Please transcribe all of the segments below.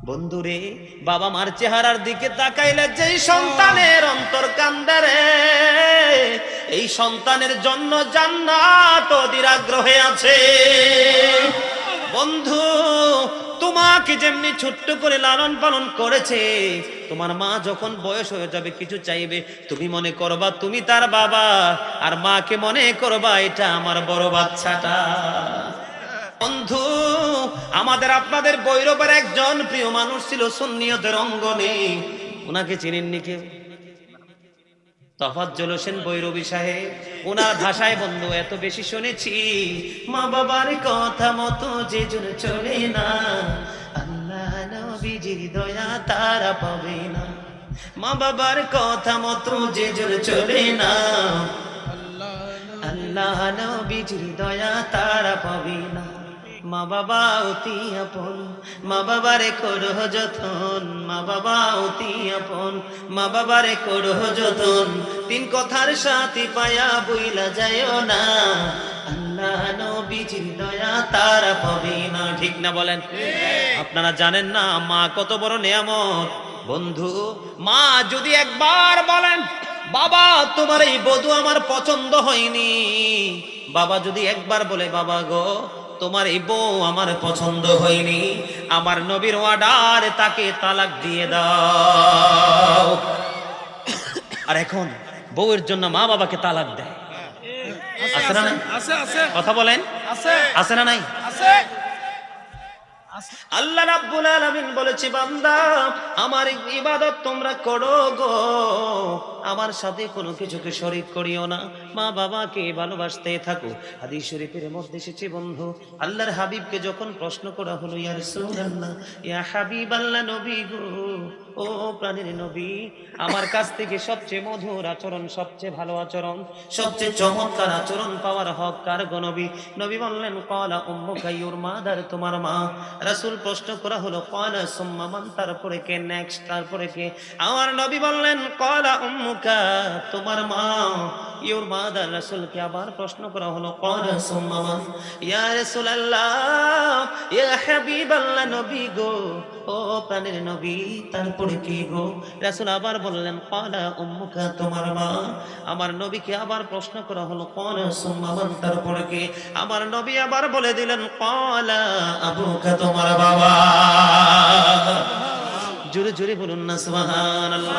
বন্ধুরে, বাবা মার চেহারার দিকে তাকাইলে যেই সন্তানের অন্তর কান্দে রে, এই সন্তানের জন্য জান্নাত অধীর আগ্রহে আছে। বন্ধু, তোমাকে যেমনি ছোট্ট করে লালন পালন করেছে, তোমার মা যখন বয়স হয়ে যাবে কিছু চাইবে, তুমি মনে করবা তুমি তার বাবা, আর মাকে মনে করবা এটা আমার বড় বাচ্চাটা। বন্ধু, আমাদের আপনাদের বৈরবের একজন প্রিয় মানুষ ছিল সুন্নিয়তের অঙ্গনে, ওনাকে চিনেননি কেউ? তফাজ্জল হোসেন বৈরবী সাহেব, ওনার ভাষায় বন্ধু এত বেশি শুনেছি, মা বাবার কথা মতো যে জন চলে না, আল্লাহ নবীজির দয়া তারা পাবে না। মা বাবার কথা মতো যে জন চলে না, আল্লাহ নবীজির দয়া তারা পাবে না। মা বাবা অতি আপন, মা বাবারে করো যতন, মা বাবা অতি আপন, মা বাবারে করো যতন। তিন কথার সাথে পায়া বইলা যায়ও না, আল্লাহ নবীজির দয়া তারা পাবে না। ঠিক না বলেন? আপনারা জানেন না মা কত বড় নিয়ামত? বন্ধু, মা যদি একবার বলেন বাবা তোমার এই বধূ আমার পছন্দ হয়নি, বাবা যদি একবার বলে বাবা গো তোমার এই বউ আমার পছন্দ হয়নি, আমার নবীর অর্ডার তাকে তালাক দিয়ে দাও। আর এখন বউয়ের জন্য মা বাবাকে তালাক দেয়, আছে না নাই? কথা বলেন, আছে না নাই? আল্লাহ রাব্বুল আলামিন বলেছে বান্দা আমার ইবাদত তোমরা করো গো, আমার সাথে কোনো কিছুকে শরীক করিও না, মা বাবাকে ভালোবাসতে থাকো। হাদিস শরীফের মধ্যে এসেছে বন্ধু, আল্লাহর হাবিবকে যখন প্রশ্ন করা হলো ইয়া রাসূলুল্লাহ, ইয়া হাবিবাল্লাহ, নবী গো, ও প্রাণের নবী, আমার কাছ থেকে সবচেয়ে মধুর আচরণ, সবচেয়ে ভালো আচরণ, সবচেয়ে চমৎকার আচরণ পাওয়ার হক কার গো নবী? নবী বললেন ক্বালা উম্মুকা, ইউর মাদার, তোমার মা। রাসূল প্রশ্ন করা হলো ক্বালা সুম্মা মান, তারপরে কে? নেক্সট, তারপরে কে? আমার নবী বললেন ক্বালা উম্মুকা, তোমার মা, ইউর মাদার। রাসূলকে আবার প্রশ্ন করা হলো ক্বালা সুম্মা মান, ইয়া রাসূলুল্লাহ, ইয়া হাবিবাল্লাহ, নবী গো, ও প্রাণের নবী, তারপরে কি গো? রাসূল আবার বললেন ক্বালা উম্মুকা, তোমার মা। আমার নবীকে আবার প্রশ্ন করা হলো ক্বালা সুম্মা মান, তারপরে কে? আমার নবী আবার বলে দিলেন ক্বালা আবুকা, তোমার বাবা। জোরে জোরে বলুন না সুবহানাল্লাহ,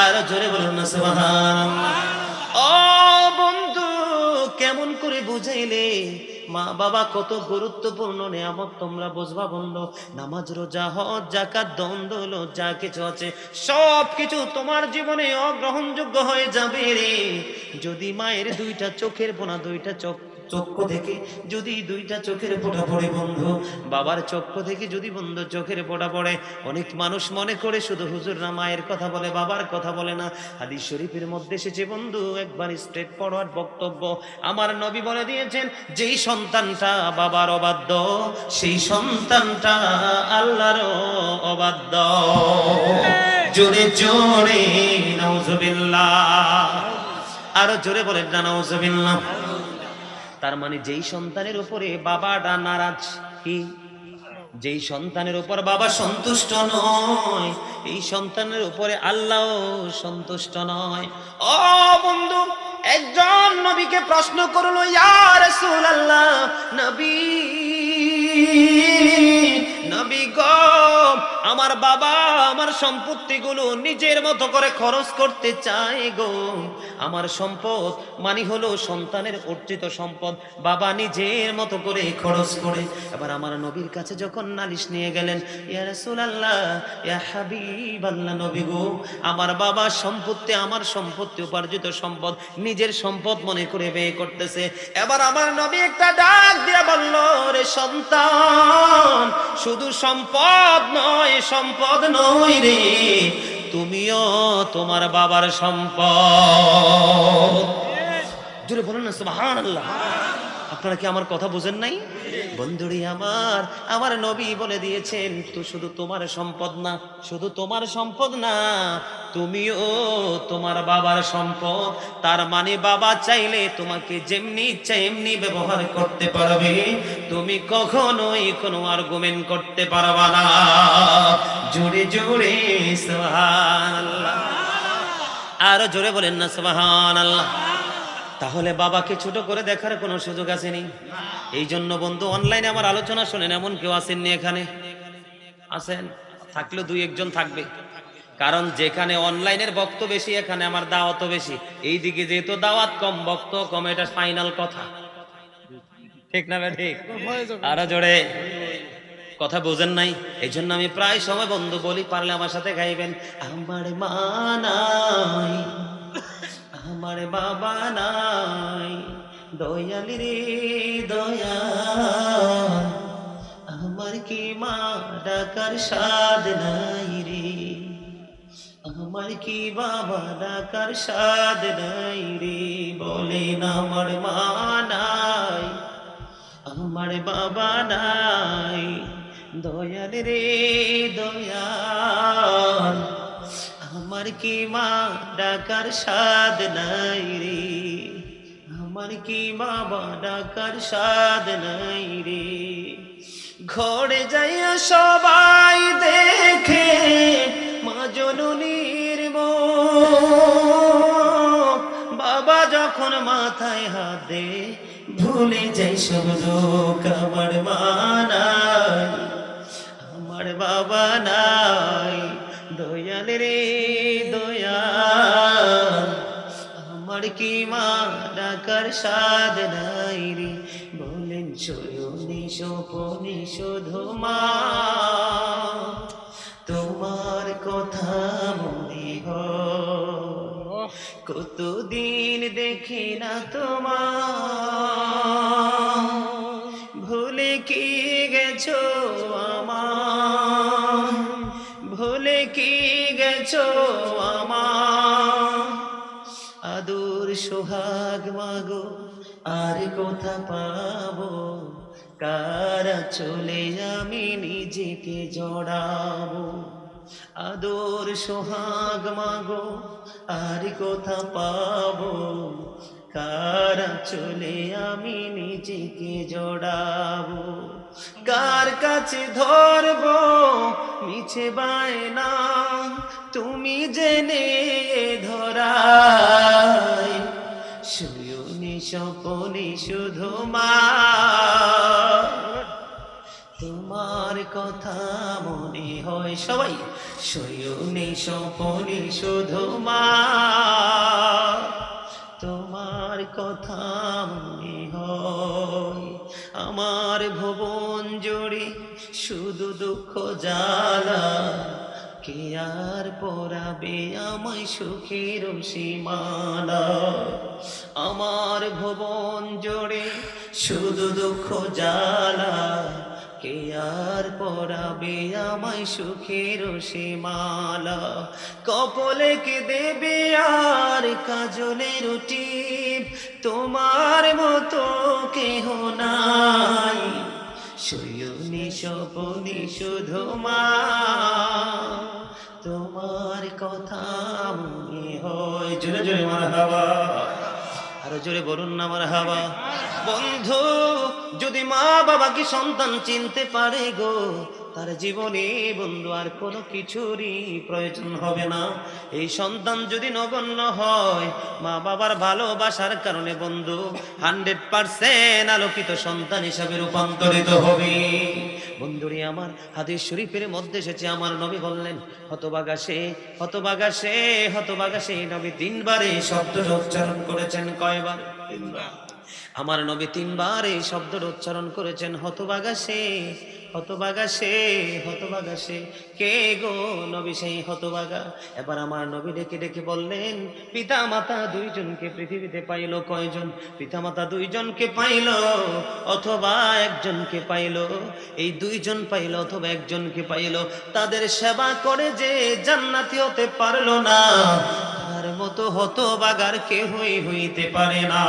আর জোরে বলুন না সুবহানাল্লাহ। ও বন্ধু, কেমন করে বুঝাইলে মা বাবা কত গুরুত্বপূর্ণ নিয়ামত তোমরা বুঝবা বন্ধু। নামাজ, রোজা, হজ, যাকাত, দান দৌলত যা কিছু আছে সব কিছু তোমার জীবনে অগ্রহণযোগ্য হয়ে যাবে রে, যদি মায়ের দুইটা চোখের বোনা, দুইটা চক্ষু থেকে যদি দুইটা চোখের ফোঁটা পড়ে বন্ধু, বাবার চক্ষু থেকে যদি বন্ধু চোখের ফোঁটা পড়ে, অনেক মানুষ মনে করে শুধু হুজুররা মায়ের কথা বলে, বাবার কথা বলে না। হাদিস শরীফের মধ্যে এসেছে বন্ধু একবার স্ট্রেট ফরওয়ার্ড বক্তব্য, আমার নবী বলে দিয়েছেন যেই সন্তানটা বাবার অবাধ্য, সেই সন্তানটা আল্লাহর অবাধ্য। জোরে জোরে নাউজুবিল্লাহ, আরো জোরে বলেন না নাউজুবিল্লাহ। তার মানে যেই সন্তানের উপরে বাবাটা নারাজ, কি যেই সন্তানের উপর বাবা সন্তুষ্ট নয়, এই সন্তানের উপরে আল্লাহ সন্তুষ্ট নয়। ও বন্ধু, একজন নবীকে প্রশ্ন করলো ইয়া রাসূলুল্লাহ, নবী, নবী গো, আমার বাবা আমার সম্পত্তিগুলো নিজের মতো করে খরচ করতে চায় গো, আমার সম্পদ মানে হলো সন্তানের অর্জিত সম্পদ, বাবা নিজের মতো করে খরচ করে। এবার আমার নবীর কাছে যখন নালিশ নিয়ে গেলেন, ইয়া রাসূলুল্লাহ, ইয়া হাবিবাল্লাহ, নবী গো, আমার বাবা সম্পত্তি, আমার সম্পত্তি উপার্জিত সম্পদ নিজের সম্পদ মনে করে ব্যয় করতেছে। এবার আমার নবী একটা ডাক দিয়ে বলল, রে সন্তান, শুধু সম্পদ নয়, সম্পদ নয় রে, তুমিও তোমার বাবার সম্পদ। জোরে বলুন না সুবহানাল্লাহ। আপনারা কি আমার কথা বুঝেন নাই? বন্ধুরি আমার, আমার নবী বলে দিয়েছেন তো শুধু তোমার সম্পদ না, শুধু তোমার সম্পদ না, তুমিও তোমার বাবার সম্পদ। তার মানে বাবা চাইলে তোমাকে যেমনি ইচ্ছা এমনি ব্যবহার করতে পারবে, তুমি কখনোই কোনো আর্গুমেন্ট করতে পারবা না। জোরে সুবহানাল্লাহ। আরো জোরে বলেন না সুবহানাল্লাহ। তাহলে বাবাকে ছোট করে দেখার কোনো সুযোগ আসেনি। এই জন্য বন্ধু অনলাইনে আমার আলোচনা শোনেন, এমন কেউ আসেননি এখানে? আসেন, থাকলেও দুই একজন থাকবে। কারণ যেখানে অনলাইনের বক্ত বেশি, এখানে আমার দাওয়াত বেশি। এইদিকে যেহেতু দাওয়াত কম, বক্ত কম, এটা ফাইনাল কথা, ঠিক না ঠিক? আরো জোরে কথা বোঝেন নাই? এই জন্য আমি প্রায় সময় বন্ধু বলি, পারলে আমার সাথে গাইবেন। আমার মা নাই, আমার বাবা নাই, দয়াল রে দয়াল, আমার কি মা ডাকার সাদ নাই রে, আমার কি বাবা ডাকার সাদ নাই রে। বলেন আমার মা নাই, আমার বাবা নাই, দয়াল রে দয়াল, আমার কি মা ডাকার সাদ নাই রে, আমার কি বাবা ডাকার সাদ নাই রে। ঘরে যাইয়া সবাই দেখে মা জননীর মুখ, বাবা যখন মাথায় হাত দে ভুলে যাই সব দুঃখ। আমার মা নাই, আমার বাবা নাই, দয়াল রে দয়াল, আমার কি মা ডাকার সাদ নাই রে। বলেন শয়নে স্বপনে শুধু মা তোমার কথা মনে হয়, কতদিন দেখি না তোমার, ভুলে কি গেছো আমার, ভুলে কি গেছো আমার, আদর সোহাগ মাগো আর কোথা পাবো, কারা চলে আমি নিজেকে জড়াবো। আদর সোহাগ মাগো আর কোথা পাবো, কারা চলে আমি নিজেকে জড়াবো। কার কাছে ধরবো মিছে বায়না, তুমি জেনে ধরাই, শয়নে স্বপনে শুধু মা তোমার কথা মনে হয়। সবাই শয়নে স্বপনে শুধু মা তোমার কথা মনে হয়। আমার ভুবন জুড়ে শুধু দুঃখ জ্বালা, কে আর পরাবে আমায় সুখের সীমানা। আমার ভুবন জুড়ে শুধু দুঃখ জ্বালা, কে আর পরাবে আমায় সুখের সীমালা। কপলে কে দেবে আর কাজলের টিপ, তোমার মতো কেহ নাই, শয়নে স্বপনে শুধু মা তোমার কথা মনে হয়। জোরে জোরে মারহাবা, আরো জোরে বলুন না মারহাবা। বন্ধু যদি মা বাবাকে সন্তান চিনতে পারে গো, তার জীবনে বন্ধু আর কোনো কিছুরই প্রয়োজন হবে না। এই সন্তান যদি নগণ্য হয়, মা বাবার ভালোবাসার কারণে বন্ধু 100% আলোকিত সন্তান হিসাবে রূপান্তরিত হবে। বন্ধুরি আমার, হাদিস শরীফের মধ্যে এসেছে, আমার নবী বললেন, হতভাগা সে, হতভাগা সে, হতভাগা সে। নবী 3 বার এই শব্দটা উচ্চারণ করেছেন। কয়বার? 3 বার। আমার নবী 3 বার এই শব্দটা উচ্চারণ করেছেন, হতভাগা সে, হতভাগা সে, হতভাগা সে। কে গো নবী সেই হতভাগা? এবার আমার নবী ডেকে ডেকে বললেন, পিতা মাতা 2 জনকে পৃথিবীতে পাইলো কয়জন? পিতা মাতা 2 জনকে পাইলো অথবা 1 জনকে পাইলো। এই 2 জন পাইলো অথবা 1 জনকে পাইলো, তাদের সেবা করে যে জান্নাতি হতে পারলো না, তার মতো হতভাগার কেহই হইতে পারে না।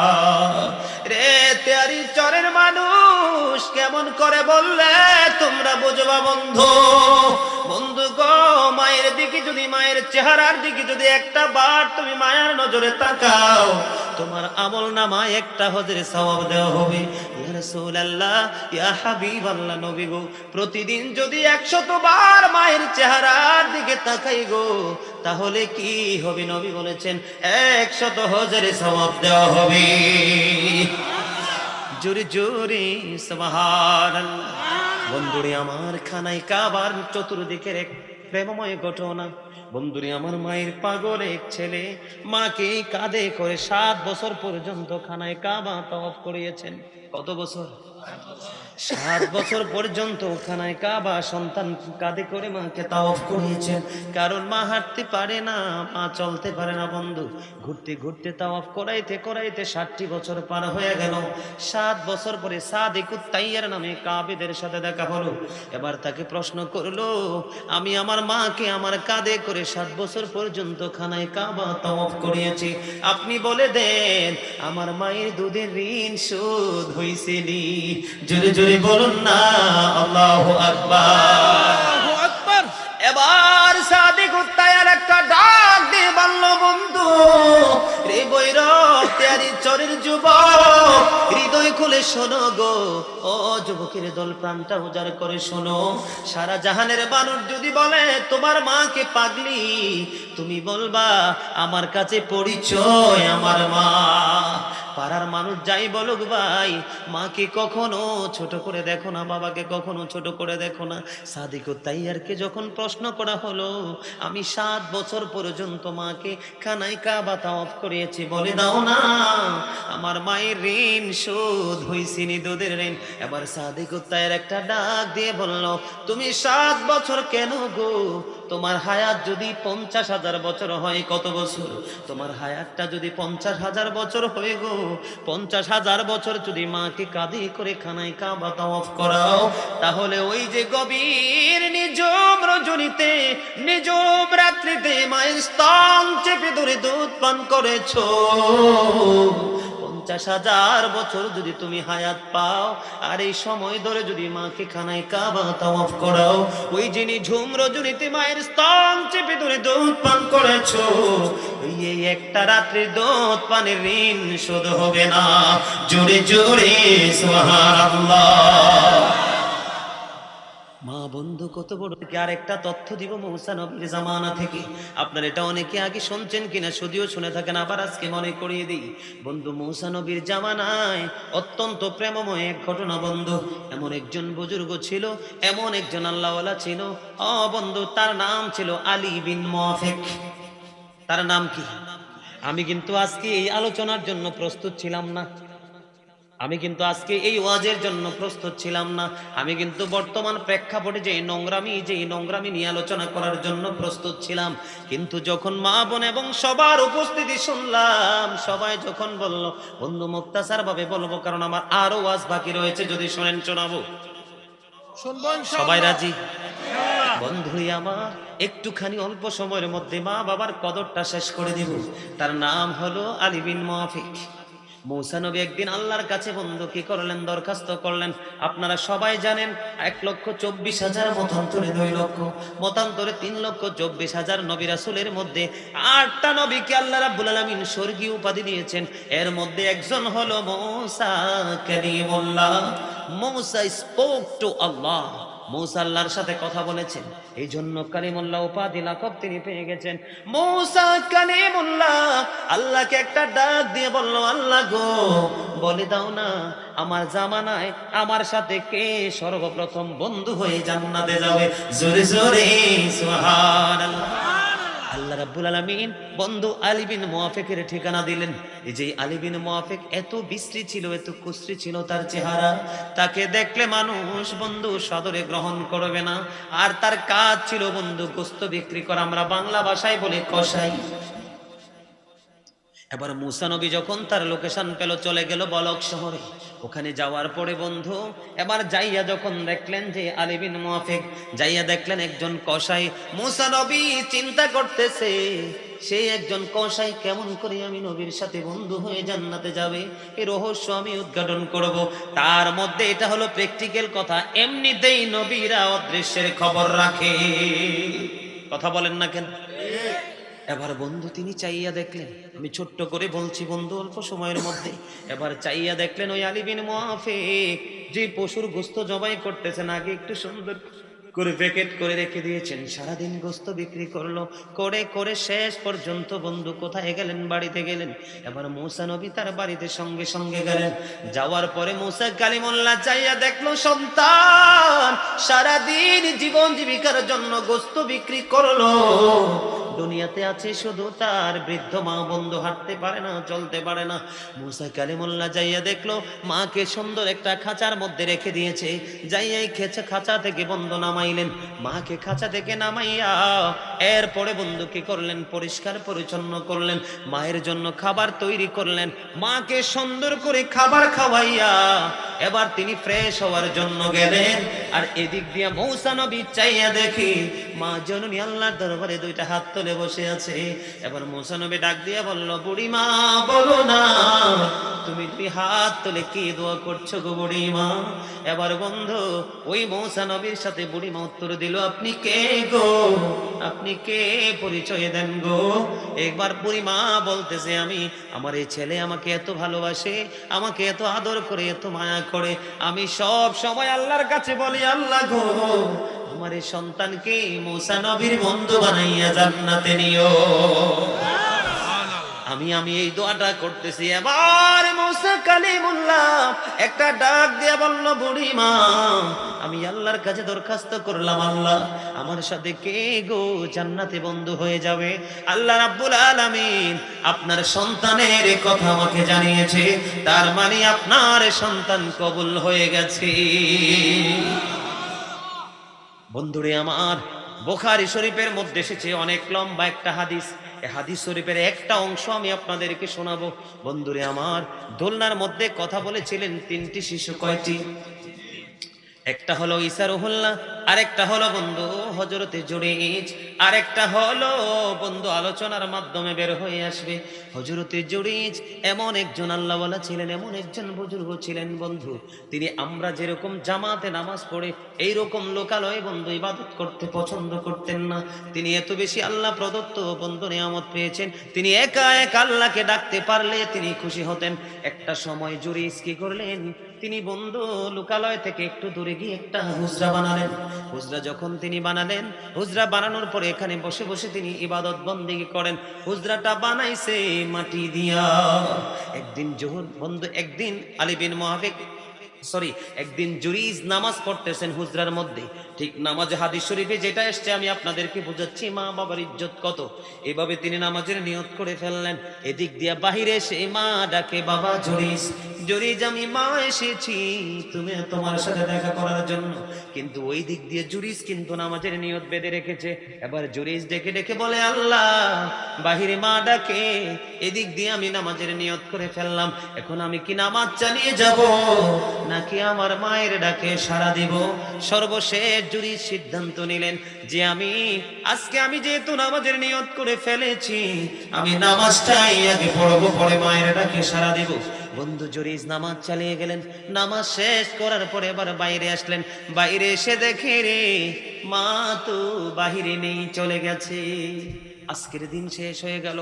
রে তেয়ারি চরের মানুষ কেমন করে বললে তোমরা বুঝবা বন্ধু? বন্ধু গো, মায়ের দিকে যদি, মায়ের চেহারার দিকে যদি একটা বার তুমি মায়ের নজরে তাকাও, তোমার আমল নামায় একটা হজের সওয়াব দেওয়া হবে। ইয়া রাসূলুল্লাহ, ইয়া হাবিবাল্লাহ, নবী গো, প্রতিদিন যদি 100 বার মায়ের চেহারার দিকে তাকাই গো, তাহলে কি হবে? নবী বলেছেন 100 হজের সওয়াব দেওয়া হবে। জোরে জোরে সুবহানাল্লাহ। বন্ধুরে আমার, খানায় কাবার চতুর্দিকের এক প্রেমময় ঘটনা। বন্ধুরে আমার, মায়ের পাগল এক ছেলে মাকে কাঁধে করে 7 বছর পর্যন্ত খানায় কাবা তওয়াফ করিয়েছেন। কত বছর? 7 বছর পর্যন্ত খানায় কাবা সন্তান কাঁধে করে মাকে তাওয়াফ করিয়েছেন। কারণ মা হাঁটতে পারে না, মা চলতে পারে না। বন্ধু, ঘুরতে ঘুরতে তাওয়াফ করাইতে করাইতে 60 বছর পার হয়ে গেল। 7 বছর পরে সাদিকুত তাইয়ার নামে কাবেদের সাথে দেখা হলো। এবার তাকে প্রশ্ন করলো, আমি আমার মাকে আমার কাঁধে করে 7 বছর পর্যন্ত খানায় কাবা তাওয়াফ করিয়েছি, আপনি বলে দেন আমার মায়ের দুধের ঋণ শোধ হইছেনি? জোরে জোরে বলুন না আল্লাহু আকবার। আল্লাহু আকবার। এবার সাদিকুত তাইয়ার একটা ডাক দিয়ে বলল, বন্ধু রে বৈরব তেরি চরের যুবক, হৃদয় খুলে শোনো গো, ও যুবকের দল, প্রাণটা উজাড় করে শোনো। সারা জাহানের মানুষ যদি বলে তোমার মাকে পাগলি, তুমি বলবা আমার কাছে পরিচয় আমার মা। পাড়ার মানুষ যাই বলুক ভাই, মাকে কখনো ছোট করে দেখো না, বাবাকে কখনো ছোট করে দেখো না। সাদিকুত তাইয়ারকে যখন প্রশ্ন করা হলো, আমি 7 বছর পর্যন্ত মাকে খানায় কাবা তাওয়াফ করিয়েছি, বলে দাও না আমার মায়ের ঋণ শোধ হইছিনি, দুধের ঋণ। এবার সাদিকুত তাইয়ার একটা ডাক দিয়ে বলল, তুমি 7 বছর কেন গো? তোমার হায়াত যদি 50,000 বছর হয়, কত বছর? তোমার হায়াতটা যদি 50,000 বছর হয়ে গো, 50,000 বছর যদি মাকে কাঁধে করে খানায় কাবা তাওয়াফ করাও, তাহলে ওই যে গভীর নিঝুম রজনীতে, নিঝুম রাত্রিতে মায়ের স্তন চেপে ধরে দুধ পান করেছো, 50,000 বছর যদি তুমি হায়াত পাও, আর এই সময় ধরে যদি মাকে খানায় কাবা তাওয়াফ করাও, ওই যিনি ঝুম রজনীতে মায়ের স্তন চেপে ধরে দুধ পান করেছো, এই একটা রাত্রির দুধ পানের ঋণ শোধ হবে না। জোরে জোরে সুবহানাল্লাহ। মা বন্ধু কত বড়। আর একটা তথ্য দিব মূসা নবীর জামানা থেকে, আপনারা এটা অনেকে আগে শুনছেন কিনা যদিও শুনে থাকেন, আবার আজকে মনে করিয়ে দিই। বন্ধু, মূসা নবীর জামানায় অত্যন্ত প্রেমময় এক ঘটনা। বন্ধু, এমন একজন বুজুর্গ ছিল, এমন একজন আল্লাহওয়ালা ছিল, বন্ধু তার নাম ছিল আলী বিন মুআফিক। তার নাম কি? আমি কিন্তু আজকে এই আলোচনার জন্য প্রস্তুত ছিলাম না, আমি কিন্তু আজকে এই ওয়াজের জন্য প্রস্তুত ছিলাম না। আমি কিন্তু বর্তমান প্রেক্ষাপটে যে নোংরামি নিয়ে আলোচনা করার জন্য প্রস্তুত ছিলাম। কিন্তু যখন মা বোন এবং সবার উপস্থিতি শুনলাম, সবাই যখন বলল, বন্ধু মুক্তাসার ভাবে বলবো, কারণ আমার আরো ওয়াজ বাকি রয়েছে, যদি শোনেন শোনাবো। শুনবো ইনশাআল্লাহ। সবাই রাজি? ইনশাআল্লাহ। বন্ধুই আমার, একটুখানি অল্প সময়ের মধ্যে মা বাবার কদরটা শেষ করে দিব। তার নাম হলো আলী বিন মুআফিক। মূসা নবী একদিন আল্লাহর কাছে বন্ধু কি করলেন? দরখাস্ত করলেন। আপনারা সবাই জানেন 1,24,000 মতান্তরে 2 লক্ষ, মতান্তরে 3,24,000 নবী রাসূলের মধ্যে 8টা নবীকে আল্লাহ রাব্বুল আলামিন স্বর্গীয় উপাধি দিয়েছেন। এর মধ্যে একজন হলো মূসা কালিমুল্লাহ। মূসা স্পোক টু আল্লাহ, মূসা আল্লাহর সাথে কথা বলেছেন, এই জন্য কালিমুল্লাহ উপাধি লাকব তিনি পেয়ে গেছেন। মূসা কালিমুল্লাহ আল্লাহকে একটা ডাক দিয়ে বলল, আল্লাহ গো, বলে দাও না আমার জামানায় আমার সাথে কে সর্বপ্রথম বন্ধু হয়ে জান্নাতে যাবে? জোরে জোরে সুবহানাল্লাহ। আল্লাহ রাব্বুল আলামিন বন্ধু আলী বিন মুআফিকের ঠিকানা দিলেন। এই যে আলী বিন মুআফিক এত বিশ্রী ছিল, এত কুশ্রী ছিল তার চেহারা, তাকে দেখলে মানুষ বন্ধু সাদরে গ্রহণ করবে না। আর তার কাজ ছিল বন্ধু গোস্ত বিক্রি করা, আমরা বাংলা ভাষায় বলি কসাই। এবার মূসা নবী যখন তার লোকেশন পেল, চলে গেল বলক শহরে। ওখানে যাওয়ার পরে বন্ধু এবার যাইয়া যখন দেখলেন যে আলী বিন মুআফিক, যাইয়া দেখলেন একজন কসাই। মূসা নবী চিন্তা করতেছে, সেই একজন কসাই কেমন করে আমি নবীর সাথে বন্ধু হয়ে জান্নাতে যাবে, এই রহস্য আমি উদ্ঘাটন করব। তার মধ্যে এটা হলো প্র্যাকটিক্যাল কথা, এমনিতেই নবীরা অদৃশ্যের খবর রাখে। কথা বলেন না কেন? এবার বন্ধু তিনি চাইয়া দেখলেন, আমি ছোট্ট করে বলছি বন্ধু অল্প সময়ের মধ্যে, এবার চাইয়া দেখলেন ওই আলী বিন মুআফিক যে পশুর গোশত জবাই করতেছেন, আগে একটু সুন্দর করে প্যাকেট করে রেখে দিয়েছেন। সারাদিন গোস্ত বিক্রি করলো, করে করে শেষ পর্যন্ত বন্ধু কোথায় গেলেন? বাড়িতে গেলেন। এবার মূসা নবী তার বাড়িতে সঙ্গে সঙ্গে গেলেন। যাওয়ার পরে মূসা কালিমুল্লাহ যাইয়া দেখলো সন্তান সারাদিন জীবন জীবিকার জন্য গোস্ত বিক্রি করলো, দুনিয়াতে আছে শুধু তার বৃদ্ধ মা, বন্ধু হাঁটতে পারে না, চলতে পারে না। মূসা কালিমুল্লাহ যাইয়া দেখলো মাকে সুন্দর একটা খাঁচার মধ্যে রেখে দিয়েছে। যাইয়াই খাঁচা থেকে বন্ধু নামাইলেন, মাকে খাঁচা থেকে নামাইয়া এরপরে বন্ধু কি করলেন? পরিষ্কার পরিচ্ছন্ন করলেন, মায়ের জন্য খাবার তৈরি করলেন, মাকে সুন্দর করে খাবার খাওয়াইয়া এবার তিনি ফ্রেশ হওয়ার জন্য গেলেন। আর এদিক দিয়া মূসা নবী চাইয়া দেখি মা জননী আল্লাহর দরবারে দুইটা হাত তুলে বসে আছে। এবার মূসা নবী ডাক দিয়া বলল, বুড়ি মা বলো না তুমি দুই হাত তুলে কি দোয়া করছো গো বুড়ি মা? এবার বন্ধু ওই মূসা নবীর সাথে বুড়ি মা উত্তর দিল, আপনি কে গো? আপনি কে? পরিচয় দেন গো। একবার বুড়ি মা বলতেছে, আমি, আমার এই ছেলে আমাকে এত ভালোবাসে, আমাকে এত আদর করে, এত মায়া করে, আমি সব সময় আল্লাহর কাছে বলি, আল্লাহ গো আমার এই সন্তানকে মূসা নবীর বন্ধু বানাইয়া জান্নাতে নিও। আমি এই দোয়াটা করতেছি। এবার মূসা কালিমুল্লাহ একটা ডাক দিয়ে বলল, বুড়ি মা আমি আল্লাহর কাছে দরখাস্ত করলাম, আল্লাহ আমার সাথে কে গো জান্নাতে বন্ধু হয়ে যাবে? আল্লাহ রাব্বুল আলামিন আপনার সন্তানের কথা আমাকে জানিয়েছে, তার মানে আপনার সন্তান কবুল হয়ে গেছে। বন্ধুরে আমার, বুখারী শরীফের মধ্যে এসেছে অনেক লম্বা একটা হাদিস। এই হাদিস শরীফের একটা অংশ আমি আপনাদেরকে শোনাবো। বন্ধুরে আমার, দোলনার মধ্যে কথা বলেছিলেন তিনটি শিশু। কয়টি? একটা হলো ঈসা রুহুল্লাহ, আরেকটা হলো বন্ধু হযরতে জুরাইজ, আরেকটা হলো বন্ধু আলোচনার মাধ্যমে বের হয়ে আসবে হযরতে জুরাইজ। এমন একজন আল্লাহওয়ালা ছিলেন, এমন একজন বুজুর্গ ছিলেন বন্ধু, তিনি আমরা যেরকম জামাতে নামাজ পড়ে এইরকম লোকালয়ে বন্ধু ইবাদত করতে পছন্দ করতেন না। তিনি এত বেশি আল্লাহ প্রদত্ত বন্ধু নিয়ামত পেয়েছেন, তিনি একা একা আল্লাহকে ডাকতে পারলে তিনি খুশি হতেন। একটা সময় জুরাইজ কি করলেন? তিনি বন্ধু লোকালয় থেকে একটু দূরে গিয়ে একটা হুজরা বানালেন। হুজরা যখন তিনি বানালেন, হুজরা বানানোর পরে এখানে বসে বসে তিনি ইবাদত বন্দেগী করেন। হুজরাটা বানাইছে মাটি দিয়া। একদিন একদিন আলী বিন মুহাফিক একদিন জুরাইজ নামাজ পড়তেছেন হুজরার মধ্যে। ঠিক নামাজে হাদিস শরীফে যেটা এসছে আমি আপনাদেরকে বুঝাচ্ছি, মা বাবার ইজ্জত কত। এভাবে তিনি নামাজের নিয়ত করে ফেললেন। এদিক দিয়া বাহিরে এসে মা ডাকে, বাবা জুরাইজ, জুরাইজ আমি মা এসেছি তুমি তোমার সাথে দেখা করার জন্য। কিন্তু ওই দিক দিয়ে জুরাইজ কিন্তু নামাজের নিয়ত বেঁধে রেখেছে। এবার জুরাইজ ডেকে ডেকে বলে, আল্লাহ বাহিরে মা ডাকে, এদিক দিয়ে আমি নামাজের নিয়ত করে ফেললাম, এখন আমি কি নামাজ চালিয়ে যাব নাকি আমার মায়ের ডাকে সাড়া দিব? সর্বশেষ জুরাইজ সিদ্ধান্ত নিলেন যে আজকে আমি যেহেতু নামাজের নিয়ত করে ফেলেছি, আমি নামাজটাই আগে পড়বো, পরে মায়ের ডাকে সাড়া দিব। বন্ধু জুরাইজ নামাজ চালিয়ে গেলেন। নামাজ শেষ করার পরে এবার বাইরে আসলেন। বাইরে এসে দেখে রে মা তো বাহিরে নেই, চলে গেছে। আজকের দিন শেষ হয়ে গেল।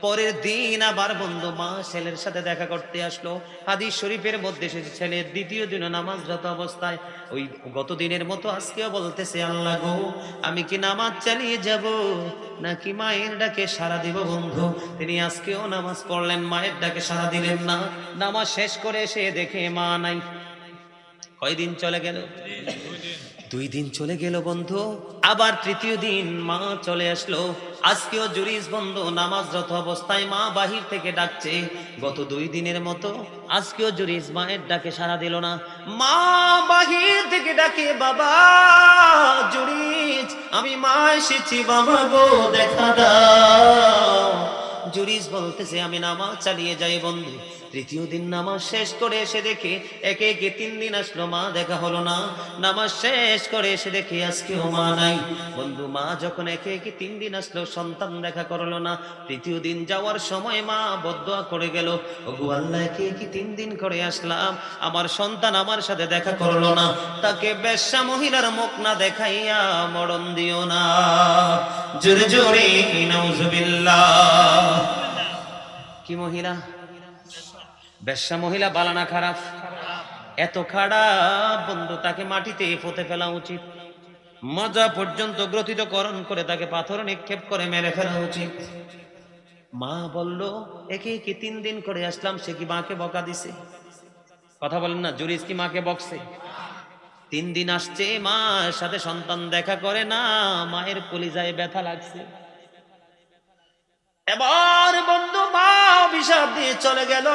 পরের দিন আবার বন্ধু মা ছেলের সাথে দেখা করতে আসলো। হাদিস শরীফের মধ্যে এসেছে ছেলের দ্বিতীয় দিন নামাজরত অবস্থায় ওই গত দিনের মতো আজকেও বলতেছে, আল্লাহ গো আমি কি নামাজ চালিয়ে যাব নাকি মায়ের ডাকে সাড়া দিব? বন্ধু তিনি আজকেও নামাজ পড়লেন, মায়ের ডাকে সাড়া দিলেন না। নামাজ শেষ করে এসে দেখে মা নাই। কয়দিন চলে গেল? 2 দিন চলে গেল বন্ধু। আবার তৃতীয় দিন মা চলে আসলো। আজকেও জুরাইজ বন্ধু নামাজরত অবস্থায় মা বাহির থেকে ডাকছে। গত 2 দিনের মতো আজকেও জুরাইজ মায়ের ডাকে সাড়া দিল না। মা বাহির থেকে ডাকে, বাবা জুরাইজ আমি মা এসেছি, বাবা গো দেখা দাও। জুরাইজ বলতেছে, আমি নামাজ চালিয়ে যাই বন্ধু। তৃতীয় দিন নামাজ শেষ করে এসে দেখে একে একে 3 দিন আসলো, মা দেখা হলো না। নামাজ শেষ করে এসে দেখে আজকেও মা নাই। বন্ধু মা যখন একে একে 3 দিন আসলো, সন্তান দেখা করলো না। তৃতীয় দিন যাওয়ার সময় মা বদদোয়া করে গেল, ওগো আল্লাহ একে একে 3 দিন করে আসলাম, আমার সন্তান আমার সাথে দেখা করলো না, তাকে বেশ্যা মহিলার মুখ না দেখাইয়া মরণ দিও না। জোরে জোরে নাউজুবিল্লাহ। কি মহিলা? বেশ্যা মহিলা। বালা না খারাপ? এত খারাপ বন্ধু, তাকে মাটিতে পুঁতে ফেলা উচিত। মজা পর্যন্ত গ্রথিতকরণ করে তাকে পাথর নিক্ষেপ করে মেরে ফেলা উচিত। মা বলল, একে কি 3 দিন করে আসলাম, সে কি মাকে বকা দিছে? কথা বলেন না, জুরিস কি মাকে বকছে? 3 দিন আসছে, মার সাথে সন্তান দেখা করে না, মায়ের কলিজায় ব্যথা লাগছে। এবার বন্ধু মা অভিশাপ দিয়ে চলে গেল।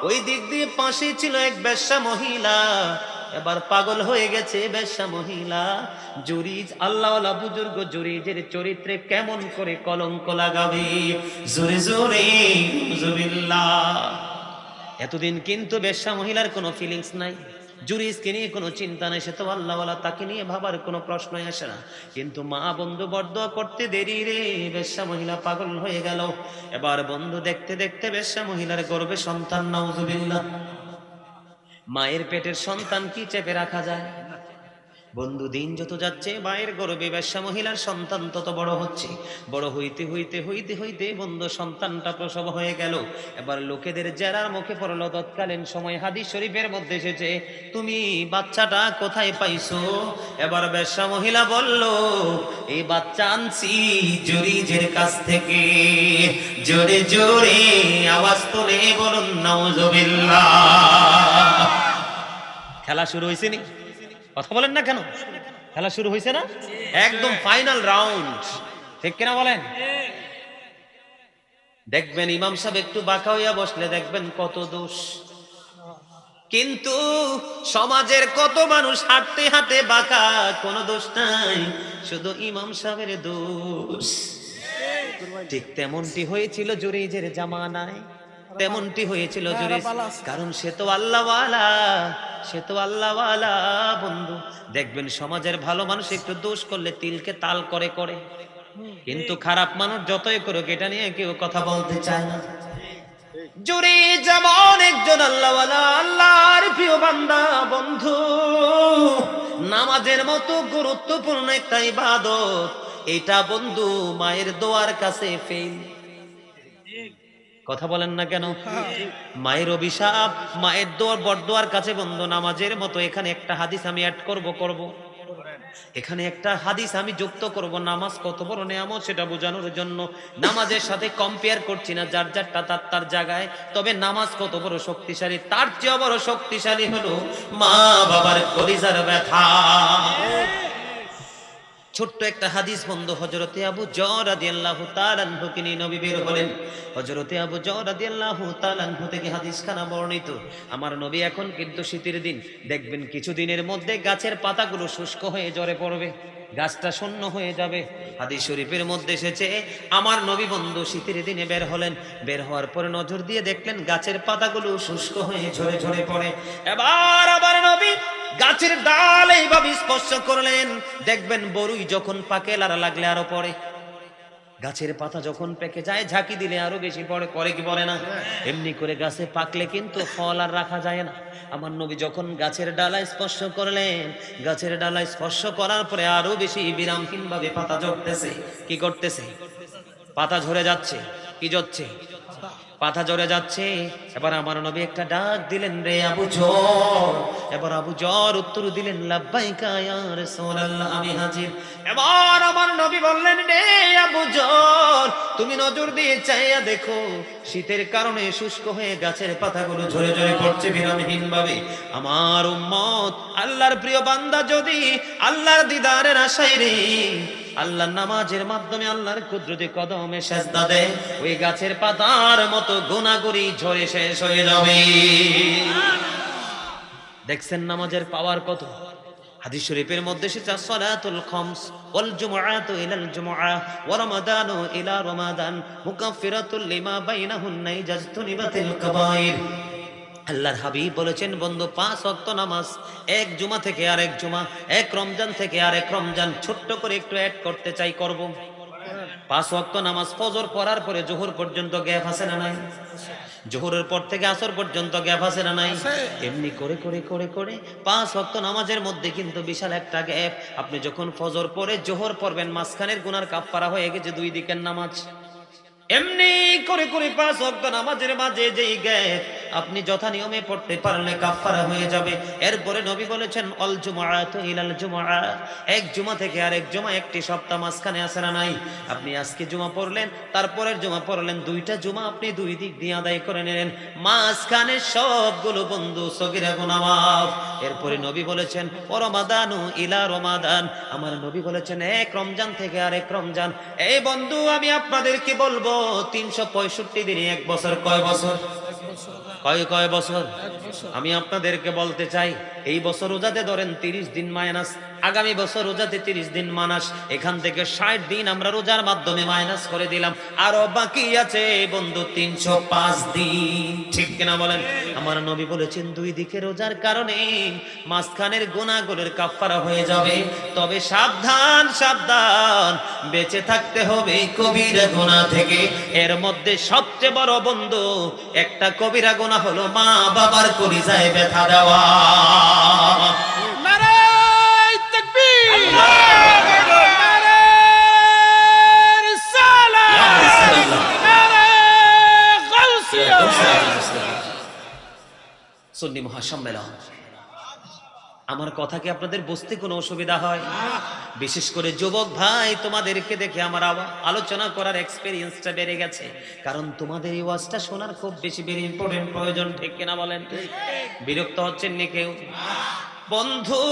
ওই দিক দিয়ে পাশে ছিল এক বেশ্যা মহিলা, এবার পাগল হয়ে গেছে বেশ্যা মহিলা। জুরিজ আল্লাহওয়ালা বুজুর্গ জুরিজের চরিত্রে কেমন করে কলঙ্ক লাগাবে? জোরে জোরে জুবিল্লাহ। এতদিন কিন্তু বেশ্যা মহিলার কোনো ফিলিংস নাই, জুরিজকে নিয়ে কোনো চিন্তা নেই, সে তো আল্লাহওয়ালা, তাকে নিয়ে ভাবার কোনো প্রশ্নই আসে না। কিন্তু মা বন্ধু বরদোয়া করতে দেরি রে, বেশ্যা মহিলা পাগল হয়ে গেল। এবার বন্ধু দেখতে দেখতে বেশ্যা মহিলার গর্ভে সন্তান, নাউজুবিল্লাহ। মায়ের পেটের সন্তান কি চেপে রাখা যায়? বন্ধু দিন যত যাচ্ছে মায়ের গর্ভে বেশ্যা মহিলার সন্তান তত বড় হচ্ছে। বড় হইতে হইতে হইতে হইতে বন্ধু সন্তানটা প্রসব হয়ে গেল। এবার লোকেদের জেরার মুখে পড়লো তৎকালীন সময় হাদিস শরীফের মধ্যে এসেছে, তুমি বাচ্চাটা কোথায় পাইছো? এবার বেশ্যা মহিলা বলল, এই বাচ্চা আনছি জুরিজের কাছ থেকে। জোরে জোরে আওয়াজ তুলে বলুন নাউজুবিল্লাহ। খেলা শুরু হয়েছে নি? কথা বলেন না কেন? খেলা শুরু হয়েছে না? একদম ফাইনাল রাউন্ড, ঠিক কিনা বলেন? দেখবেন ইমাম সাহেব একটু বাঁকা হইয়া বসলে দেখবেন কত দোষ, কিন্তু সমাজের কত মানুষ হাঁটতে হাঁটতে বাঁকা, কোনো দোষ নাই, শুধু ইমাম সাহেবের দোষ। ঠিক তেমনটি হয়েছিল জুরিজের জামানায়, তেমনটি হয়েছিল জুরিজ, কারণ সে তো আল্লাহওয়ালা, সে তো আল্লাহওয়ালা। বন্ধু দেখবেন সমাজের ভালো মানুষ একটু দোষ করলে তিলকে তাল করে করে, কিন্তু খারাপ মানুষ যতই করুক এটা নিয়ে কেউ কথা বলতে চায় না। জুরিজ যেমন একজন আল্লাহওয়ালা, আল্লাহর প্রিয় বান্দা। বন্ধু নামাজের মতো গুরুত্বপূর্ণ একটা ইবাদত, এটা বন্ধু মায়ের দোয়ার কাছে ফেল। কথা বলেন না কেন? মায়ের অভিশাপ, মায়ের দোয়ার বড়দোয়ার কাছে বন্ধু নামাজের মতো। এখানে একটা হাদিস আমি অ্যাড করব, এখানে একটা হাদিস আমি যুক্ত করব। নামাজ কত বড় নেয়ামত সেটা বোঝানোর জন্য। নামাজের সাথে কম্পেয়ার করছি না, যার যারটা তার তার জায়গায়, তবে নামাজ কত বড় শক্তিশালী, তার চেয়ে বড় শক্তিশালী হলো মা বাবার কলিজার ব্যথা। ছোট্ট একটা হাদিস বন্ধু, হযরতে আবু যর রাদিয়াল্লাহু তাআলা আনহুকে নিয়ে নবী বের হলেন। হযরতে আবু যর রাদিয়াল্লাহু তাআলা আনহু থেকে হাদিসখানা বর্ণিত। আমার নবী এখন কিন্তু শীতের দিন, দেখবেন কিছুদিনের মধ্যে গাছের পাতাগুলো শুষ্ক হয়ে ঝরে পড়বে, গাছটা শূন্য হয়ে যাবে। হাদিস শরীফের মধ্যে এসেছে, আমার নবী বন্ধু শীতের দিনে বের হলেন, বের হওয়ার পরে নজর দিয়ে দেখলেন গাছের পাতাগুলো শুষ্ক হয়ে ঝরে ঝরে পড়ে। এবার আবার নবী গাছের ডাল এইভাবে স্পর্শ করলেন, দেখবেন বরুই যখন পাকে লারা লাগলে আরো পড়ে, গাছের পাতা যখন পেকে যায় ঝাঁকি দিলে আরো বেশি পড়ে, করে কি পড়ে না? এমনি করে গাছে পাকলে কিন্তু ফল আর রাখা যায় না। আমার নবী যখন গাছের ডালা স্পর্শ করলেন, গাছের ডালা স্পর্শ করার পরে আরো বেশি বিরামহীন ভাবে পাতা ঝরতেছে। কি করতেছে? পাতা ঝরে যাচ্ছে। কি যাচ্ছে? পাতা ঝরে যাচ্ছে। এবার আমার নবী একটা ডাক দিলেন, রে আবু যর। এবার আবু যর উত্তর দিলেন, লাব্বাইকা ইয়া রাসূলুল্লাহ, আমি হাজির। এবার আমার নবী বললেন, রে আবু যর, তুমি নজর দিয়ে চাইয়া দেখো, শীতের কারণে শুষ্ক হয়ে গাছের পাতাগুলো ঝরে ঝরে পড়ছে বিরামহীন ভাবে। আমার উম্মত, আল্লাহর প্রিয় বান্দা যদি আল্লাহর দিদারের আশায় রে আল্লাহর নামাজের মাধ্যমে আল্লাহর কুদরতি কদমে সেজদা দেয়, ওই গাছের পাতার মতো গুনাহগুরি ঝরে শেষ হয়ে যাবে। দেখছেন নামাজের পাওয়ার কত? হাদিস শরীফের মধ্যে এসেছে, সালাতুল খামস ওয়াল জুমআতু ইলাল জুমআ ওয়া রমাদানু ইলা রমাদান মুকাফফিরাতুল লিমা বাইনাহুন্না ইজাজতুনিবাতিল কাবাইর। আল্লাহর হাবিব বলেছেন বন্ধু, 5 ওয়াক্ত নামাজ, এক জুমা থেকে আরেক জুমা, এক রমজান থেকে আরেক রমজান, ছোট্ট করে একটু অ্যাড করতে চাই, করব। 5 ওয়াক্ত নামাজ, ফজর পড়ার পরে জোহর পর্যন্ত গ্যাপ আছে না নাই? জোহরের পর থেকে আসর পর্যন্ত গ্যাপ আছে না নাই? এমনি করে করে করে করে 5 ওয়াক্ত নামাজের মধ্যে কিন্তু বিশাল একটা গ্যাপ। আপনি যখন ফজর পড়ে জোহর পড়বেন, মাঝখানের গুনার কাফফারা হয়ে গেছে 2 দিকের নামাজ। এমনি করে করে 5 ওয়াক্ত নামাজের মাঝে যেই গ্যাপ, আপনি যথা নিয়মে পড়তে পারলে কাফারা হয়ে যাবে। এরপরে নবী বলেছেন অল জুমআতু ইলাল জুমআ, এক জুমা থেকে আরেক জুমা, একটি সপ্তাহ মাঝখানে আছে না নাই? আপনি আজকে জুমা পড়লেন, তারপরের জুমা পড়লেন, দুইটা জুমা আপনি দুই দিক দিয়ে আদায় করে নিলেন, মাঝখানে সবগুলো বন্ধু সগীরা গুনাহ মাফ। এরপরে নবী বলেছেন ও রমাদানু ইলা রমাদান, আমার নবী বলেছেন এক রমজান থেকে আরেক রমজান। এই বন্ধু আমি আপনাদেরকে বলবো 365 দিনে এক বছর কয় বছর? কয় বছর? আমি আপনাদেরকে বলতে চাই এই বছর রোজাতে ধরেন 30 দিন মাইনাস, আগামী বছর রোজাতে 30 দিন মানাস, এখান থেকে 60 দিন আমরা রোজার মাধ্যমে মাইনাস করে দিলাম, আরো বাকি আছে বন্ধু 305 দিন। ঠিক কিনা বলেন? আমার নবী বলেছেন দুই দিকে রোজার কারণে মাঝখানের গুনাহগুলোর কাফারা হয়ে যাবে। তবে সাবধান সাবধান, বেঁচে থাকতে হবে কবিরা গুনাহ থেকে। এর মধ্যে সবচেয়ে বড় বন্ধু একটা কবিরা গুনাহ হলো মা বাবার কলিজায় ব্যথা দেওয়া। নারায়ে তাকবীর, নারায়ে রিসালাত, নারায়ে গাউসিয়া। সুন্নি মহাসম্মেলন, আমার কথা কি আপনাদের বুঝতে কোনো অসুবিধা হয়? বিশেষ করে যুবক ভাই, তোমাদেরকে দেখে আমার আলোচনা করার এক্সপেরিয়েন্সটা বেড়ে গেছে, কারণ তোমাদের এই ওয়াজটা শোনার খুব বেশি ইম্পর্টেন্ট প্রয়োজন। ঠিক কিনা বলেন? বিরক্ত হচ্ছেন নি কেউ? বন্ধু,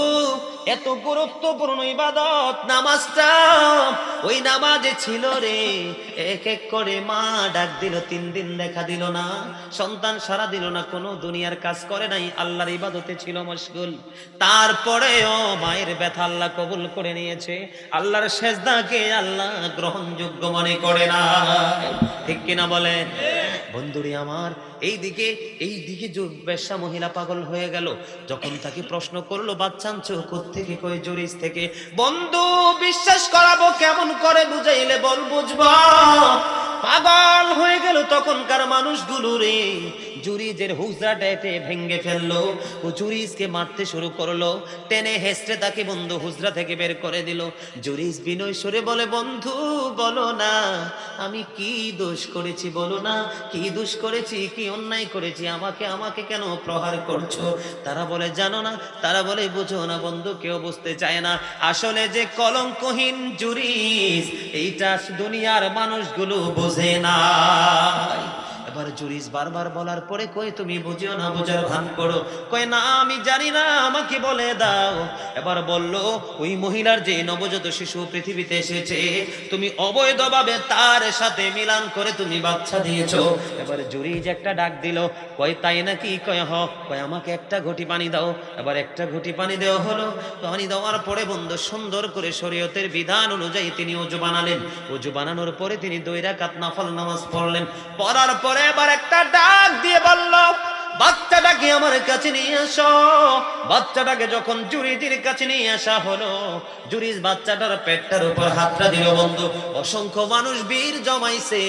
এত গুরুত্বপূর্ণ ইবাদত নামাজটা, ওই নামাজে ছিল রে, এক এক করে মা ডাক দিল, 3 দিন দেখা দিল না, সন্তান সারা দিল না, কোনো দুনিয়ার কাজ করে নাই, আল্লাহর ইবাদতে ছিল মশগুল। তারপরেও মায়ের ব্যথা আল্লাহ কবুল করে নিয়েছে, আল্লাহর সেজদাকে আল্লাহ গ্রহণযোগ্য মনে করে না। ঠিক কিনা বলেন? বন্ধুরি আমার, এইদিকে বেশ্যা মহিলা পাগল হয়ে গেল, যখন তাকে প্রশ্ন করলো বাচ্চা আনছো কোত্থেকে? কই জুরিস থেকে। বন্ধু, বিশ্বাস করাবো কেমন করে, বুঝাইলে বল বুঝবা? পাগল হয়ে গেল তখনকার মানুষগুলো রে, জুরিজের হুজরাটা এতে ভেঙ্গে ফেললো, ও জুরিজকে মারতে শুরু করলো, টেনে হেসড়ে তাকে বন্ধু হুজরা থেকে বের করে দিল। জুরিজ বিনয় সুরে বলে বন্ধু বলো না, আমি কি দোষ করেছি, বলো না কি দোষ করেছি, কি অন্যায় করেছি, আমাকে কেন প্রহার করছো? তারা বলে জানো না, তারা বলে বুঝো না। বন্ধু, কেউ বুঝতে চায় না আসলে যে কলঙ্কহীন জুরিজ এইটা দুনিয়ার মানুষগুলো বোঝে না। এবার জুরিজ বারবার বলার পরে কই তুমি বুঝিও না, বোঝার ভান করো। কই না আমি জানি না, আমাকে বলে দাও। এবার বলল ওই মহিলার যে নবজাত শিশু পৃথিবীতে এসেছে, তুমি অবৈধভাবে তার সাথে মিলান করে তুমি বাচ্চা দিয়েছো। এবার জুরিজ একটা ডাক দিল, কয় তাই নাকি? কয় হ। কয় আমাকে একটা ঘটি পানি দাও। এবার একটা ঘটি পানি দেওয়া হলো। পানি দেওয়ার পরে বন্ধু সুন্দর করে শরীয়তের বিধান অনুযায়ী তিনি ওযু বানালেন। ওযু বানানোর পরে তিনি 2 রাকাত নফল নামাজ পড়লেন। পড়ার পরে এবার একটা ডাক দিয়ে বলল বাচ্চাটাকে আমার কাছে নিয়ে আসো। বাচ্চাটাকে যখন জুরিজের কাছে নিয়ে আসা হলো, জুরিজ বাচ্চাটার পেটটার উপর হাতটা দিল। বন্ধু, অসংখ্য মানুষ বীর জমাইছে,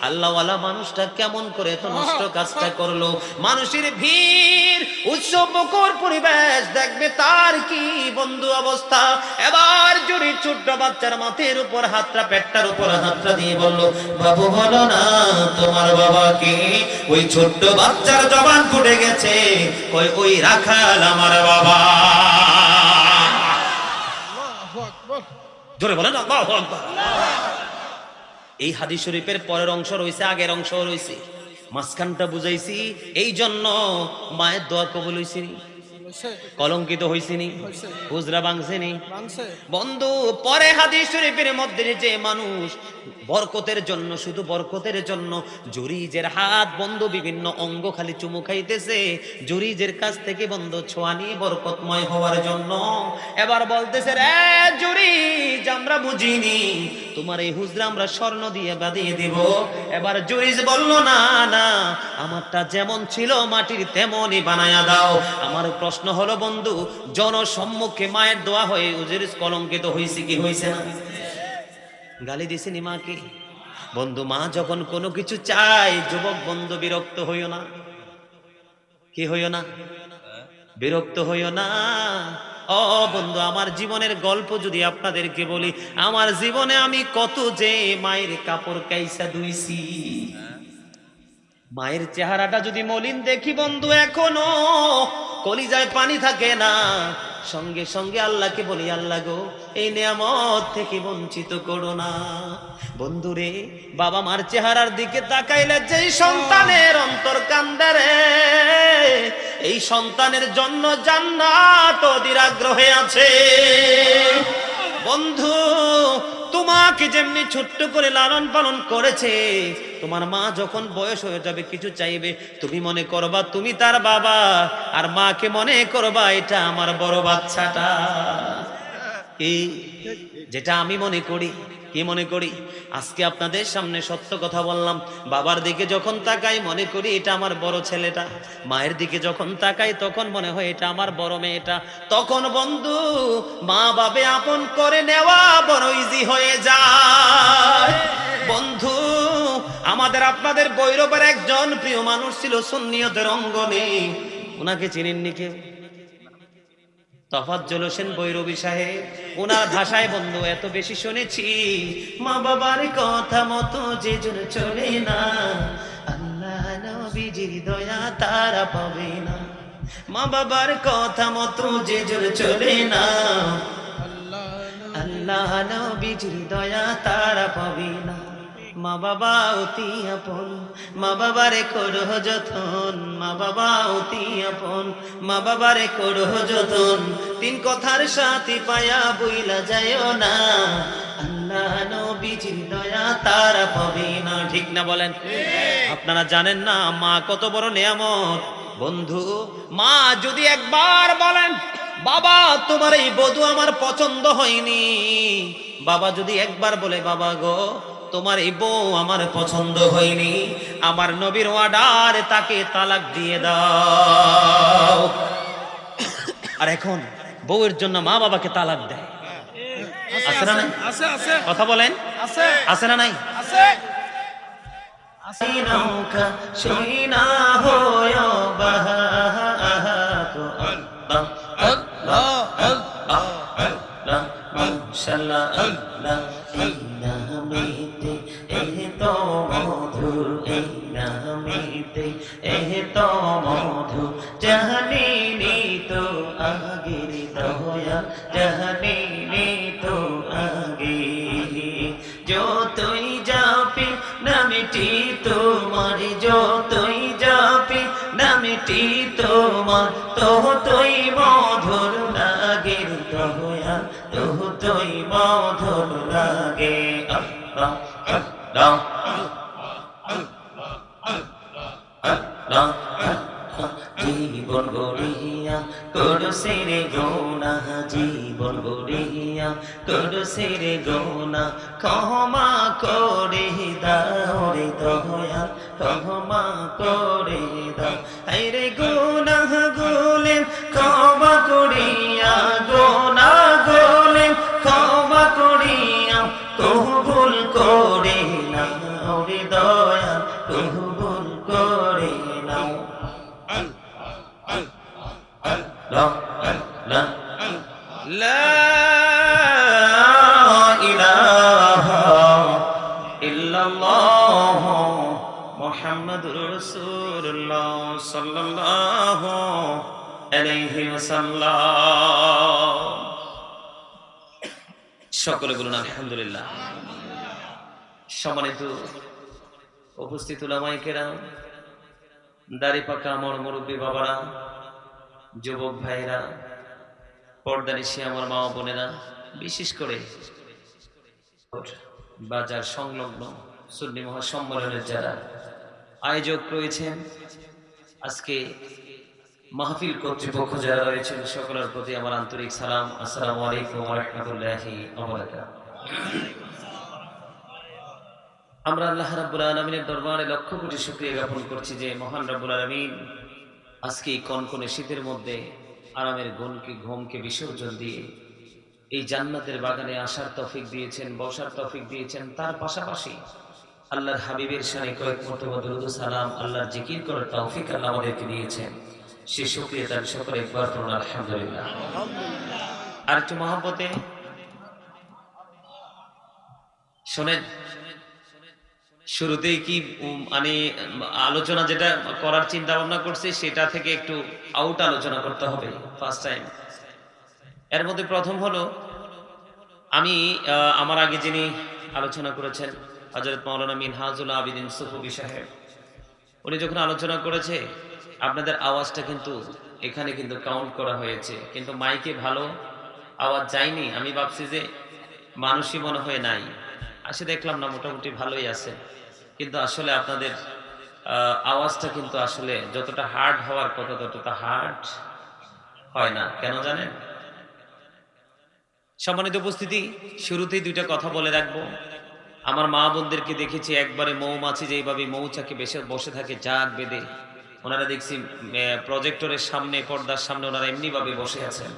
আল্লাহওয়ালা মানুষটা কেমন করে তো নষ্ট কাজটা করলো। মানুষের ভিড়, উৎসবমুখর পরিবেশ, দেখবে তার কি বন্ধু অবস্থা। এবার জুরিজ ছোট্ট বাচ্চার মাথার উপর হাতটা, পেটটার উপর হাতটা দিয়ে বলল বাবু বলো না তোমার বাবাকে। ওই ছোট্ট বাচ্চার জবান ফুটে গেছে, ওই রাখাল আমার বাবা। আল্লাহু আকবার। জোরে বলেন আল্লাহু আকবার। এই হাদিস শরীফের পরের অংশ রয়েছে, আগের অংশ রয়েছে, মাঝখানটা বুঝাইছি এই জন্য মায়ের দোয়া কবুল হইছিনি, কলঙ্কিত হইছিনি, হুজরা ভাঙছেনি। বন্ধু, পরে হাদিস শরীফের মধ্যে যে মানুষ বরকতের জন্য, শুধু বরকতের জন্য জুরিজের হাত বন্ধু বিভিন্ন অঙ্গ খালি চুমু খাইতেছে, জুরিজের কাছ থেকে বন্ধু ছোঁয়া নিয়ে বরকতময় হওয়ার জন্য। এবার বলতেছে রে জুরিজ, আমরা বুঝিনি, তোমার এই হুজরা আমরা স্বর্ণ দিয়ে বাঁধিয়ে দিব। এবার জুরিজ বলল না না, আমারটা যেমন ছিল মাটির তেমনই বানায়া দাও। আমার প্রশ্ন হলো বন্ধু, জনসম্মুখে মায়ের দোয়া হয়ে জুরিজ কলঙ্কিত হয়েছে কি হয়েছে না? গালি দিছেনি মাকে? বন্ধু, মা যখন কোনো কিছু চায়, যুবক বন্ধু বিরক্ত হইও না। কি হইও না? বিরক্ত হইও না। ও বন্ধু, আমার জীবনের গল্প যদি আপনাদেরকে বলি, আমার জীবনে আমি কত যে মায়ের কাপড় কাইসা ধুইছি। মায়ের চেহারাটা যদি মলিন দেখি বন্ধু, এখনো কলিজায় পানি থাকে না। সঙ্গে সঙ্গে আল্লাহকে বলি, আল্লাহ গো, এই নিয়ামত থেকে বঞ্চিত করো না। বন্ধুরে, বাবা মার চেহারার দিকে তাকাইলে যেই সন্তানের অন্তর কান্দে রে, এই সন্তানের জন্য জান্নাত অধীর আগ্রহে আছে। বন্ধু, তোমাকে যেমনি ছোট্ট করে লালন পালন করেছে, তোমার মা যখন বয়স হয়ে যাবে কিছু চাইবে, তুমি মনে করবা তুমি তার বাবা, আর মাকে মনে করবা এটা আমার বড় বাচ্চাটা। এই যেটা আমি মনে করি, কি মনে করি, আজকে আপনাদের সামনে সত্য কথা বললাম। বাবার দিকে যখন তাকাই মনে করি এটা আমার বড় ছেলেটা, মায়ের দিকে যখন তাকাই তখন মনে হয় এটা আমার বড় মেয়েটা। তখন বন্ধু, মা বাবা আপন করে নেওয়া বড় ইজি হয়ে যায়। বন্ধু, আমাদের আপনাদের বৈরবের একজন প্রিয় মানুষ ছিল সুন্নিয়তের অঙ্গনে, ওনাকে চিনেননি কেউ? তফাজ্জল হোসেন বৈরবী সাহেব, ওনার ভাষায় বন্ধু এত বেশি শুনেছি, মা বাবার কথা মতো যে জন চলে না, আল্লাহ নবীজির দয়া তারা পাবে না। মা বাবার কথা মতো যে জন চলে না, আল্লাহ নবীজির দয়া তারা পাবে না। মা বাবা অতি আপন, মা বাবারে করো যতন, মা বাবা অতি আপন, মা বাবারে করো যতন। তিন কথার সাথে পায়া বইলা যায়ও না, আল্লাহ নবীজির দয়া তারা পাবে না। ঠিক না বলেন? আপনারা জানেন না মা কত বড় নিয়ামত? বন্ধু, মা যদি একবার বলেন, বাবা তোমার এই বধূ আমার পছন্দ হয়নি, বাবা যদি একবার বলে, বাবা গো তোমার এই বউ আমার পছন্দ হয়নি, আমার নবীর অর্ডার, তাকে তালাক দিয়ে দাও। আর এখন বউয়ের জন্য মা বাবাকে তালাক দেয়, আছে না নাই? আছে কথা বলেন, আছে আছে না নাই? আছে নৌকা সই না হয় বাহাত আল্লাহ আল্লাহ আল্লাহ মাশাআল্লাহ আল্লাহ। এই নামেতে এত মধু, এই নামেতে এত মধু, জানিনি তো আগের দয়া, জানিনি তো আগে। যতই যাপি নামটি তোমার, যতই যাপি নামটি তোমার, ততই মধুর লাগে দয়া, ততই মধুর লাগে। আল্লাহ আল্লাহ আল্লাহ। জীবন গড়িয়া করছে রে গোনা, জীবন গড়িয়া করছে রে গোনা, ক্ষমা করে দাও রে দয়া, ক্ষমা করে দাও। এই রে গোনা গুলে ক্ষমা করিয়া, গোনা গুলে ক্ষমা করিয়া, কবুল করে নাও রে দয়া, কবুল করে নাও। لا إله إلا الله محمد رسول الله صلى الله عليه وسلم। সকলে বলুন আলহামদুলিল্লাহ। সম্মানিত উপস্থিত উলামায়ে কেরাম, দাড়ি পাকা আমার মুরব্বী বাবারা, যুবক ভাইরা, পর্দানিশী আমার মা বোনেরা, বিশেষ করে বাজার সংলগ্ন সুন্নি মহাসম্মেলনের যারা আয়োজক রয়েছেন, আজকে মাহফিল কর্তৃপক্ষ যারা রয়েছেন, সকলের প্রতি আমার আন্তরিক সালাম। আসসালামু আলাইকুম ওয়া রাহমাতুল্লাহি ওয়া বারাকাতুহু। আমরা আল্লাহ রাব্বুল আলামিনের দরবারে লক্ষ কোটি শুকরিয়া জ্ঞাপন করছি যে মহান রাব্বুল আলামিন আজকে এই কনকনে শীতের মধ্যে আরামের ঘুমকে বিসর্জন দিয়ে এই জান্নাতের বাগানে আসার তৌফিক দিয়েছেন, বসার তৌফিক দিয়েছেন। তার পাশাপাশি আল্লাহর হাবিবের শানে কয়েক মর্তবা দরুদ ও সালাম, আল্লাহর জিকির করার তৌফিক আল্লাহ আমাদেরকে দিয়েছেন। সে শুকরিয়া তার সকলে একবার পড়ুন আলহামদুলিল্লাহ। আর একটু মহব্বতে শোনেন, শুরুতেই কি মানে আলোচনা যেটা করার চিন্তা ভাবনা করছি সেটা থেকে একটু আউট আলোচনা করতে হবে ফার্স্ট টাইম। এর মধ্যে প্রথম হলো আমি আমার আগে যিনি আলোচনা করেছেন হযরত মাওলানা মিনহাজুল আবিদিন সুফি সাহেব, উনি যখন আলোচনা করেছে আপনাদের আওয়াজটা কিন্তু এখানে কিন্তু কাউন্ট করা হয়েছে, কিন্তু মাইকে ভালো আওয়াজ যায়নি। আমি ভাবছি যে মানুষই মনে হয় নাই, আসে দেখলাম না মোটামুটি ভালোই আছে, কিন্তু আসলে আপনাদের আওয়াজটা কিন্তু আসলে যতটা হার্ড হওয়ার কথা ততটা হার্ড হয় না। কেন জানেন? সম্মানিত উপস্থিতি, শুরুতেই দুইটা কথা বলে রাখবো। আমার মা বোনদেরকে দেখেছি একবারে মৌমাছি যেইভাবে মৌচাকে বসে থাকে জাগ বেঁধে, ওনারা দেখছি প্রজেক্টরের সামনে, পর্দার সামনে ওনারা এমনি ভাবে বসে আছেন।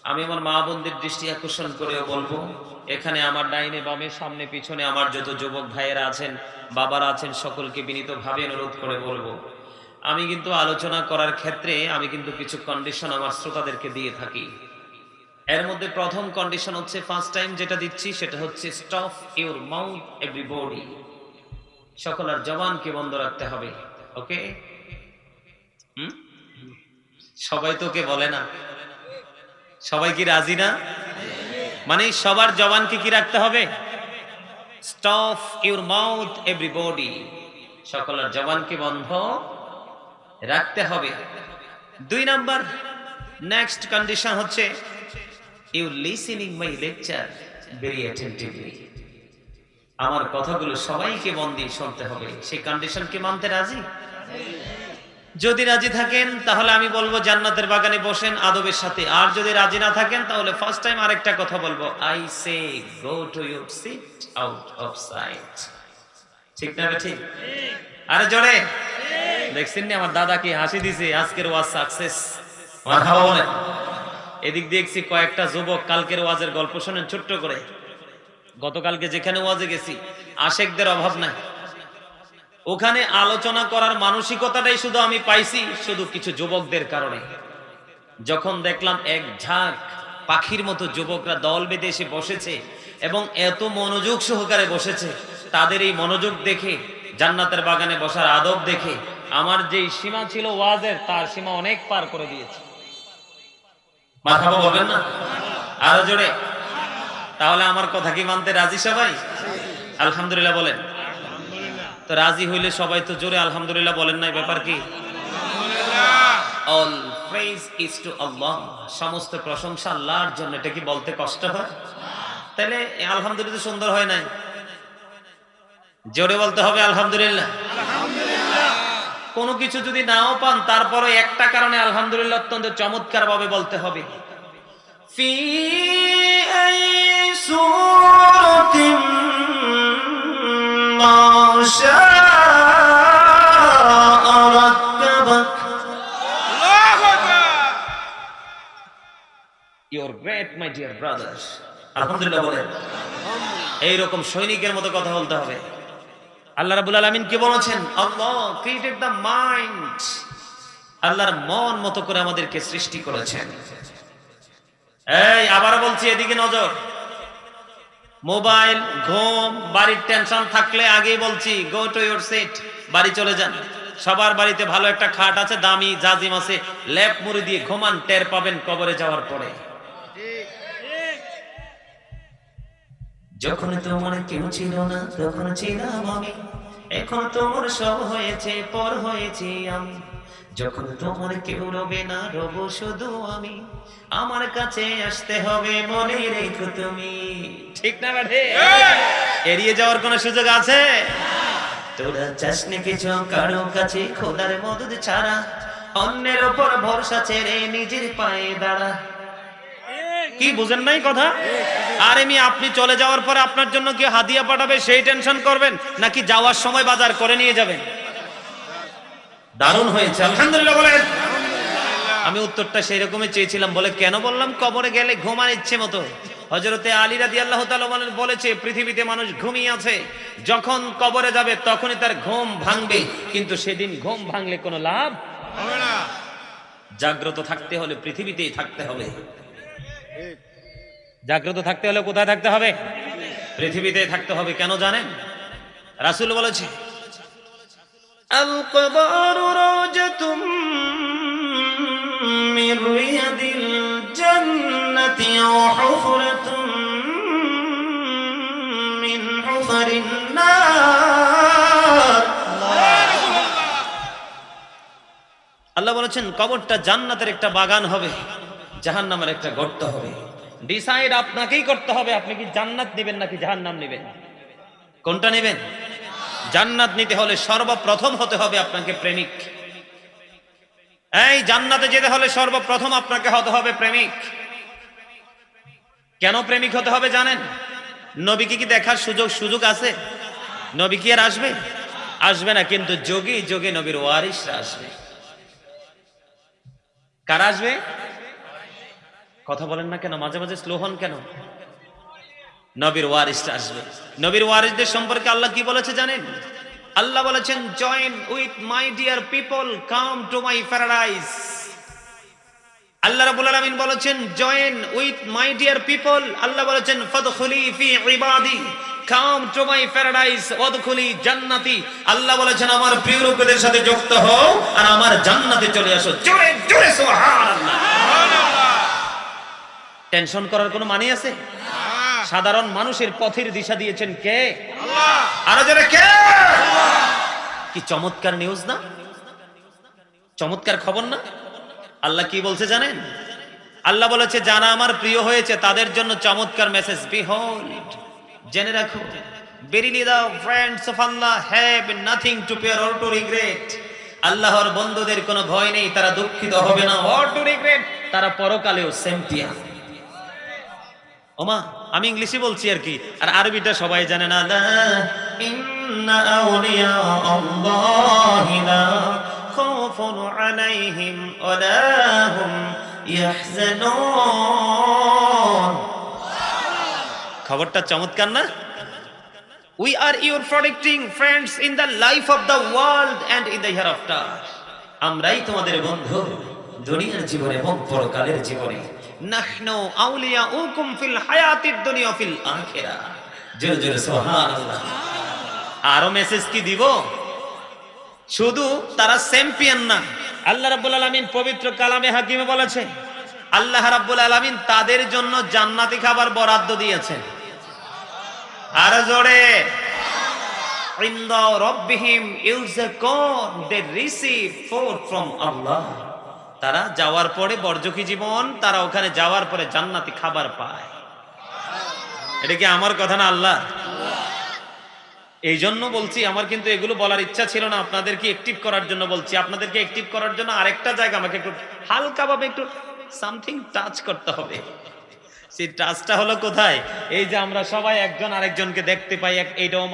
আমি আমার মা বোনদের দৃষ্টি আকর্ষণ করেও বলবো, এখানে আমার ডাইনে বামে সামনে পিছনে আমার যত যুবক ভাইয়েরা আছেন, বাবারা আছেন, সকলকে বিনীতভাবে অনুরোধ করে বলবো, আমি কিন্তু আলোচনা করার ক্ষেত্রে আমি কিন্তু কিছু কন্ডিশন আমার শ্রোতাদেরকে দিয়ে থাকি। এর মধ্যে প্রথম কন্ডিশন হচ্ছে, ফার্স্ট টাইম যেটা দিচ্ছি সেটা হচ্ছে স্টপ ইউর মাউথ এভরিবডি, সকলের জবানকে বন্ধ রাখতে হবে। ওকে? সবাই তোকে বলে না, সবাই কি রাজি না? মানে সবার জবানকে কি রাখতে হবে? স্টপ ইউর মাউথ এভরিবডি, সকলের জবানকে বন্ধ রাখতে হবে। 2 নাম্বার নেক্সট কন্ডিশন হচ্ছে, you listening my lecture very attentively, আমার কথাগুলো সবাইকে মন দিয়ে শুনতে হবে। সেই কন্ডিশনকে মানতে রাজি? যদি রাজি থাকেন তাহলে আমি বলবো জান্নাতের বাগানে বসেন আদবের সাথে, আর যদি রাজি না থাকেন তাহলে ফার্স্ট টাইম আরেকটা কথা বলবো, I say go to your seat out of sight. ঠিক না? ঠিক। আরে জোরে দেখছেন না আমার দাদা কি হাসি দিছে, আজকের ওয়াজ সাকসেস। মারহাবা বলেন। এদিক দেখছি কয়েকটা যুবক কালকের ওয়াজের গল্প শোনেন ছোট্ট করে। গতকালকে যেখানে ওয়াজে গেছি আশেকদের অভাব নাই, ওখানে আলোচনা করার মানসিকতাটাই শুধু আমি পাইছি শুধু কিছু যুবকদের কারণে। যখন দেখলাম এক ঝাঁক পাখির মতো যুবকরা দল বেঁধে এসে বসেছে এবং এত মনোযোগ সহকারে বসেছে, তাদের এই মনোযোগ দেখে, জান্নাতের বাগানে বসার আদব দেখে আমার যেই সীমা ছিল ওয়াজের, তার সীমা অনেক পার করে দিয়েছে। মারহাবা বলবেন না? আরো জোরে। তাহলে আমার কথা কি মানতে রাজি সবাই? আলহামদুলিল্লাহ বলেন। তো রাজি হইলে সবাই তো জোরে আলহামদুলিল্লাহ বলেন না, ব্যাপার কি? অল প্রেজ ইজ টু আল্লাহ, সমস্ত প্রশংসা আল্লাহর জন্য। এটা কি বলতে কষ্ট হয়? তাহলে আলহামদুলিল্লাহ সুন্দর হয় নাই? জোরে বলতে হবে আলহামদুলিল্লাহ। কোনো কিছু যদি নাও পান তারপরে একটা কারণে আলহামদুলিল্লাহ অত্যন্ত চমৎকার ভাবে বলতে হবে। ফি আই সূরাতিন মা শাআ রাক্কাবাক, আল্লাহু আকবার। You are great my dear brothers. আলহামদুলিল্লাহ বলেন। এইরকম সৈনিকের মতো কথা বলতে হবে। আল্লাহ রাব্বুল আলামিন কি বলেছেন? আল্লাহ ক্রিয়েটেড দ্য মাইন্ড, আল্লাহর মন মতো করে আমাদেরকে সৃষ্টি করেছেন। এই আবার বলছি, এদিকে নজর। মোবাইল, ঘুম, বাড়ির টেনশন থাকলে আগেই বলছি গো টু ইউর সিট, বাড়ি চলে যান। সবার বাড়িতে ভালো একটা খাট আছে, দামি জাজিম আছে, লেপ মুড়ি দিয়ে ঘুমান, টের পাবেন কবরে যাওয়ার পরে। যখন তোমার কেউ ছিল না তখন ছিলাম আমি, এখন তোমার সব হয়েছে, পর হয়েছি আমি। যখন তোমার কেউ রবে না রব শুধু আমি, আমার কাছে আসতে হবে মনে রেখো তুমি। ঠিক না বেঠে? এড়িয়ে যাওয়ার কোন সুযোগ আছে? তোরা চাসনি কিছু কারো কাছে খোদার মদদ ছাড়া, অন্যের ওপর ভরসা ছেড়ে নিজের পায়ে দাঁড়া। কি বুঝেন নাই কথা? আর এমনি আপনি চলে যাওয়ার পরে আপনার জন্য কি হাদিয়া পাঠাবে সেই টেনশন করবেন, নাকি যাওয়ার সময় বাজার করে নিয়ে যাবেন? দারুণ হয়েছে আলহামদুলিল্লাহ বলেন। আমি উত্তরটা সেই রকমই চেয়েছিলাম বলে কেন বললাম কবরে গেলে ঘুমান ইচ্ছে মতো। হযরতে আলী রাদিয়াল্লাহু তাআলা বলেছে পৃথিবীতে মানুষ ঘুমিয়ে আছে, যখন কবরে যাবে তখনই তার ঘুম ভাঙবে, কিন্তু সেদিন ঘুম ভাঙলে কোনো লাভ হবে না। জাগ্রত থাকতে হলে পৃথিবীতেই থাকতে হবে। জাগ্রত থাকতে হলে কোথায় থাকতে হবে? পৃথিবীতে থাকতে হবে। কেন জানেন? রাসূল বলেছে আল কবরু রাওজাতুম মির রিয়াদিল জান্নাতি ওয়া হুফরাতুম মিন হুফারিন নার। আল্লাহ বলেছেন কবরটা জান্নাতের একটা বাগান হবে, জাহান্নামের একটা গর্ত হবে। ডিসাইড আপনাকেই করতে হবে, আপনি কি জান্নাত নেবেন নাকি জাহান্নাম নেবেন? কোনটা নেবেন? জান্নাত নিতে হলে সর্বপ্রথম হতে হবে আপনাকে প্রেমিক। এই জান্নাতে যেতে হলে সর্বপ্রথম আপনাকে হতে হবে প্রেমিক। কেন প্রেমিক হতে হবে জানেন? নবীকে কি দেখার সুযোগ আছে? নবী কি আর আসবে? আসবে না, কিন্তু যোগে যোগে নবীর ওয়ারিসরা আসবে। কারা আসবে? কথা বলেন না কেন, মাঝে মাঝে স্লো হন কেন? নবীর ওয়ারিসরা আসবে। নবীর ওয়ারিসদের সম্পর্কে আল্লাহ কি বলেছে জানেন? আল্লাহ বলেছেন join with my dear people, come to my paradise. আল্লাহ রাব্বুল আলামিন বলেছেন join with my dear people. আল্লাহ বলেছেন ফাদখুলি ফি ইবাদি, কাম টু মাই প্যারাডাইস ওয়াদখুলি জান্নাতি। আল্লাহ বলেছেন আমার প্রিয় লোকদের সাথে যুক্ত হও আর আমার জান্নাতে চলে আসো। জোরে জোরে সুবহানাল্লাহ। টেনশন করার কোনো মানে আছে? সাধারণ মানুষের পথের দিশা দিয়েছেন কে? আল্লাহ। আরো জোরে কে? আল্লাহ। কি চমৎকার নিউজ না? চমৎকার খবর না? আল্লাহ কি বলছে জানেন? আল্লাহ বলেছে যারা আমার প্রিয় হয়েছে তাদের জন্য চমৎকার মেসেজ। বিহোল্ড, জেনে রাখো, verily the friends of Allah have nothing to fear or to regret. আল্লাহর বন্ধুদের কোনো ভয় নেই, তারা দুঃখিত হবে না, or to regret, তারা পরকালেও চ্যাম্পিয়ন। ওমা আমি ইংলিশে বলছি আর কি, আর আরবিটা সবাই জানে না। ইন্না আউলিয়া আল্লাহি লা খাউফুন আলাইহিম ওয়া লা হুম ইয়াহজানুন। খবরটা চমৎকার না? We are your protecting friends in the life of the world and in the hereafter. আমরাই তোমাদের বন্ধু দুনিয়ার জীবনে এবং পরকালের জীবনে। নাহনু আউলিয়াউকুম ফিল হায়াতিদ দুনিয়া ফিল আখিরাহ। জোরে জোরে সুবহানাল্লাহ। আরো মেসেজ কি দিব? শুধু তারা চ্যাম্পিয়ন না, আল্লাহ রাব্বুল আলামিন পবিত্র কালামে হাকিমে বলেছেন আল্লাহ রাব্বুল আলামিন তাদের জন্য জান্নাতি খাবার বরাদ্দ দিয়েছেন। আর জোরে ইনদা রাব্বিহিম ইউযাকুন, দে রিসিভ ফুড ফ্রম আল্লাহ। তারা যাওয়ার পরে বরজখী জীবন, তারা ওখানে যাওয়ার পরে জান্নাতি খাবার পায়। এটা কি আমার কথা না? আল্লাহ। এই জন্য বলছি, আমার কিন্তু এগুলো বলার ইচ্ছা ছিল না, আপনাদেরকে অ্যাক্টিভ করার জন্য বলছি। আপনাদেরকে অ্যাক্টিভ করার জন্য আরেকটা জায়গা আমাকে একটু হালকাভাবে একটু সামথিং টাচ করতে হবে। সেই টাচটা হলো কোথায়? এই যে আমরা সবাই একজন আরেকজনকে দেখতে পাই, এইটাও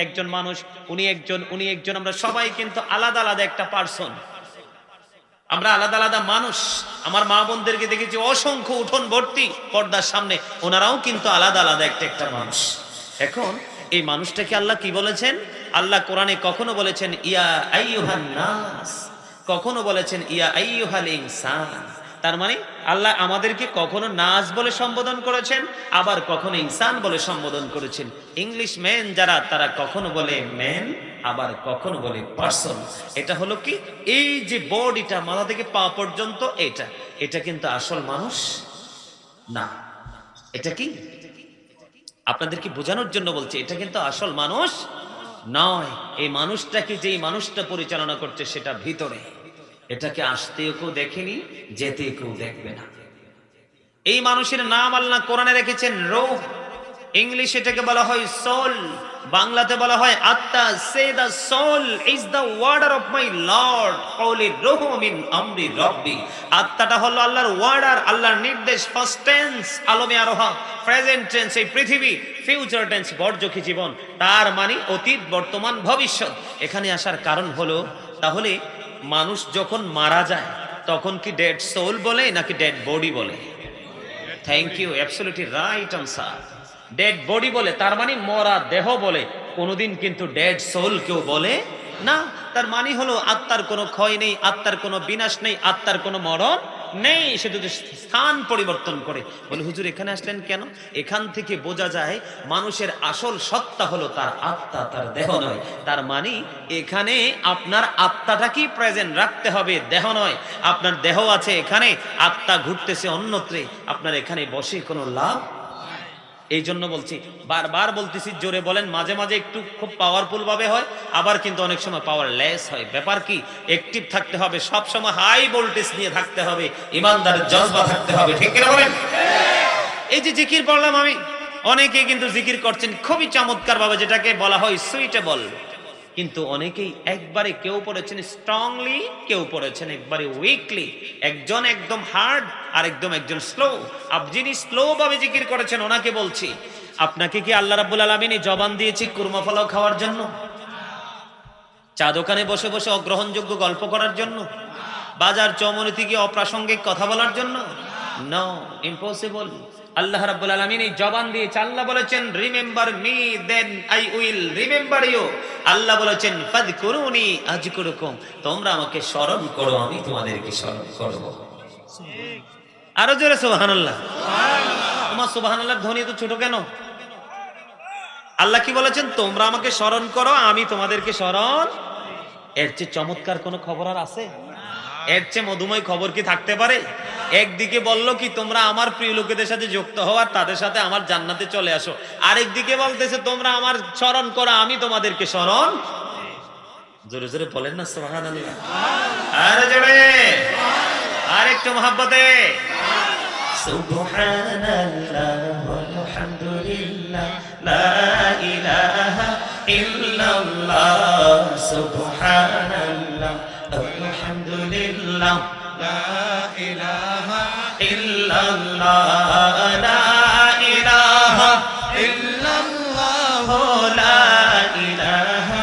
একজন মানুষ, উনি একজন, আমরা সবাই কিন্তু আলাদা আলাদা একটা পার্সন, আমরা আলাদা আলাদা মানুষ। আমার মা বোনদেরকে দেখেছি অসংখ্য উঠোন ভর্তি পর্দার সামনে, ওনারাও কিন্তু আলাদা আলাদা একটা মানুষ। এখন এই মানুষটাকে আল্লাহ কি বলেছেন? আল্লাহ কোরআনে কখনো বলেছেন ইয়া আইয়ুহান নাস, কখনো বলেছেন ইয়া আইয়ুহাল ইনসান। তার মানে আল্লাহ আমাদেরকে কখনো নাস বলে সম্বোধন করেছেন, আবার কখনো ইনসান বলে সম্বোধন করেছেন। ইংলিশ ম্যান যারা, তারা কখনো বলে ম্যান, আবার কখনো বলে পার্সন। এটা হলো কি, এই যে বডিটা মাথা থেকে পা পর্যন্ত, এটা কিন্তু আসল মানুষ না। এটা কি আপনাদেরকে বোঝানোর জন্য বলছি, এটা কিন্তু আসল মানুষ নয়। এই মানুষটাকে যেই মানুষটা পরিচালনা করছে সেটা ভিতরে, এটাকে আসতেও কেউ দেখেনি, যেতে কেউ দেখবে না। এই মানুষের নাম আল্লাহ কোরআনে রেখেছেন রূহ। ইংলিশে এটাকে বলা হয় সোল, বাংলাতে বলা হয় আত্মা। Say the soul is the order of my Lord, কওলি রূহু মিন আমরি রব্বি। আত্মাটা হলো আল্লাহর ওয়ার্ডার, আল্লাহর নির্দেশ। ফার্স্ট টেন্স আলমে আরোহা, প্রেজেন্ট টেন্স এই পৃথিবী, ফিউচার টেন্স বরজখী জীবন। তার মানে অতীত, বর্তমান, ভবিষ্যৎ। এখানে আসার কারণ হলো, তাহলে মানুষ যখন মারা যায় তখন কি ডেড সোল বলে নাকি ডেড বডি বলে? Thank you, absolutely right answer. Dead body বলে, তার মানে মরা দেহ বলে। কোনোদিন কিন্তু ডেড সোল কেউ বলে না। তার মানে হলো আত্মার কোনো ক্ষয় নেই, আত্মার কোনো বিনাশ নেই, আত্মার কোনো মরণ নেই, সে তো স্থান পরিবর্তন করে। বলে হুজুর এখানে আসলেন কেন? এখান থেকে বোঝা যায় মানুষের আসল সত্তা হলো তার আত্মা, তার দেহ নয়। তার মানে এখানে আপনার আত্মাটাকেই প্রেজেন্ট রাখতে হবে, দেহ নয়। আপনার দেহ আছে এখানে, আত্মা ঘুরতেছে অন্যত্রে, আপনার এখানে বসে কোনো লাভ। এই জন্য বলছি, বারবার বলতেছি, জোরে বলেন। মাঝে মাঝে একটু খুব পাওয়ারফুল ভাবে হয়, আবার কিন্তু অনেক সময় পাওয়ারলেস হয়। ব্যাপার কি? অ্যাক্টিভ থাকতে হবে, সব সময় হাই ভোল্টেজ নিয়ে থাকতে হবে, ইমানদারের জজবা থাকতে হবে, ঠিক কিনা বলেন? এই যে জিকির পড়লাম আমি, অনেকে কিন্তু জিকির করছেন খুবই চমৎকার ভাবে, যেটাকে বলা হয় সুইটেবল। কিন্তু অনেকেই একবারে, কেউ পড়েছেন স্ট্রংলি, কেউ পড়েছেন একবারে উইকলি। একজন একদম হার্ড, আর একজন স্লো। যিনি স্লো ভাবে জিকির করেছেন ওনাকে বলছি, আপনাকে কি আল্লাহ রাব্বুল আলামিন এই জবান দিয়েছি কুরমা পোলাও খাওয়ার জন্য? চা দোকানে বসে বসে অগ্রহণযোগ্য গল্প করার জন্য? বাজার চৌমুনিতে গিয়ে অপ্রাসঙ্গিক কথা বলার জন্য? No, impossible. আল্লাহ রাব্বুল আলামিন এই জবান দিয়েছে। আল্লাহ বলেছেন, remember me then I will remember you. আল্লাহ বলেছেন, ফাযকুরুনি আযকুরুকুম, তোমরা আমাকে স্মরণ করো, আমি তোমাদেরকে স্মরণ করব। আরো জোরে সুবহানাল্লাহ। তোমার সুবহানাল্লাহর ধ্বনি তো ছোট কেন? আল্লাহ কি বলেছেন? তোমরা আমাকে স্মরণ করো, আমি তোমাদেরকে স্মরণ। এর চেয়ে চমৎকার কোন খবর আর আছে? এর চেয়ে মধুময় খবর কি থাকতে পারে? একদিকে বললো কি, তোমরা আমার প্রিয় লোকেদের সাথে যুক্ত হও আর তাদের সাথে আমার জান্নাতে চলে আসো। আরেকদিকে বলতেছে, তোমরা আমার স্মরণ করো, আমি তোমাদেরকে স্মরণ। জোরে জোরে বলেন না সুবহানাল্লাহ। আরে জোরে, আরেকটু মহব্বতে। সুবহানাল্লাহ ওয়ালহামদুলিল্লাহ লা ইলাহা ইল্লাল্লাহ। সুবহানাল্লাহ আলহামদুলিল্লাহ লা ইলাহা ইল্লাল্লাহ লা ইলাহা ইল্লাল্লাহ লা ইলাহা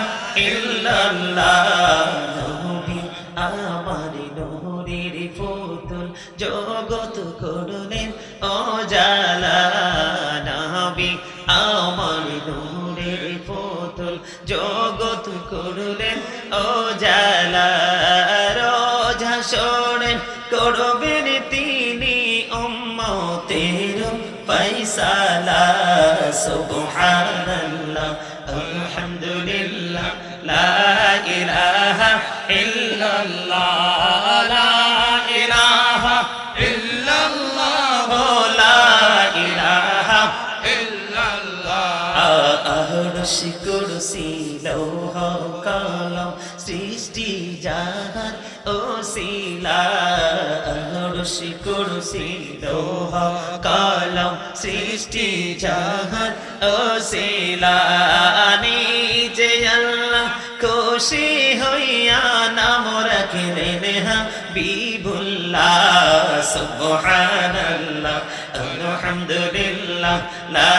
ইল্লাল্লাহ। নবী আমার নূরের পুতুল, জগৎ করলেন উজালা। নবী আমার নূরের পুতুল, জগৎ করলেন উজালা। রোজ হাসরেন করবেন তিনি উম্মতের ফয়সালা। সুবহানাল্লাহ আলহামদুলিল্লাহ লা ইলাহা ইল্লাল্লাহ লা ইলাহা ইল্লাল্লাহ লা ইলাহা ইল্লাল্লাহ। আরশ কুরসি লৌহ কলম সৃষ্টি জাহান ওসিলা। আরশ কুরসি লৌহ কলম সৃষ্টি জাহান ওসিলা। নিজে আল্লাহ খুশি হইয়া নাম রাখলেন হাবিবুল্লাহ। সুবহানাল্লাহ আলহামদুলিল্লাহ লা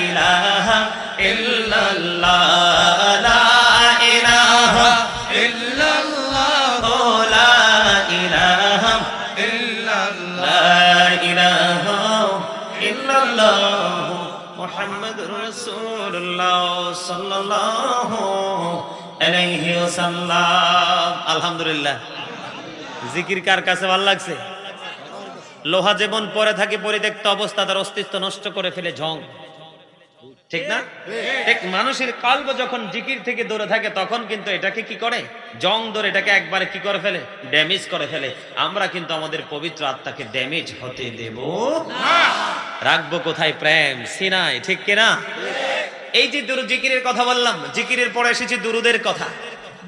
ইলাহা ইল্লাল্লাহ লা ইলাহা ইল্লাল্লাহ লা ইলাহা ইল্লাল্লাহ লা ইলাহা ইল্লাল্লাহ মুহাম্মাদুর রাসূলুল্লাহ সাল্লাল্লাহু আলাইহি ওয়াসাল্লাম। আলহামদুলিল্লাহ। জিকির কার কাছে ভালো লাগছে? লোহা যেমন পরে থাকে পরিত্যক্ত অবস্থা, তার অস্তিত্ব নষ্ট করে ফেলে ঝং, ঠিক না? ঠিক মানুষের কলব যখন জিকির থেকে দূরে থাকে তখন কিন্তু এটাকে কি করে? জং ধরে এটাকে একবারে কি করে ফেলে? ড্যামেজ করে ফেলে। আমরা কিন্তু আমাদের পবিত্র আত্মাকে ড্যামেজ হতে দেব না। রাখবো কোথায়? প্রেম সিনায়, ঠিক কিনা? এই যে দুরুদ জিকিরের কথা বললাম, জিকিরের পরে এসেছে দুরুদের কথা।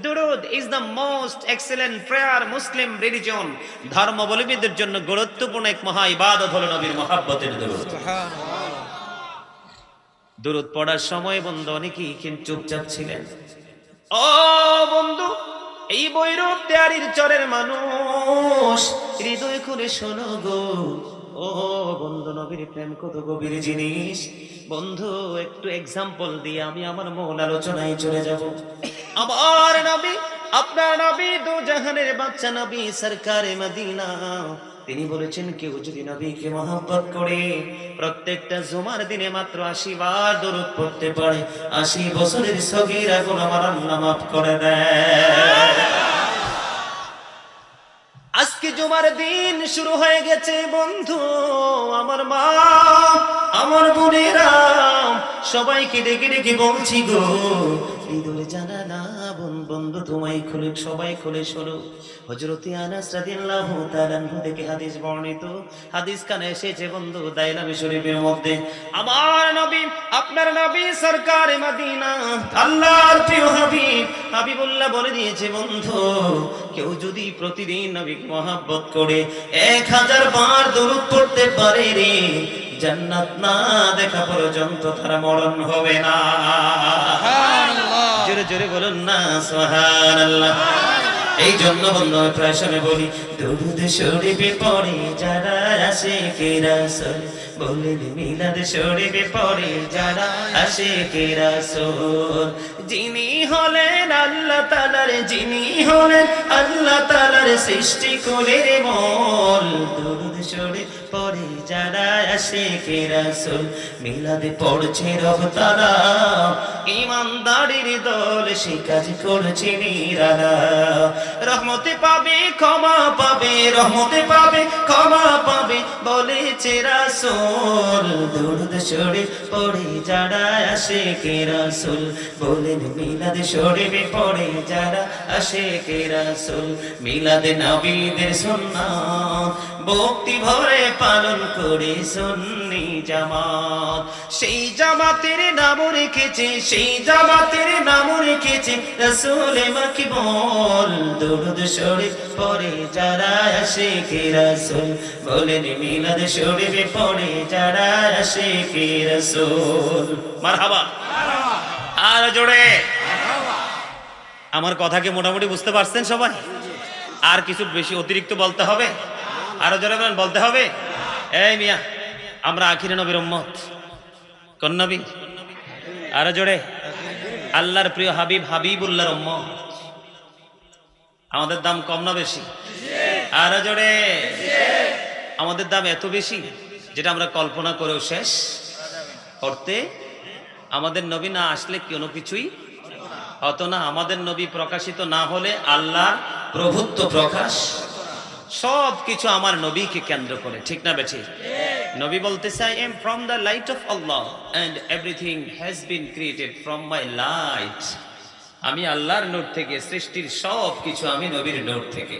দুরুদ is the most excellent prayer Muslim religion. ধর্মাবলম্বীদের জন্য গুরুত্বপূর্ণ এক মহা ইবাদত হলো নবীর মহব্বতের দুরুদ। দুরুদ পড়ার সময় বন্ধু অনেকেই কিন্তু চুপচাপ ছিলেন। ও বন্ধু, এই বৈরব দেয়ারির চরের মানুষ, হৃদয় খুলে শোনো গো। ও বন্ধু, নবীর প্রেম কত গভীর জিনিস। বন্ধু, একটু এক্সাম্পল দিয়ে আমি আমার মূল আলোচনায় চলে যাব। আমার নবী, আপনার নবী, দু জাহানের বাচ্চা নবী, সরকারে মদিনা, তিনি বলেছেন, কেউ যদি নবীকে মহব্বত করে প্রত্যেকটা জুমার দিনে মাত্র 80 বার দরুদ পড়তে পারে, 80 বছরের সগীরা গুনাহ আল্লাহ মাফ করে দেয়। আজকে জুমার দিন শুরু হয়ে গেছে বন্ধু, আমার মা, আমার বোনেরা, সবাইকে ডেকে ডেকে বলছি গো, ঈদুল জানালা বন্ধু তোমায় খুলে, সবাই খুলে শোনো। হযরতে আনাস রাদিয়াল্লাহু তাআলা আনহু থেকে হাদিস বর্ণিত, হাদিস কানে এসেছে বন্ধু দাইলামি শরীফের মধ্যে। আমার নবী, আপনার নবী সরকারে মদিনা, আল্লাহর প্রিয় হাবিব হাবিবুল্লাহ বলে দিয়েছে বন্ধু, কেউ যদি প্রতিদিন নবীকে মহব্বত করে 1000 বার দরুদ পড়তে পারে রে, জান্নাত না দেখা পর্যন্ত তার মরণ হবে না। জোরে জোরে বলুন না সুবহানাল্লাহ। এই জন্য বন্ধু প্রায় সময় বলি, দরুদ শরীফে পড়ে যারা আশিকে রাসূল, বলেন মিলাদ শরীফে পড়ে যারা আশিকে রাসূল। যিনি হলেন আল্লাহ তাআলার, যিনি হলেন আল্লাহ তাআলার সৃষ্টি কুলের মূল, দরুদ শরীফ পড়ে যারা আশিকে রাসূল, মিলাদ পড়ছে রব তাআলা, ঈমানদারের দল সে কাজ করছে নিরালা, রহমতে পাবে ক্ষমা পাবে, রহমতে পাবে ক্ষমা পাবে বলেছে রাসূল, দরুদ শরীফ পড়ে যারা আশিকে রাসূল, বলেন মিলাদ শরীফে পড়ে যারা আশিকে রাসূল। মিলাদ নবীদের সুন্নাত ভক্তি ভরে পালন করে সুন্নি জামাত, সেই জামাতের নাম রেখেছে, সেই জামাতের নাম রেখেছে রাসূল মাকবুল, দরুদ শরীফ পড়ে যারা আশিকে রাসূল, বলেন মিলাদ শরীফে পড়ে যারা আশিকে রাসূল। মারহাবা, আর জোরে। আমার কথা কি মোটামুটি বুঝতে পারছেন সবাই? আর কিছু বেশি অতিরিক্ত বলতে হবে? আরো জোরে বলতে হবে? এই মিয়া, আমরা আখিরে নবীর উম্মত। কোন নবী? আরো জোরে। আল্লাহর প্রিয় হাবিব হাবিবুল্লাহর উম্মত। আমাদের দাম কম না বেশি? আরো জোরে। আমাদের দাম এত বেশি যেটা আমরা কল্পনা করেও শেষ করতে, আমাদের নবী না আসলে কোনো কিছুই হতো না। আমাদের নবী প্রকাশিত না হলে আল্লাহর প্রভুত্ব প্রকাশ, সব কিছু আমার নবীকে কেন্দ্র করে, ঠিক না বেঠি? নবী বলতেছে, I am from the light of Allah and everything has been created from my light. আমি আল্লাহর নূর থেকে, সৃষ্টির সব কিছু আমি নবীর নূর থেকে।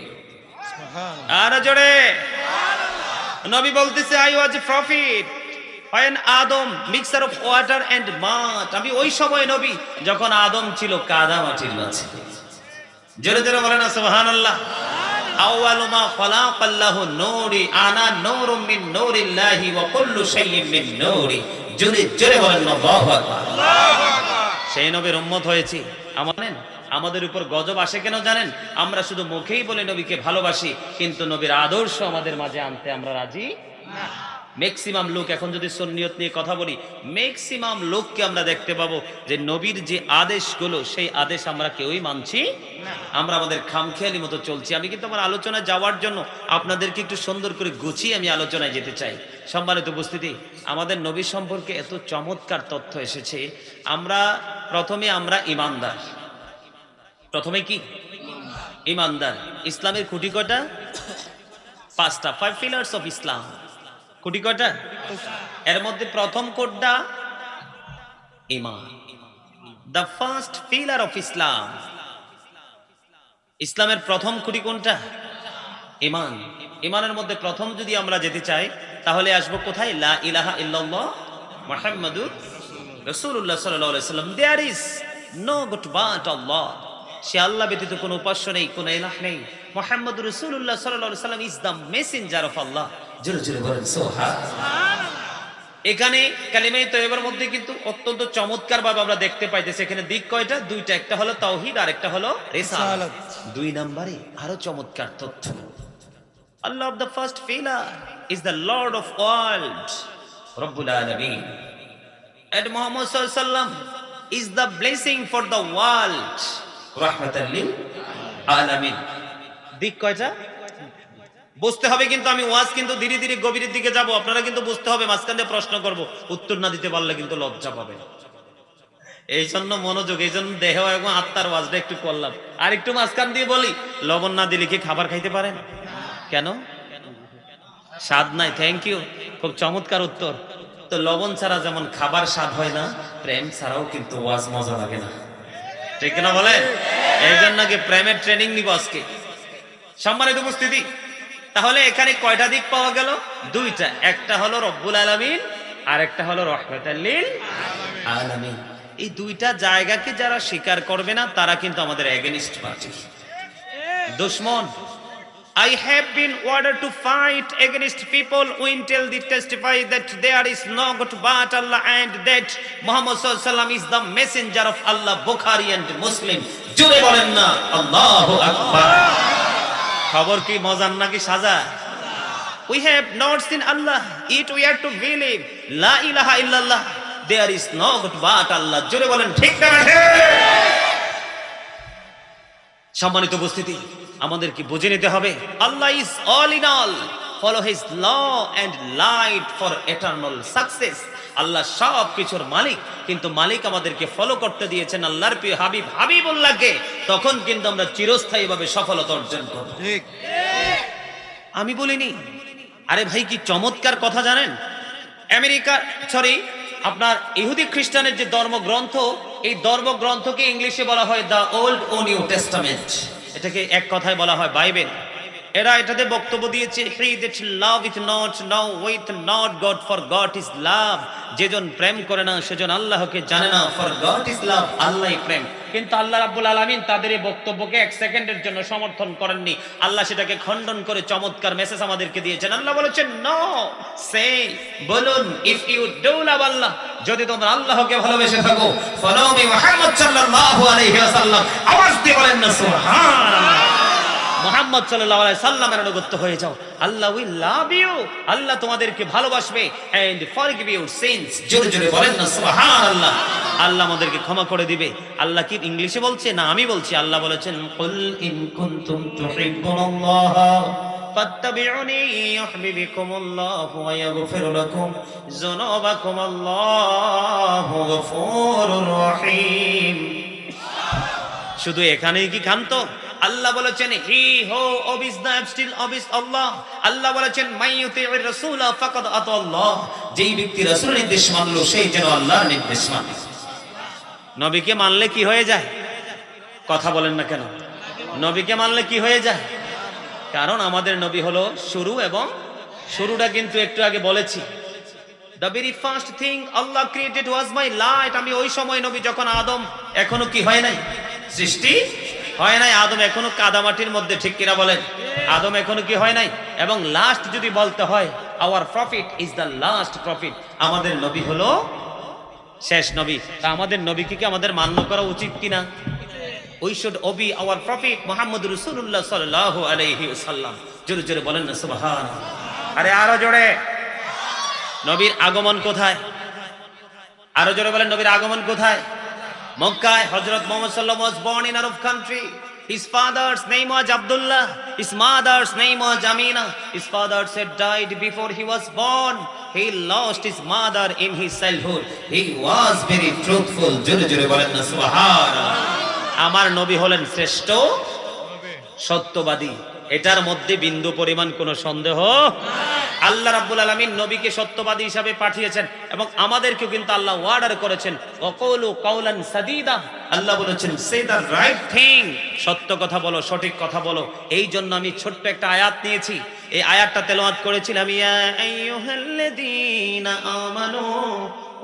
আর জোরে। নবী বলতেছে, I was a prophet when Adam mixture of water and mud. আমি ওই সময় নবী যখন আদম ছিল কাদা মাটির মাঝে। জোরে জোরে বলেন না সুবহানাল্লাহ। আউয়ালু মা খালাকাল্লাহু নূরি, আনা নূরুম মিন নূরিল্লাহি ওয়া কুল্লু শাইইন মিন নূরি। জোরে জোরে বলেন আল্লাহু আকবার। আল্লাহু আকবার। সেই নবীর উম্মত হয়েছি। আমাদের উপর গজব আসে কেন জানেন? আমরা শুধু মুখেই বলে নবীকে ভালোবাসি, কিন্তু নবীর আদর্শ আমাদের মাঝে আনতে আমরা রাজি না। ম্যাক্সিমাম লোক, এখন যদি সুন্নিয়ত নিয়ে কথা বলি, ম্যাক্সিমাম লোককে আমরা দেখতে পাবো যে নবীর যে আদেশগুলো, সেই আদেশ আমরা কেউই মানছি না। আমরা আমাদের খামখেয়ালি মতো চলছি। আমি কিন্তু আমার আলোচনায় যাওয়ার জন্য আপনাদেরকে একটু সুন্দর করে গুছিয়ে আমি আলোচনায় যেতে চাই। সম্মানিত উপস্থিতি, আমাদের নবী সম্পর্কে এত চমৎকার তথ্য এসেছে। প্রথমে আমরা ইমানদার। প্রথমে কি? ইমানদার। ইসলামের খুঁটি কয়টা? 5টা। 5 পিলার্স অফ ইসলাম। খুঁটি কয়টা? এর মধ্যে প্রথম কোডটা ঈমান। The first pillar of Islam. ইসলামের প্রথম খুঁটি কোনটা? ঈমান। ঈমানের মধ্যে প্রথম যদি আমরা যেতে চাই, তাহলে আসবো কোথায়? লা ইলাহা ইল্লাল্লাহ মুহাম্মাদুর রাসূলুল্লাহ সাল্লাল্লাহু আলাইহি ওয়াসাল্লাম। There is no god but আল্লাহ। সে আল্লাহ ব্যতীত কোনো উপাস্য নেই, কোনো ইলাহ নেই। মুহাম্মাদুর রাসূলুল্লাহ সাল্লাল্লাহু আলাইহি ওয়াসাল্লাম ইজ দ্য মেসেঞ্জার অফ আল্লাহ। জোরে জোরে বলেন সুবহানাল্লাহ। এখানে কালিমায়ে তয়্যিবার মধ্যে কিন্তু অত্যন্ত চমৎকার ভাবে আমরা দেখতে পাইতেছি এখানে দিক কয়টা? 2টা। একটা হলো তাওহীদ আর একটা হলো রিসালাত। 2 নম্বরে আরো চমৎকার তথ্য। Allah of the first pillar is the Lord of world, Rabbul Alamin. And Muhammad sallallahu alaihi wasallam is the blessing for the world, rahmatan lil alamin. দিক কয়টা? বুঝতে হবে কিন্তু আমি ওয়াজ কিন্তু ধীরে ধীরে গভীরের দিকে যাব। আপনারা কিন্তু বুঝতে হবে, মাঝখান দিয়ে প্রশ্ন করব, উত্তর না দিতে পারলে কিন্তু লজ্জা পাবে। এই জন্য মনোযোগ, এই জন্য দেহ এবং আত্মার ওয়াজটা একটু করলাম। আর একটু মাঝখান দিয়ে বলি, লবণ না দিলে কি খাবার খাইতে পারেন? কেন? স্বাদ নাই। থ্যাংক ইউ, খুব চমৎকার উত্তর। তো লবণ ছাড়া যেমন খাবার স্বাদ হয় না, প্রেম ছাড়াও কিন্তু ওয়াজ মজা লাগে না, ঠিক না বলেন? এই জন্য কি প্রেমের ট্রেনিং নিব আজকে। সম্মানিত উপস্থিতি, তাহলে এখানে কয়টা দিক পাওয়া গেল? দুইটা। একটা হলো রব্বুল আলামিন, আর একটা হলো রহমাতাল লিল আলামিন। এই দুইটা জায়গাকে যারা স্বীকার করবে না তারা কিন্তু আমাদের এগেইনস্ট পার্টি, দুশমন। I have been ordered to fight against people who until they testify that there is no God but Allah and that Muhammad sallallahu alaihi wasallam is the messenger of Allah. Bukhari and Muslim. জোরে বলেন না আল্লাহু আকবার। খবর কি মজার নাকি সাজা? We have not seen Allah, yet we are to believe la ilaha illallah, there is no God but Allah. জোরে বলেন ঠিক না ঠিক? সম্মানিত উপস্থিতি, আমাদের কি বুঝে নিতে হবে, আল্লাহ is all in all, follow his law and light for eternal success. আল্লাহ সব কিছুর মালিক, কিন্তু মালিক আমাদেরকে ফলো করতে দিয়েছেন আল্লাহর প্রিয় হাবিব হাবিবুল্লাহকে, তখন কিন্তু আমরা চিরস্থায়ীভাবে সফলতা অর্জন করব। ঠিক আমি বলিনি? আরে ভাই কি চমৎকার কথা জানেন, আমেরিকা আপনার ইহুদি খ্রিস্টানের যে ধর্মগ্রন্থ, এই ধর্মগ্রন্থকে ইংলিশে বলা হয় দ্য ওল্ড ও নিউ টেস্টামেন্ট। এটাকে এক কথায় বলা হয় বাইবেল। এরা এটাতে বক্তব্য দিয়েছে, হি দ্যাট লাভeth not knoweth not God, for God is love। যেজন প্রেম করে না সেজন আল্লাহকে জানে না, for God is love, আল্লাহই প্রেম। কিন্তু আল্লাহ রাব্বুল আলামিন তাদের এই বক্তব্যকে এক সেকেন্ডের জন্য সমর্থন করেননি, আল্লাহ সেটাকে খণ্ডন করে চমৎকার মেসেজ আমাদেরকে দিয়েছেন। আল্লাহ বলেছেন নো, সে বলুন, ইফ ইউ ডু লাভ আল্লাহ, যদি তোমরা আল্লাহকে ভালোবেসে থাকো, ফলো মি মুহাম্মদ সাল্লাল্লাহু আলাইহি ওয়াসাল্লাম, আওয়াজ দিয়ে বলেন না সুবহানাল্লাহ। মুহাম্মদ সাল্লাল্লাহু আলাইহি সাল্লামের অনুগত হয়ে যাও, আল্লাহ উইল লাভ ইউ, আল্লাহ তোমাদেরকে ভালোবাসবে, এন্ড ফরগিভ ইউর সিনস। জোরে জোরে বলেন না সুবহানাল্লাহ। আল্লাহ আমাদেরকে ক্ষমা করে দিবে। আল্লাহ কি ইংলিশে বলছে না আমি বলছি? আল্লাহ বলেছেন কুল ইন কুনতুম তুহিব্বুনাল্লাহ ফাত্তাবিউনি ইউহিব্বুকুমুল্লাহু ওয়া ইয়াগফির লাকুম যুনুবাকুম, আল্লাহু গফুরুর রহিম। শুধু এখানেই কি ক্ষান্ত? আল্লাহ বলেছেন হি হো ওবিস দ্য স্টিল ওবিস আল্লাহ। আল্লাহ বলেছেন মাইয়ুতির রাসূল ফাকাদ আতাল্লাহ, যেই ব্যক্তি রাসূলের নির্দেশ মানলো সেই যেন আল্লাহর নির্দেশ মানে। নবীকে মানলে কি হয়ে যায়? কথা বলেন না কেন? নবীকে মানলে কি হয়ে যায়? কারণ আমাদের নবী হলো শুরু, এবং শুরুটা কিন্তু একটু আগে বলেছি, the very first thing Allah created was my light। আমি ওই সময় নবী যখন আদম এখনো কি হয় নাই, সৃষ্টি হয় নাই, আদম এখনো কাদামাটির মধ্যে, ঠিক কিনা বলেন? আদম এখনো কি হয় নাই। এবং লাস্ট যদি বলতে হয়, our prophet is the last prophet, আমাদের নবী হলো শেষ নবী। তা আমাদের নবীকে কি আমাদের মান্য করা উচিত কিনা? We should obey our prophet মুহাম্মদ রাসূলুল্লাহ সাল্লাল্লাহু আলাইহি ওয়াসাল্লাম। জোরে জোরে বলেন না সুবহানাল্লাহ। আরে আরো জোরে। নবীর আগমন কোথায়? আরো জোরে বলেন, নবীর আগমন কোথায়? মক্কায়। হযরত মুহাম্মদ সাল্লাল্লাহু আলাইহি ওয়াসাল্লাম was born in Arab country. His father's name was Abdullah, his mother's name was Amina. His father had died before he was born. He lost his mother in his childhood. He was very truthful. জোরে জোরে বলেন না সুবহানাল্লাহ। আমার নবী হলেন শ্রেষ্ঠ সত্যবাদী, এটার মধ্যে বিন্দু পরিমাণ কোনো সন্দেহ নাই। আল্লাহ রাব্বুল আলামিন নবীকে সত্যবাদী হিসাবে পাঠিয়েছেন, এবং আমাদেরকেও কিন্তু আল্লাহ অর্ডার করেছেন ওয়াকুলু কাওলান সাদীদা। আল্লাহ বলেছেন সে দ্য রাইট থিং, সত্য কথা বলো, সঠিক কথা বলো। এই জন্য আমি ছোট্ট একটা আয়াত নিয়েছি, এই আয়াতটা তেলাওয়াত করেছিলাম, ইয়া আইয়ুহাল্লাযীনা আমানু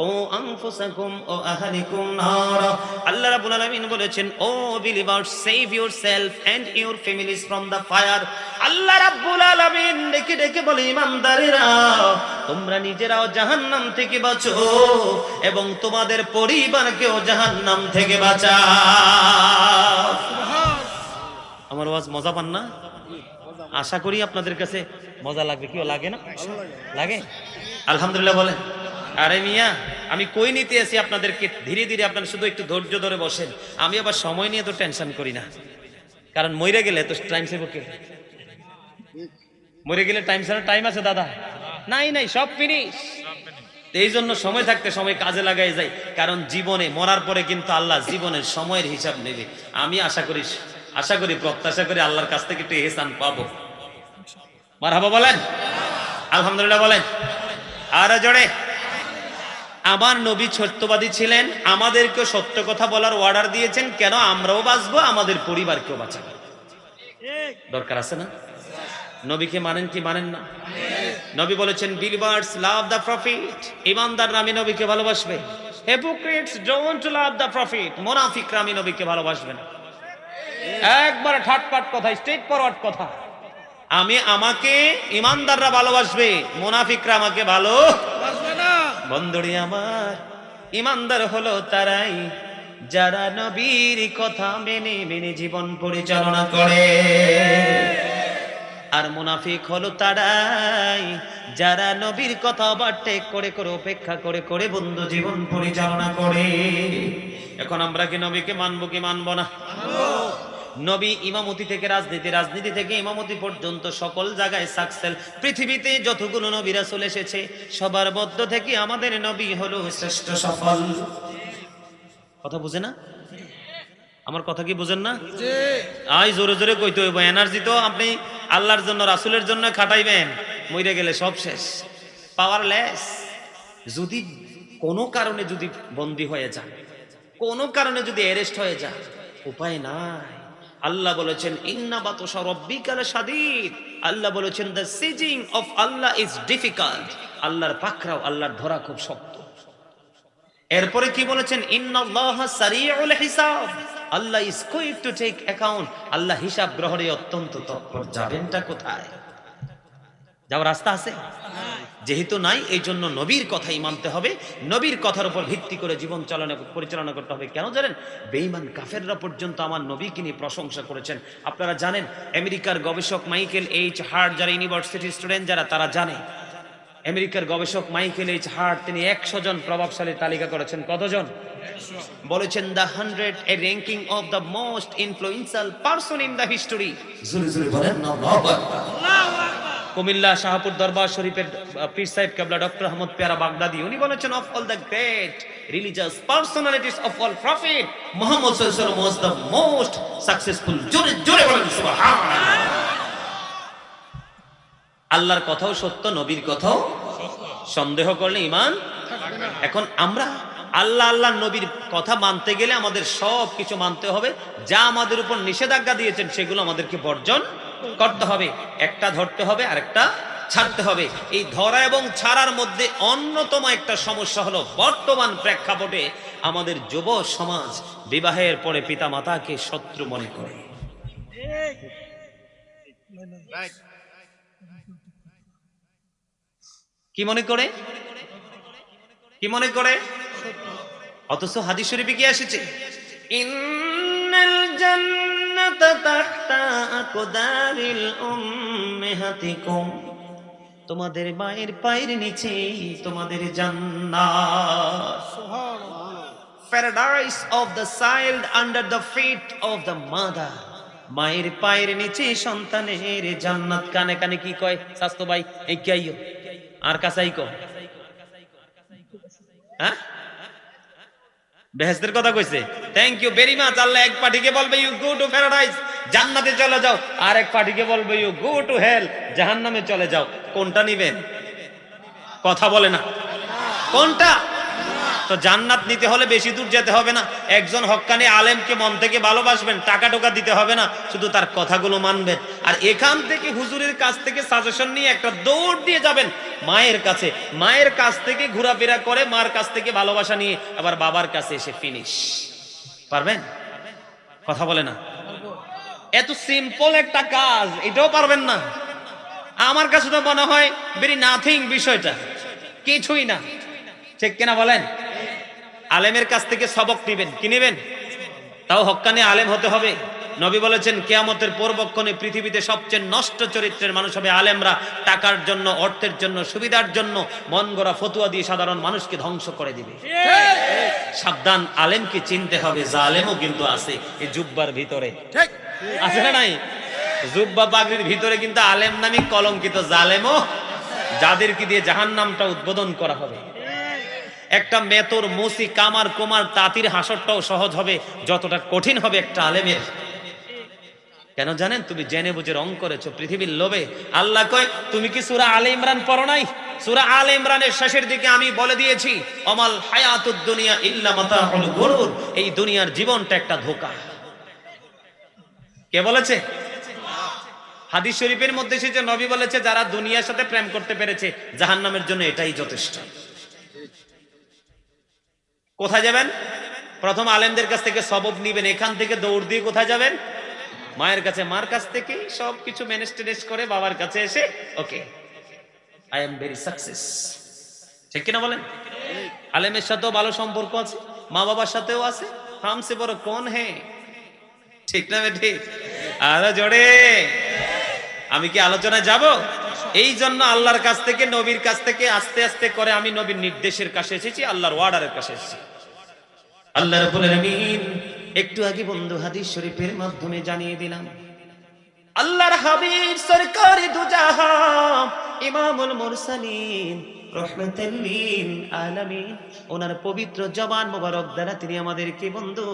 ও আনফুসাকুম ও আহলিকুম নারা। আল্লাহ রাব্বুল আলামিন বলেছেন O believers, save yourself and your families from the fire. আল্লাহ রাব্বুল আলামিন ডেকে ডেকে বলে ঈমানদারেরা, তোমরা নিজেরাও জাহান্নাম থেকে বাঁচো এবং তোমাদের পরিবারকেও জাহান্নাম থেকে বাঁচাও। আমার ওয়াজ মজা পান না? আশা করি আপনাদের কাছে মজা লাগবে। কি লাগে না? লাগে? আলহামদুলিল্লাহ বলেন। আরে মিয়া, আমি কই নিতে আসি আপনাদেরকে, ধীরে ধীরে আপনারা শুধু একটু ধৈর্য ধরে বসেন। আমি আবার সময় নিয়ে তো টেনশন করি না, কারণ মরে গেলে তো টাইম সেভ। ওকে, মরে গেলে টাইম ছাড়া টাইম আছে দাদা? নাই নাই, সব ফিনিশ। এই জন্য সময় থাকতে সময় কাজে লাগাই যায়, কারণ জীবনে মরার পরে কিন্তু আল্লাহ জীবনের সময়ের হিসাব নেবে। আমি আশা করি প্রত্যাশা করি আল্লাহর কাছ থেকে একটু ইহসান পাবো। মারহাবা বলেন, আলহামদুলিল্লাহ বলেন, আর জোরে। আমার নবী সত্যবাদী ছিলেন, আমাদেরকে সত্য কথা বলার অর্ডার দিয়েছেন। কেন? আমরাও বাঁচবো, আমাদের পরিবারকেও বাঁচাবো। দরকার আছে না? নবীকে মানেন কি মানেন না? নবী বলেছেন বিলিভার্স লাভ দ্য প্রফিট, ইমানদাররা আমি নবীকে ভালোবাসবে। Hypocrites don't love the profit, মুনাফিকরা আমি নবীকে ভালোবাসবে না। একবারে ঠাটপাট কথা, স্ট্রেট ফরওয়ার্ড কথা। আমাকে ইমানদাররা ভালোবাসবে, মুনাফিকরা আমাকে ভালোবাসবে না। বন্ধুরি আমার, ইমানদার হলো তারাই যারা নবীর কথা মেনে মেনে জীবন পরিচালনা করে, আর মুনাফিক হলো তারাই যারা নবীর কথা ওভারটেক করে করে উপেক্ষা করে করে বন্ধু জীবন পরিচালনা করে। এখন আমরা কি নবীকে মানবো কি মানবো না? নবী ইমামতি থেকে রাজনীতি, রাজনীতি থেকে ইমামতি পর্যন্ত সকল জায়গায় সাকসেস। পৃথিবীতে যতগুলো নবী রাসূল এসেছে সবার মধ্য থেকে আমাদের নবী হলো শ্রেষ্ঠ সফল। কথা বুঝে না? আমার কথা কি বুঝেন না? আই জোরে জোরে কইতে হইব। এনার্জি তো আপনি আল্লাহর জন্য রাসূলের জন্য খাটাইবেন, মইরে গেলে সব শেষ, পাওয়ারলেস। যদি কোনো কারণে যদি বন্দী হয়ে যায়, কোনো কারণে যদি অ্যারেস্ট হয়ে যায়, উপায় নাই। আল্লাহ বলেছেন ইন্না বাতশা রাব্বিকা লাশাদীদ। আল্লাহ বলেছেন the seizing of Allah is difficult. আল্লাহর পাকড়াও, আল্লাহর ধরা খুব শক্ত। এরপরে কি বলেছেন? ইন্নাল্লাহা সারিউল হিসাব। আল্লাহ is quick to take account. আল্লাহ হিসাব গ্রহণে অত্যন্ত তৎপর। যাবেনটা কোথায়? যাওয়ার রাস্তা আছে? যেহেতু নাই, এই জন্য নবীর কথাই মানতে হবে। নবীর কথার উপর ভিত্তি করে জীবন পরিচালনা করতে হবে। কেন জানেন? বেঈমান কাফেররা পর্যন্ত আমার নবীকে নিয়ে প্রশংসা করেছেন। আপনারা জানেন, আমেরিকার গবেষক মাইকেল এইচ হার্ট, যারা ইউনিভার্সিটির স্টুডেন্ট যারা, তারা জানে আমেরিকার গবেষক মাইকেল এইচ হার্ট তিনি 100 জন প্রভাবশালী তালিকা করেছেন। কতজন? বলেছেন the 100 A ranking of the most influential person in the history. জোরে জোরে বলেন আল্লাহু আকবার। কুমিল্লা শাহপুর দরবার শরীফের পীর সাহেব কেবলা ডক্টর আহমদ পেয়ারা বাগদাদি, উনি বলেছেন of all the great religious personalities of all profit Muhammad সাল্লাল্লাহু আলাইহি ওয়াসাল্লাম ওয়াজ দ্য মোস্ট সাকসেসফুল। জোরে জোরে বলেন সুবহানাল্লাহ। আল্লাহর কথাও সত্য, নবীর কথাও সন্দেহ করলে ঈমান থাকবে না। এখন আমরা আল্লাহ আল্লাহ নবীর কথা মানতে গেলে আমাদের সব কিছু মানতে হবে। যা আমাদের উপর নিষেধাজ্ঞা দিয়েছেন সেগুলো আমাদেরকে বর্জন করতে হবে। একটা ধরতে হবে আর একটা ছাড়তে হবে। এই ধরা এবং ছাড়ার মধ্যে অন্যতম একটা সমস্যা হলো বর্তমান প্রেক্ষাপটে আমাদের যুব সমাজ বিবাহের পরে পিতা মাতাকে শত্রু মনে করে। কি মনে করে? কি মনে করে? অথচ হাদিস শরীফে কি এসেছে? ইন্নাল জান্নাতা তাহতা আকদারিল উম্মাহাতিকুম। তোমাদের মায়ের পায়ের নিচে তোমাদের জান্নাত। সুবহানাল্লাহ। Paradise of the child under the feet of the mother. মায়ের পায়ের নিচে সন্তানের জান্নাত। কানে কানে কি কয় স্বাস্থ্য ভাই? এই কি আইও আর কাছাই কো, হ্যাঁ বেহেশতের কথা কইছে। Thank you very much. আল্লাহ এক পার্টিকে বলবে ইউ গো টু প্যারাডাইস, জান্নাতে চলে যাও, আর এক পার্টিকে বলবে ইউ গো টু হেল, জাহান্নামে চলে যাও। কোনটা নিবেন? কথা বলে না কোনটা? তো জান্নাত নিতে হলে বেশি দূর যেতে হবে না। একজন হক্কানি আলেমকে মন থেকে ভালোবাসবেন, টাকা টোকা দিতে হবে না, শুধু তার কথাগুলো মানবেন। আর এখান থেকে হুজুরের কাছ থেকে সাজেশন নিয়ে একটা দৌড় দিয়ে যাবেন মায়ের কাছে। মায়ের কাছ থেকে ঘোরাফেরা করে মার কাছ থেকে ভালোবাসা নিয়ে আবার বাবার কাছে এসে ফিনিশ। পারবেন? কথা বলে না। এত সিম্পল একটা কাজ, এটাও পারবেন না। আমার কাছে তো মনে হয় ভেরি নাথিং বিষয়টা, কিছুই না। ঠিক কিনা বলেন? আলেমের কাছ থেকে সবক নিবেন। কি নিবেন? তাও হক্কানি আলেম হতে হবে। নবী বলেছেন কিয়ামতের পূর্বক্ষণে পৃথিবীতে সবচেয়ে নষ্ট চরিত্রের মানুষ হবে আলেমরা। টাকার জন্য, অর্থের জন্য, সুবিধার জন্য মন গড়া ফতুয়া দিয়ে সাধারণ মানুষকে ধ্বংস করে দিবে। সাবধান, আলেমকে চিনতে হবে। জালেমও কিন্তু আছে এই জুব্বার ভিতরে, ঠিক আছে না নাই? জুব্বা পাগড়ির ভিতরে কিন্তু আলেম নামী কলঙ্কিত জালেমও, যাদেরকে দিয়ে জাহান্নামটা উদ্বোধন করা হবে। একটা মেতর, মুসি, কামার, কুমার, তাঁতির হাসরটাও সহজ হবে যতটা কঠিন হবে একটা আলেমের। কেন জানেন? তুমি জেনে বুঝে রং করেছো পৃথিবীর লোভে। আল্লাহ কয়, তুমি কি সূরা আলে ইমরান পড়ো নাই? সূরা আলে ইমরানের শেষের দিকে আমি বলে দিয়েছি, অমাল হায়াতুদ দুনিয়া ইল্লা মাতাউল গুরুর, এই দুনিয়ার জীবনটা একটা ধোঁকা। কে বলেছে? হাদিস শরীফের মধ্যে এসেছে, নবী বলেছে যারা দুনিয়ার সাথে প্রেম করতে পেরেছে জাহান্নামের জন্য এটাই যথেষ্ট। কোথায় যাবেন? প্রথম আলেমদের কাছ থেকে সবব নিবেন, এখান থেকে দৌড় দিয়ে কোথায় যাবেন? মায়ের কাছে। মার কাছ থেকে সবকিছু ম্যানেজ টেনেজ করে বাবার কাছে এসে okay I am very success. ঠিক কিনা বলেন? আলেমের সাথেও ভালো সম্পর্ক আছে, মা বাবার সাথেও আছে। হামসে বড় কোন হে? ঠিক না বেঠি? আরো জোরে। আমি কি আলোচনায় যাব? এই জন্য আল্লাহর কাছ থেকে, নবীর কাছ থেকে আস্তে আস্তে করে আমি নবীর নির্দেশের কাছে এসেছি, আল্লাহর ওয়ার্ডারের কাছে এসেছি। আল্লাহ রাব্বুল আলামিন একটু আগে বন্ধু হাদিস শরীফের মাধ্যমে জানিয়ে দিলাম, আল্লাহর হাবিব সরকারে দু জাহান ইমামুল মুরসালিন রাহমাতাল লিল আলামিন, ওনার পবিত্র জবান মোবারক দ্বারা তিনি আমাদেরকে বন্ধু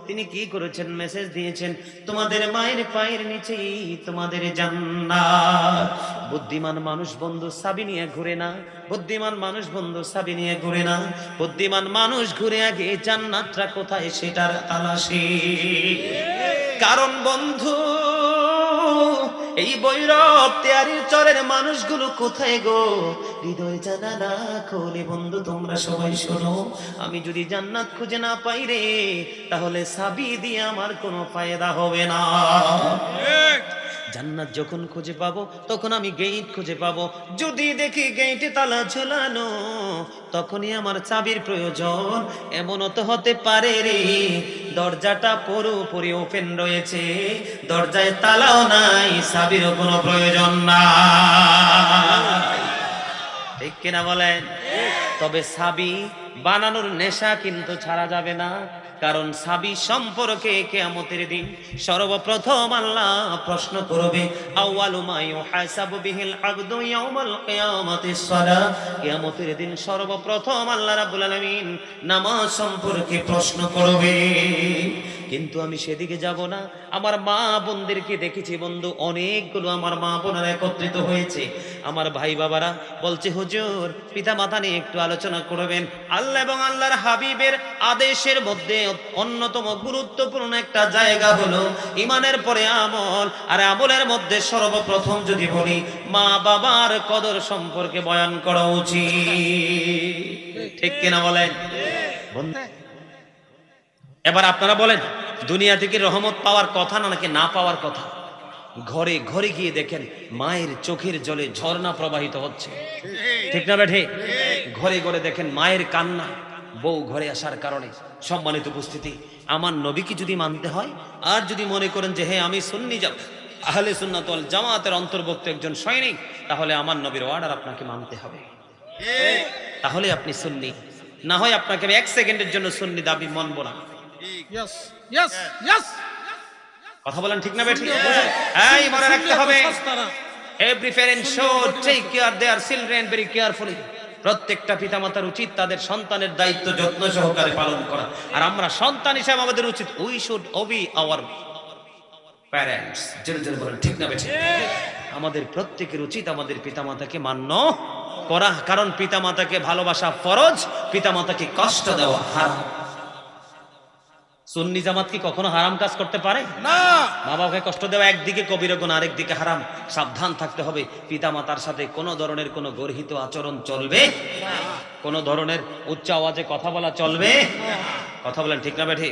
তিনি কি করেছেন? মেসেজ দিয়েছেন, তোমাদের মায়ের পায়ের নিচেই তোমাদের জান্নাত। বুদ্ধিমান মানুষ বন্ধু চাবি নিয়ে ঘুরে না, বুদ্ধিমান মানুষ বন্ধু চাবি নিয়ে ঘুরে না, বুদ্ধিমান মানুষ ঘুরে আগে জান্নাতটা কোথায় সেটার তালাশি। কারণ বন্ধু এই বৈরব তেয়ারির চরের মানুষগুলো কোথায় গো? হৃদয় জানা না খোলে বন্ধু তোমরা সবাই শোনো, আমি যদি জান্নাত খুঁজে না পাই রে, তাহলে চাবি দিয়ে আমার কোনো ফায়দা হবে না। জান্নাত যখন খুঁজে পাবো তখন আমি গেট খুঁজে পাবো, যদি দেখি গেটে তালা ঝুলানো তখনই আমার চাবির প্রয়োজন। এমনও তো হতে পারে রে দরজাটা পুরোপুরি ওপেন রয়েছে, দরজায় তালাও নাই, চাবিরও কোনো প্রয়োজন নাই। ঠিক কিনা বলেন? তবে চাবি বানানোর নেশা কিন্তু ছাড়া যাবে না, কারণ চাবি সম্পর্কে কিয়ামতের দিন সর্বপ্রথম আল্লাহ প্রশ্ন করবে, আউয়ালু মা ইউহাসাবু বিহিল আবদু ইয়াউমাল কিয়ামাতিস সালাহ। কিয়ামতের দিন সর্বপ্রথম আল্লাহ রাব্বুল আলামিন নামাজ সম্পর্কে প্রশ্ন করবে। কিন্তু আমি সেদিকে যাব না। আমার মা বোনদেরকে দেখেছি বন্ধু, অনেকগুলো আমার মা বোনেরা একত্রিত হয়েছে, আমার ভাই বাবারা বলছে, হুজুর পিতা মাতা নিয়ে একটু আলোচনা করবেন। আল্লাহ এবং আল্লাহর হাবিবের আদেশের মধ্যে অন্যতম গুরুত্বপূর্ণ একটা জায়গা হলো ঈমানের পরে আমল, আর আমলের মধ্যে সর্বপ্রথম যদি বলি মা বাবার কদর সম্পর্কে বয়ান করা উচিত। ঠিক কিনা বলেন? এবার আপনারা বলেন, দুনিয়া থেকে রহমত পাওয়ার কথা না নাকি না পাওয়ার কথা? ঘরে ঘরে গিয়ে দেখেন মায়ের চোখের জলে ঝর্ণা প্রবাহিত হচ্ছে। ঠিক না বেঠে? ঘরে ঘরে দেখেন মায়ের কান্না বউ ঘরে আসার কারণে। সম্মানিত উপস্থিতি, আমার নবীকে যদি মানতে হয়, আর যদি মনে করেন যে হ্যাঁ আমি সুন্নি আহলে সুন্নাত ওয়াল জামাতের অন্তর্ভুক্ত একজন সৈনিক, তাহলে আমার নবীর অর্ডার আপনাকে মানতে হবে, তাহলে আপনি সুন্নি। না হয় আপনাকে আমি 1 সেকেন্ডের জন্য সুন্নি দাবি মানব না। কথা বলেন ঠিক না বেঠি? এই মনে রাখতে হবে, every parent should take care their children very carefully. প্রত্যেকটা পিতামাতার উচিত তাদের সন্তানের দায়িত্ব যত্ন সহকারে পালন করা। আর আমরা সন্তান হিসেবে আমাদের উচিত we should obey our parents. জোরে জোরে বলেন ঠিক না বেঠি? আমাদের প্রত্যেকের উচিত আমাদের পিতামাতাকে মান্য করা, কারণ পিতামাতাকে ভালোবাসা ফরজ, পিতামাতাকে কষ্ট দেওয়া হারাম। সুন্নি জামাত কি কখনো হারাম কাজ করতে পারে না? মা বাবাকে কষ্ট দেওয়া একদিকে কবিরা গুনাহ, আরেকদিকে হারাম। সাবধান থাকতে হবে, পিতা মাতার সাথে কোনো ধরনের কোনো গর্হিত আচরণ চলবে না, কোনো ধরনের উচ্চ আওয়াজে কথা বলা চলবে না। কথা বলেন ঠিক না বেঠি?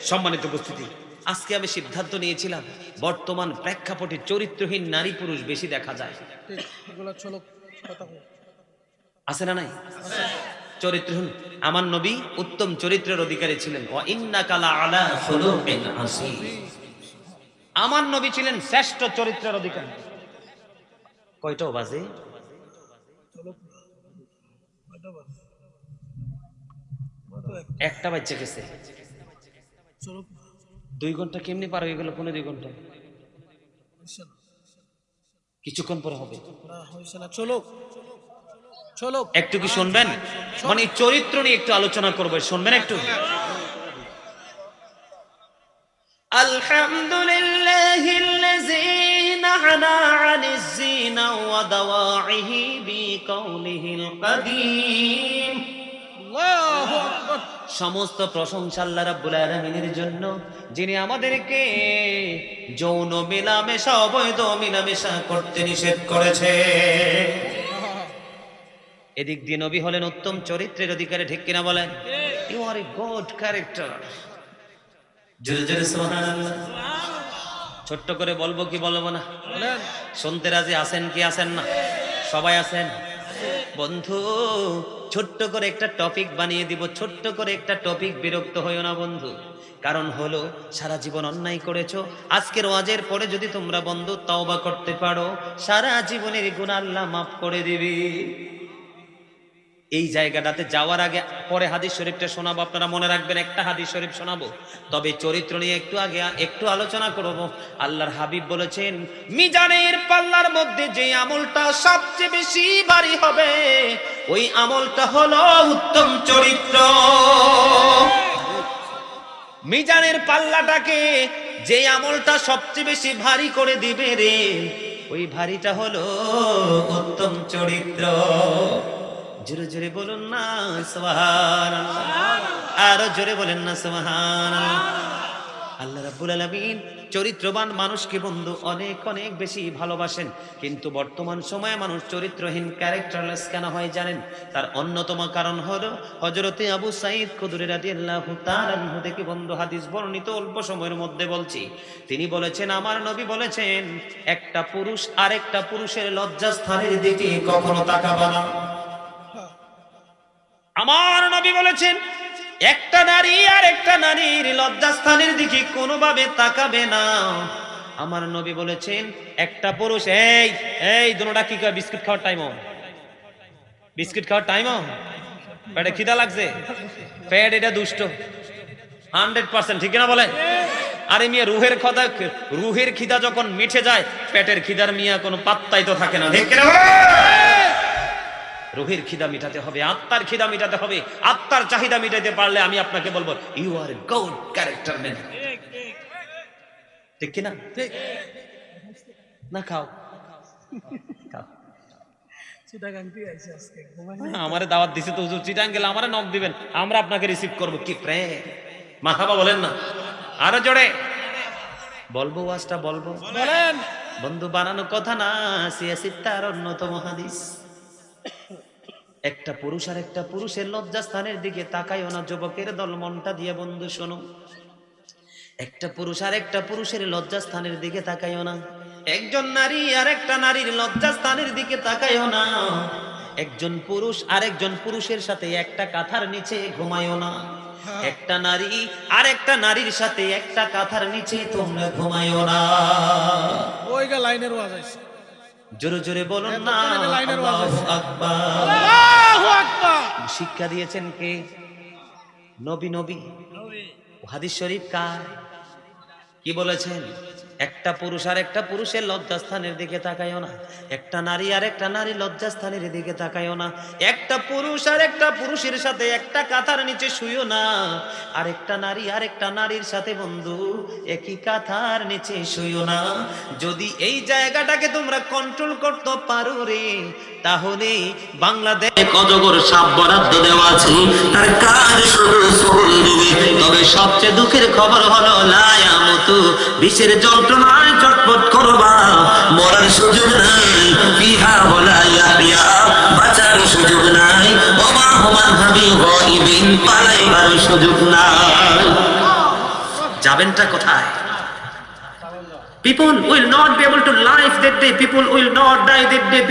সম্মানিত উপস্থিতি, আজকে আমি সিদ্ধান্ত নিয়েছিলাম বর্তমান প্রেক্ষাপটে চরিত্রহীন নারী পুরুষ বেশি দেখা যায়। আছে না নাই? চরিত্রহীন। আমার নবী উত্তম চরিত্রের অধিকারী ছিলেন। ওয়া ইন্নাকা লাআলা খুলুকিন আযীম। আমার নবী ছিলেন শ্রেষ্ঠ চরিত্রের অধিকারী। কয়টাও বাজে? একটা বাচ্চা গেছে। 2 ঘন্টা কেমনি পার হয়ে গেল? 2 ঘন্টা কিছুক্ষণ পরে হবে। একটু কি শুনবেন? মানে চরিত্র নিয়ে একটু আলোচনা করবো, শুনবেন একটু? আলহামদুলিল্লাহ আলাইহি বিকাউলিহিল কাদিম। আল্লাহু আকবার। সমস্ত প্রশংসা আল্লাহ রাব্বুল আলামিনের জন্য, যিনি আমাদেরকে যৌন মেলামেশা, অবৈধ মেলামেশা করতে নিষেধ করেছে। এদিক দিয়ে নবী হলেন উত্তম চরিত্রের অধিকারী, ঠিক কিনা বলেন? You are a good character. জোরে জোরে সুবহানাল্লাহ। ছোট্ট করে বলবো কি বলবো না? বলেন। শুনতে রাজি আছেন কি আছেন না? সবাই আছেন? বন্ধু, ছোট্ট করে একটা টপিক বানিয়ে দিব, ছোট্ট করে একটা টপিক। বিরক্ত হইও না বন্ধু, কারণ হলো সারা জীবন অন্যায় করেছো। আজকের ওয়াজের পরে যদি তোমরা বন্ধু তওবা করতে পারো, সারা জীবনের গুনাহ আল্লাহ মাফ করে দিবি। এই জায়গাটাতে যাওয়ার আগে পরে হাদিস শরীফটা শোনাবো, আপনারা মনে রাখবেন, একটা হাদিস শরীফ শোনাবো। তবে চরিত্র নিয়ে একটু আলোচনা করব। আল্লাহর হাবিব বলেছেন, মিজানের পাল্লার মধ্যে যে আমলটা সবচেয়ে বেশি ভারী হবে, ওই আমলটা হলো উত্তম চরিত্র। মিজানের পাল্লাটাকে যে আমলটা সবচেয়ে বেশি ভারী করে দিবে রে, ওই ভারীটা হলো উত্তম চরিত্র। জোরে জোরে বলুন না সুবহানাল্লাহ, আরো জোরে বলেন না সুবহানাল্লাহ। আল্লাহ রাব্বুল আলামিন চরিত্রবান মানুষকে বন্ধু অনেক অনেক বেশি ভালোবাসেন, কিন্তু বর্তমান সময়ে মানুষ চরিত্রহীন, ক্যারেক্টারলেস কেন হয় জানেন? তার অন্যতম কারণ হলো হযরতে আবু সাঈদ খুদরী রাদিয়াল্লাহু তাআলা আনহু থেকে বন্ধু হাদিস বর্ণিত, অল্প সময়ের মধ্যে বলছি। তিনি বলেছেন, আমার নবী বলেছেন, একটা পুরুষ আরেকটা পুরুষের লজ্জাস্থানের দিকে কখনো তাকাবে না। আমার নবী বলেছেন, একটা নারী আর একটা নারীর লজ্জাস্থানের দিকে কোনোভাবে তাকাবে না। আমার নবী বলেছেন, একটা পুরুষ এই দুটোটা কি কয়, বিস্কুট খাওয়ার টাইম, বিস্কুট খাওয়ার টাইম, পেটে খিদা লাগছে, পেট এটা দুষ্ট 100%, ঠিক না বলেন? আরে মিয়া, রুহের খিদা যখন মিটে যায়, পেটের খিদার মিয়া কোনো পাত্তাই তো থাকে না, ঠিক না? রুহের খিদা মিটাতে হবে, আত্মার খিদা মিটাতে হবে। আত্মার চাহিদা মিটাতে পারলে আমি আপনাকে বলবো, you are good character man, ঠিক কিনা? ঠিক না? খাও খাও। আমারে দাওয়াত দিছে তো হুজুর, চিটাং গেলে আমারে নক দিবেন, আমরা আপনাকে রিসিভ করব। কি প্রেম, মারহাবা বলেন না? আরো জোরে বলবো, ওয়াজটা বলবো। বলেন। বন্ধু বানানো কথা না, সিয়াসির তার অন্যতম হাদিস। একটা পুরুষ আর একটা পুরুষের লজ্জাস্থানের দিকে তাকাইও না। যুবকের দল, মনটা দিয়ে বন্ধু শোনো, একটা পুরুষ আর একটা পুরুষের লজ্জাস্থানের দিকে তাকাইও না। একজন নারী আর একটা নারীর লজ্জাস্থানের দিকে তাকাইও না। একজন পুরুষ আর একজন পুরুষের সাথে একটা কাঁথার নিচে ঘুমাইও না। একটা নারী আর একটা নারীর সাথে একটা কাঁথার নিচে তোমরা ঘুমাইও না। ওইগা লাইনের ওয়াজ আছে। জোরে জোরে বলুন না আল্লাহু আকবার। আল্লাহু আকবার। শিক্ষা দিয়েছেন কে? নবী। হাদিস শরীফ কার? কি বলেছেন? একটা পুরুষ আর একটা পুরুষের লজ্জাস্থানের দিকে তাকাইও না। একটা নারী আর একটা নারী লজ্জাস্থানের দিকে তাকাইও না। একটা পুরুষ আর একটা পুরুষের সাথে একটা কাঁথার নিচে শুইও না। আর একটা নারী আর একটা নারীর সাথে বন্ধু একই কাঁথার নিচে শুইও না। যদি এই জায়গাটাকে তোমরা কন্ট্রোল করতে পারো রে, তাহলে বাংলাদেশ অজগর সাপ বরাদ্দ দেওয়া আছে, তার কাজ শুরু দিবে। তবে সবচেয়ে দুঃখের খবর হলো লায়ামতু, বিষের যন্ত্রণায় চটপট করবা, মরার সুযোগ নাই। বিহা বলা ইয়াহিয়া, বাঁচার সুযোগ নাই। ওমা হুমান ভাবি গায়বিন, পালাইবার সুযোগ নাই। যাবেনটা কোথায়? People will not be able to live that day. People will not die that day.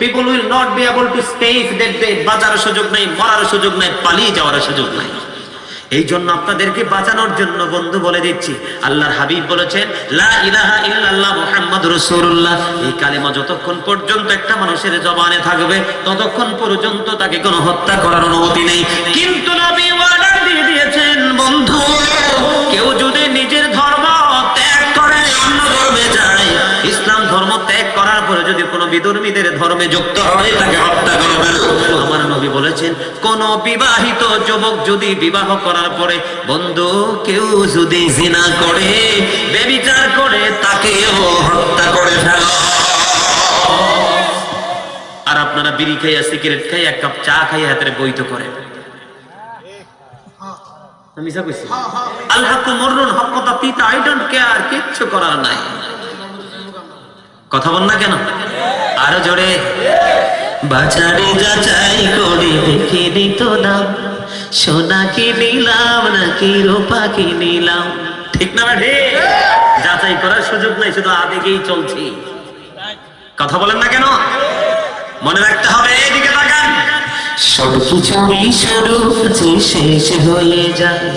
People will not be able to stay that day. বাঁচার সুযোগ নাই, মরার সুযোগ নাই, পালিয়ে যাওয়ার সুযোগ নাই। এই জন্য আপনাদেরকে বাঁচানোর জন্য বন্ধু বলে দিচ্ছি, আল্লাহর হাবিব বলেছেন, লা ইলাহা ইল্লাল্লাহ মুহাম্মাদুর রাসূলুল্লাহ। এই কালেমা যতক্ষণ পর্যন্ত একটা মানুষের জবানে থাকবে, ততক্ষণ পর্যন্ত তাকে কোনো হত্যা করার অনুমতি নেই। কিন্তু নবী ওয়াদা দিয়ে দিয়েছেন, বন্ধু, কেউ যদি নিজের ধর্ম ত্যাগ করে অন্য ধর্মে যায়, ইসলাম ধর্ম ত্যাগ করার পরে যদি কোনো বিধর্মীদের ধর্মে যুক্ত হয়, তাকে হত্যা করবেন। আমার নবী বলেছেন, কোন বিবাহিত যুবক যদি বিবাহ করার পরে বন্ধু কেউ যদি জিনা করে, ব্যভিচার করে, তাকেও হত্যা করে ফেলো। আর আপনারা বিড়ি খাইয়া সিগারেট খাইয়া এক কাপ চা খাইয়া হাতের বইত করেন। মিছা কইছি? আল হাক্কু মুররুন, হক কথা তিতা, আই ডোন্ট কেয়ার, কিচ্ছু করার নাই। কথা বল না কেন? আরো জোরে। বাজারে যাচাই করে দেখে দিত দাম, সোনা কি নিলাম নাকি রূপা কি নিলাম, ঠিক না ভাই? যাচাই করার সুযোগ নাই, শুধু আবেগেই চলছি। কথা বলেন না কেন? মনে রাখতে হবে। এদিকে তাকান। সবকিছুই শুরু যে শেষ হয়ে যায়,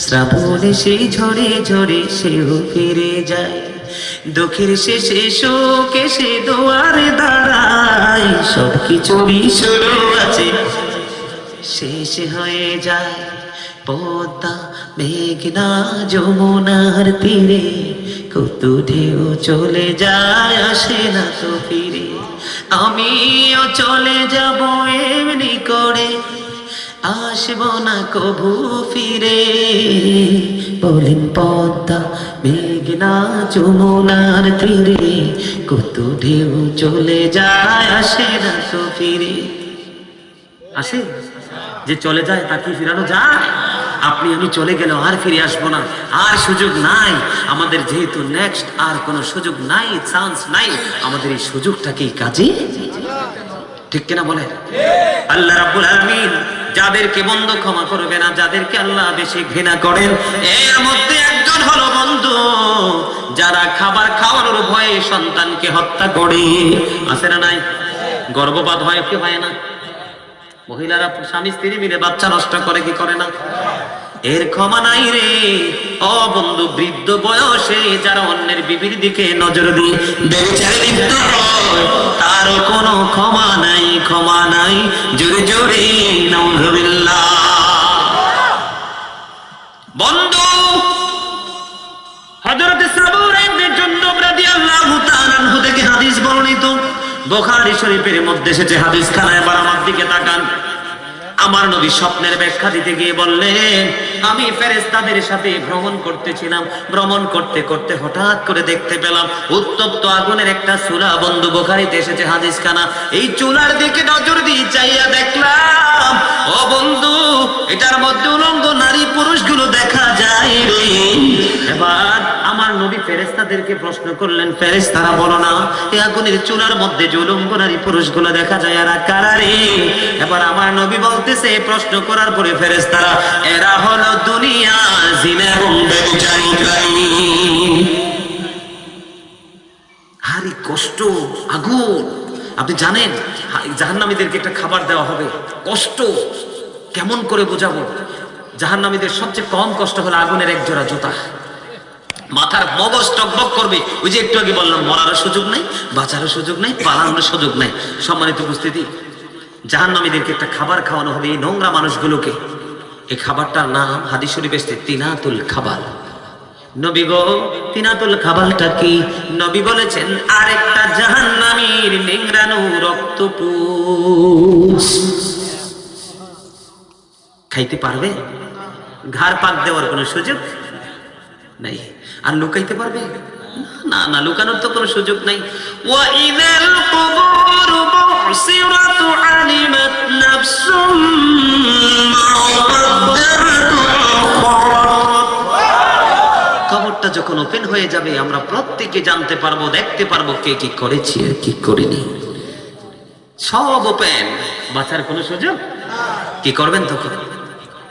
শ্রাবণে সেই ঝরে ঝরে সেও ফিরে যায়, দুঃখের শেষে শোক এসে দুয়ারে দাঁড়ায়, সবকিছুরই শুরু আছে শেষ হয়ে যায়। পদ্মা মেঘনা যমুনার তীরে কত ঢেউ চলে যায়, আসে না তো ফিরে, আমিও চলে যাব এমনি করে, আসবো না কভু ফিরে। বলেন পদ্মা মেঘনা যমুনার তীরে কত ঢেউ চলে যায়, আসে না তো ফিরে। আসে? যে চলে যায় তাকে ফিরানো যায়? আপনি আমি চলে গেল আর ফিরে আসবো না, আর সুযোগ নাই আমাদের, যেহেতু নেক্সট আর কোনো সুযোগ নাই, চান্স নাই, আমাদের এই সুযোগটাকেই কাজে, ঠিক কিনা বলে? আল্লাহ রাব্বুল আলামিন যাদেরকে বন্ধু ক্ষমা করবে না, যাদেরকে আল্লাহ বেশি ঘৃণা করেন, এর মধ্যে একজন হলো বন্ধু যারা খাবার খাওয়ানোর ভয়ে সন্তানকে হত্যা করে। আছে না নাই? গর্ভপাত হয় কি হয় না? মহিলারা স্বামী স্ত্রী মিলে বাচ্চা নষ্ট করে কি করে না? এর ক্ষমা নাই রে ও বন্ধু। বৃদ্ধ বয়সে যারা অন্যের বিবির দিকে নজর দিয়ে বেচারে লিপ্ত হয়, তারও কোনো ক্ষমা নাই, ক্ষমা নাই। জোরে জোরে নাউযুবিল্লাহ। বন্ধু হযরত সাবুর ইবনে জুনদুব রাদিয়াল্লাহু তাআলা আনহু থেকে হাদিস বর্ণিত, বুখারী শরীফের মধ্যে এসেছে। হাদিস খানায় এবার আমার দিকে তাকান। আমার নবী স্বপ্নের ব্যাখ্যা দিতে গিয়ে বললেন, আমি ফেরেশতাদের সাথে ভ্রমণ করতেছিলাম, ভ্রমণ করতে করতে হঠাৎ করে দেখতে পেলাম উত্তপ্ত আগুনের একটা চুলা। বন্ধু বুখারীতে এসেছে হাদিস খানা। এই চুলার দিকে নজর দিয়ে চাইয়া দেখলাম ও বন্ধু, এটার মধ্যে উলঙ্গ নারী পুরুষগুলো দেখা যায় রে। এবার আমার নবী ফেরেশতাদেরকে প্রশ্ন করলেন, ফেরেশতারা বলো না, এই আগুনের চুলার মধ্যে যে উলঙ্গ নারী পুরুষগুলো দেখা যায় এরা কারা রে? এবার আমার নবী বলতেছে, প্রশ্ন করার পরে ফেরেশতারা, এরা হলো দুনিয়া জিনা এবং ব্যভিচারী। হারি কষ্ট, আগুন। আপনি জানেন জাহান্নামীদেরকে একটা খাবার দেওয়া হবে, কষ্ট কেমন করে বোঝাবো? জাহান্নামীদের সবচেয়ে কম কষ্ট হলো আগুনের এক জোড়া জুতা। মাথার মগজ টকবক করবে। ওই যে একটু আগে বললাম, মরারও সুযোগ নাই, বাঁচারও সুযোগ নাই, পালানোর সুযোগ নাই। সম্মানিত উপস্থিতি, জাহান্নামীদেরকে একটা খাবার খাওয়ানো হবে এই নোংরা মানুষগুলোকে। এই খাবারটার নাম হাদিস শরীফে এসেছে তিনাতুল খাবাল। নবী গো, তিনাতুল খাবালটা কি? নবী বলেছেন, আরেকটা জাহান্নামীর নিংড়ানো রক্তপুষ। খাইতে পারবে? ঘাড় পাক দেওয়ার কোনো সুযোগ নাই। আর লুকাইতে পারবে? না না, লুকানোর তো কোনো সুযোগ নাই। ওয়া ইযাল কুবুর বুসিরাত আলিমাত নাফসুম মা ক্বাদ্দারাতু। কবরটা যখন ওপেন হয়ে যাবে, আমরা প্রত্যেকে জানতে পারবো, দেখতে পারবো কে কি করেছি আর কি করিনি। সব ওপেন, বাঁচার কোনো সুযোগ। কি করবেন তখন?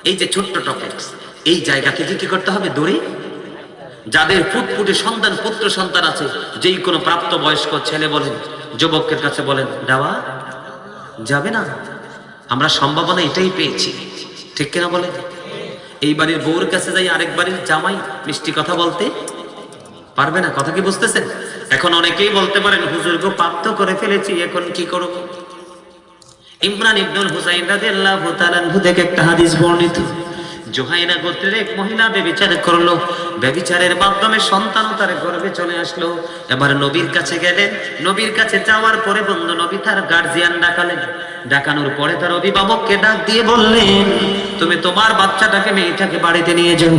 এই যে ছোট্ট টপিকস, এই জায়গাকে কি করতে হবে? দূরে যাদের ফুটফুটে সন্তান, পুত্র সন্তান আছে, যেই কোনো প্রাপ্ত বয়স্ক ছেলে বলেন, যুবকের কাছে বলেন, দেওয়া যাবে না। আমরা সম্ভাবনা এটাই পেয়েছি, ঠিক কিনা বলেন? এই বাড়ির বউর কাছে যাই আরেক বাড়ির জামাই মিষ্টি কথা বলতে পারবে না। কথা কি বুঝতেছেন? এখন অনেকেই বলতে পারেন, হুজুর গো, পাপ তো করে ফেলেছি, এখন কি করব? ইমরান ইবনুল হুসাইন রাদিয়াল্লাহু তাআলা আনহু থেকে একটা হাদিস বর্ণিত। জোহাইনা গোত্রের এক মহিলা ব্যভিচার করলো, ব্যভিচারের মাধ্যমে সন্তান তার গর্ভে চলে আসলো। এবার নবীর কাছে গেলেন। নবীর কাছে যাওয়ার পরে বন্ধু নবী তার গার্জিয়ান ডাকালেন। ডাকানোর পরে তার অভিভাবককে ডাক দিয়ে বললেন, তুমি তোমার বাচ্চাটাকে মেয়েটাকে বাড়িতে নিয়ে যাও,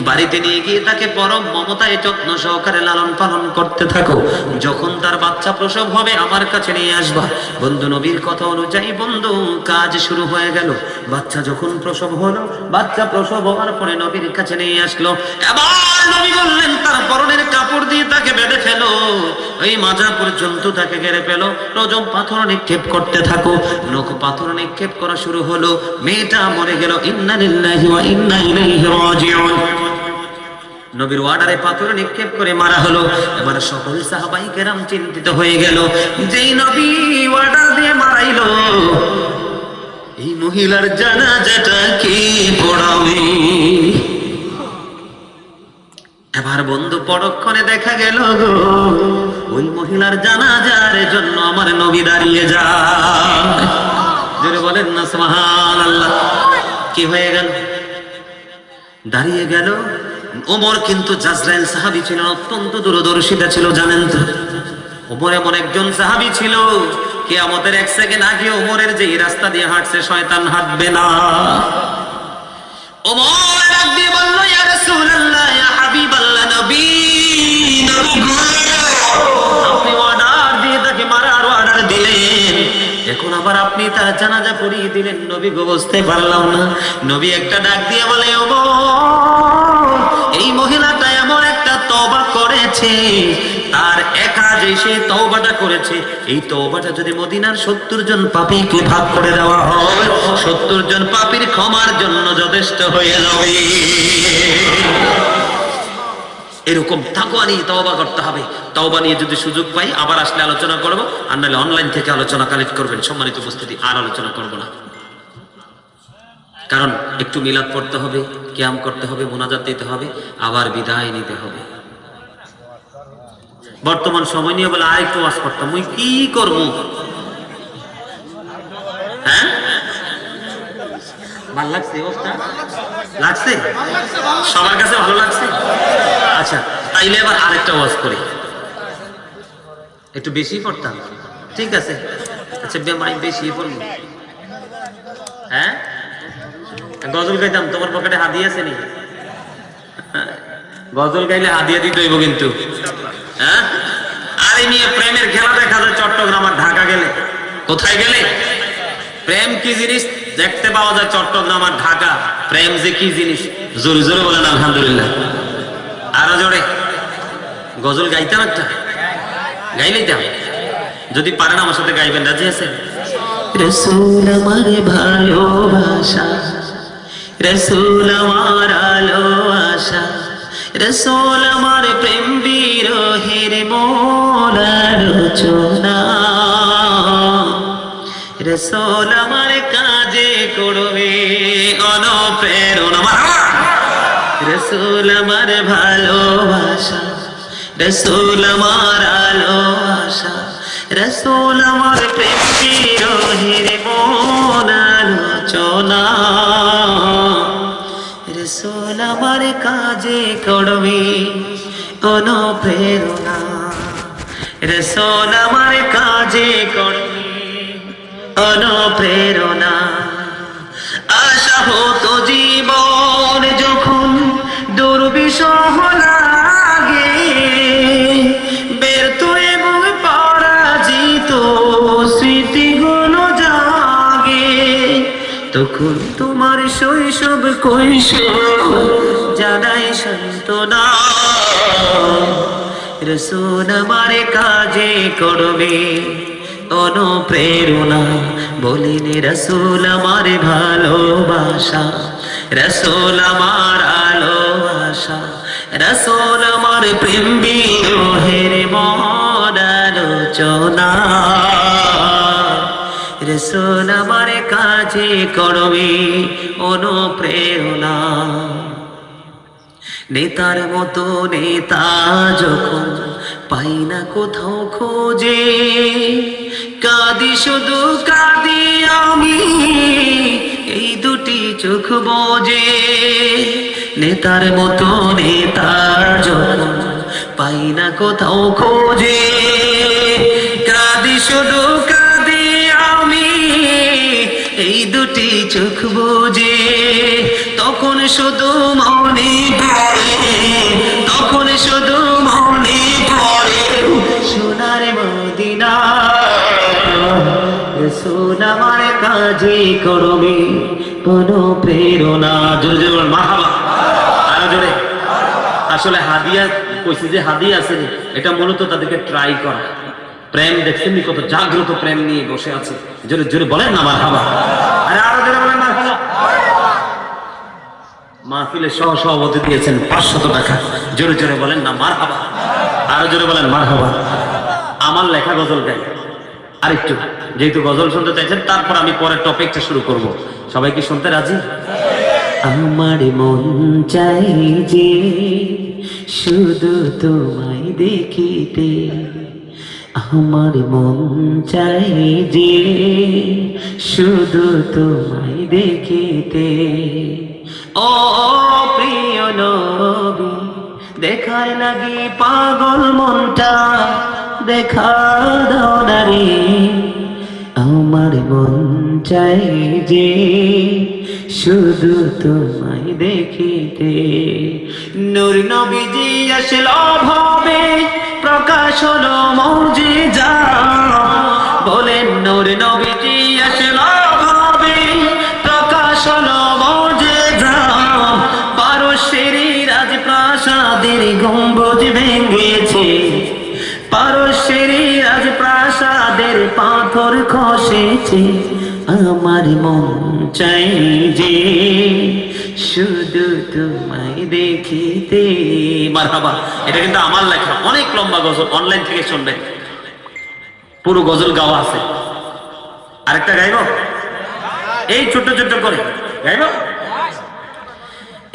বাড়িতে নিয়ে গিয়ে তাকে পরম মমতায় যত্ন সহকারে লালন পালন করতে থাকো, যখন তার বাচ্চা প্রসব হবে আমার কাছে নিয়ে আসবা। বন্ধু নবীর কথা অনুযায়ী বন্ধু কাজ শুরু হয়ে গেল। বাচ্চা যখন প্রসব হলো, বাচ্চা প্রসব হওয়ার পরে নবীর কাছে নিয়ে আসলো। এবার নবী বললেন তার পরনের কাপড় দিয়ে তাকে বেঁধে ফেলো, ওই মাজা পর্যন্ত তাকে ঘেরে ফেলো, রজম পাথর নিক্ষেপ করতে থাকো। নখ পাথর নিক্ষেপ করা শুরু হলো, মেয়েটা মরে গেল। ইন্না লিল্লাহি ওয়া ইন্না ইলাইহি রাজিউন। নবীর ওয়ার্ডারে পাথর নিক্ষেপ করে মারা হলো। এবার সকল সাহাবাই কেরাম চিন্তিত হয়ে গেল, যেই নবী ওয়ার্ডার দিয়ে মারাইলো, এই মহিলার জানাজাটা কে পড়াবে? এবার বন্ধু পরক্ষণে দেখা গেল গো, ওই মহিলার জানাজার জন্য আমার নবী দাঁড়িয়ে যায়। জোরে বলেন না সুবহানাল্লাহ। কি হয়ে গেল? দাঁড়িয়ে গেল। ওমর কিন্তু জাজরাইল সাহাবী ছিল, অত্যন্ত দূরদর্শিতা ছিল, জানেন তো। ওমর এমন একজন সাহাবী ছিল, কিয়ামতের এক সেকেন্ড আগে ওমরের যে রাস্তা দিয়ে হাঁটছে শয়তান হাঁটবে না। ওমর ডাক দিয়ে বলল, ইয়া রাসূলুল্লাহ, ইয়া হাবিবাল্লাহ, নবী আপনি অর্ডার দিয়ে তাকে মারার অর্ডার দিলেন, এখন আবার আপনি তার জানাজা পড়িয়ে দিলেন। নবী গো বুঝতে পারলাম না। নবী একটা ডাক দিয়ে বলে, ওমর এই মহিলাটা এমন একটা তওবা করেছে, তার একা যে সে তওবাটা করেছে, এই তওবাটা যদি মদিনার 70 জন পাপীকে ভাগ করে দেওয়া হয়, 70 জন পাপীর ক্ষমার জন্য যথেষ্ট হয়ে যাবে। এরকম তাকওয়া নিয়ে তওবা করতে হবে। তওবা নিয়ে যদি সুযোগ পাই আবার আসলে আলোচনা করব, আর নাহলে অনলাইন থেকে আলোচনা কালেক্ট করবেন। সম্মানিত উপস্থিতি, আর আলোচনা করব না, কারণ একটু মিলাদ পড়তে হবে, কিয়াম করতে হবে, মুনাজাত দিতে হবে, আবার বিদায় নিতে হবে। বর্তমান সময় নিয়ে বলে আরেকটু ওয়াজ করতাম, মুই কি করব? হ্যাঁ, ভালো লাগছে? অবস্থা লাগছে? সবার কাছে ভালো লাগছে? আচ্ছা, তাইলে এবার আরেকটা ওয়াজ করি, একটু বেশি পড়তাম, ঠিক আছে? আচ্ছা, বেশি পড়বো। হ্যাঁ, গজল গাইতাম, তোমার পকেটে হাদিয়া আছে নি? গজল গাইলে হাদিয়া দিতে হইব কিন্তু। হ্যাঁ, আর এই নিয়ে প্রেমের খেলা দেখা যায় চট্টগ্রাম আর ঢাকা গেলে। কোথায় গেলে? প্রেম কি জিনিস দেখতে পাওয়া যায় চট্টগ্রাম আর ঢাকা। প্রেম যে কি জিনিস, জোরে জোরে বলেন আলহামদুলিল্লাহ। আরো জোরে। গজল গাইতাম, একটা গাইলেইতাম, যদি পারেন আমার সাথে গাইবেন, রাজি আছেন? রাসূল আমার ভালোবাসা, রাসূল আমার আলো আশা, রাসূল আমার প্রেম বিরহের মূল আলোচনা, রাসূল আমার কাজে করবে অনুপ্রেরণা, রাসূল আমার ভালোবাসা, রাসূল আমার আলো আশা, রাসূল আমার প্রেম বিরহের মূল আলোচনা, রাসূল আমার কাজে করবে অনুপ্রেরণা, রাসূল আমার কাজে করবে অনুপ্রেরণা। আশা হতো জীবন যখন দুর্বিষহ লাগে, ব্যর্থ এবং পরাজিত স্মৃতিগুলো জাগে, তখন তোমার শৈশব কৈশোর জানাই সান্ত্বনা, রাসূল আমার কাজে করবে অনুপ্রেরণা। বলিন রাসূল আমার ভালোবাসা, রাসূল আমার আলো আশা, রাসূল আমার প্রেম বিরহের মূল আলোচনা, রাসূল আমার কাজে করবে অনুপ্রেরণা। নেতার মতো নেতা যখন পাই না কোথাও খোঁজে, কাঁদি শুধু কাঁদি আমি, এই দুটি চোখ বোঝে। নেতার মতো নেতা যখন পাই না কোথাও খোঁজে, কাঁদি শুধু কাঁদি আমি, শুধু মনে পড়ে, তখন শুধু মনে পড়ে সোনার মদিনা। রাসূল আমার কাজে করবে কোনো প্রেরণা। জোরে জোরে মারহাবা, আরো জোরে। আসলে হাদিয়া কইছে যে হাদিয়া আছে, এটা মূলত তাদেরকে ট্রাই করা। প্রেম দেখছেন কত জাগ্রত প্রেম নিয়ে বসে আছে। জোরে জোরে বলেন না মারহাবা, আরে আরো জোরে বলেন মারহাবা। মাহফিলে সহ সভাপতি দিয়েছেন 500 টাকা। জোরে জোরে বলেন না মারহাবা, আরো জোরে বলেন মারহাবা। আমার লেখা গজল গাই আরেকটু, যেহেতু গজল শুনতে চাইছেন, তারপর আমি পরের টপিকটা শুরু করব। সবাই কি শুনতে রাজি? আমার মন চাই যে শুধু তোমায় দেখিতে, আমার মন চাই যে শুধু তোমায় দেখিতে। ও প্রিয় নবী, দেখার লাগি পাগল মনটা, দেখা দাও না রে। আমার মন চাই যে শুধু তোমায় দেখিতে। নূর নবীজি আসল ভাবে প্রকাশ হলো মুজিজা, বলেন নূর নবীজি আসল ভাবে প্রকাশ হলো মুজিজা। পারস্যের রাজপ্রাসাদের গম্বুজ ভেঙেছে, পারস্যের রাজপ্রাসাদের পাথর খসেছে। আমার মন চাই যে শুধু তোমায় দেখিতে। মারহাবা। এটা কিন্তু আমার লেখা, অনেক লম্বা গজল, অনলাইন থেকে শুনবেন, পুরো গজল গাওয়া আছে। আরেকটা গাইব, এই ছোট ছোট করে গাইব।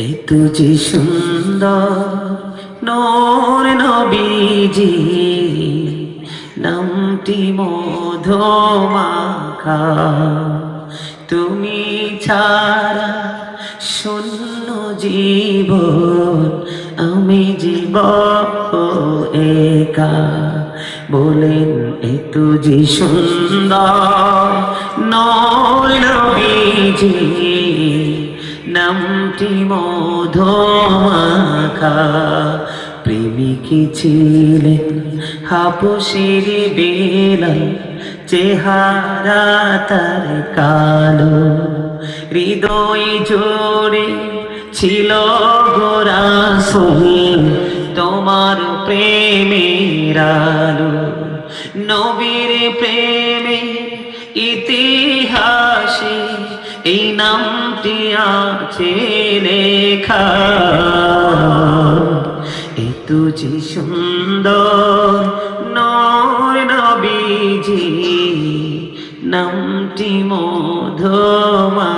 এই তুজি সুন্দর নূর নবীজি, নামটি মধুমাখা, তুমি ছাড়া শূন্য জীবন, আমি জীবন একা। বলেন এ তুজি সুন্দর নূর নবীজি, নামটি মধুমাখা। প্রেমিকি ছিলেন হাবশীর বেলাল, চেহারা তার কালো, হৃদয় জোড়ে ছিল গো রাসূল তোমার প্রেমের আলো। নবীর প্রেমে ইতিহাসে এই নামটি আছে লেখা। এ তুজি সুন্দর নূর নবীজি, নামটি মধুমাখা।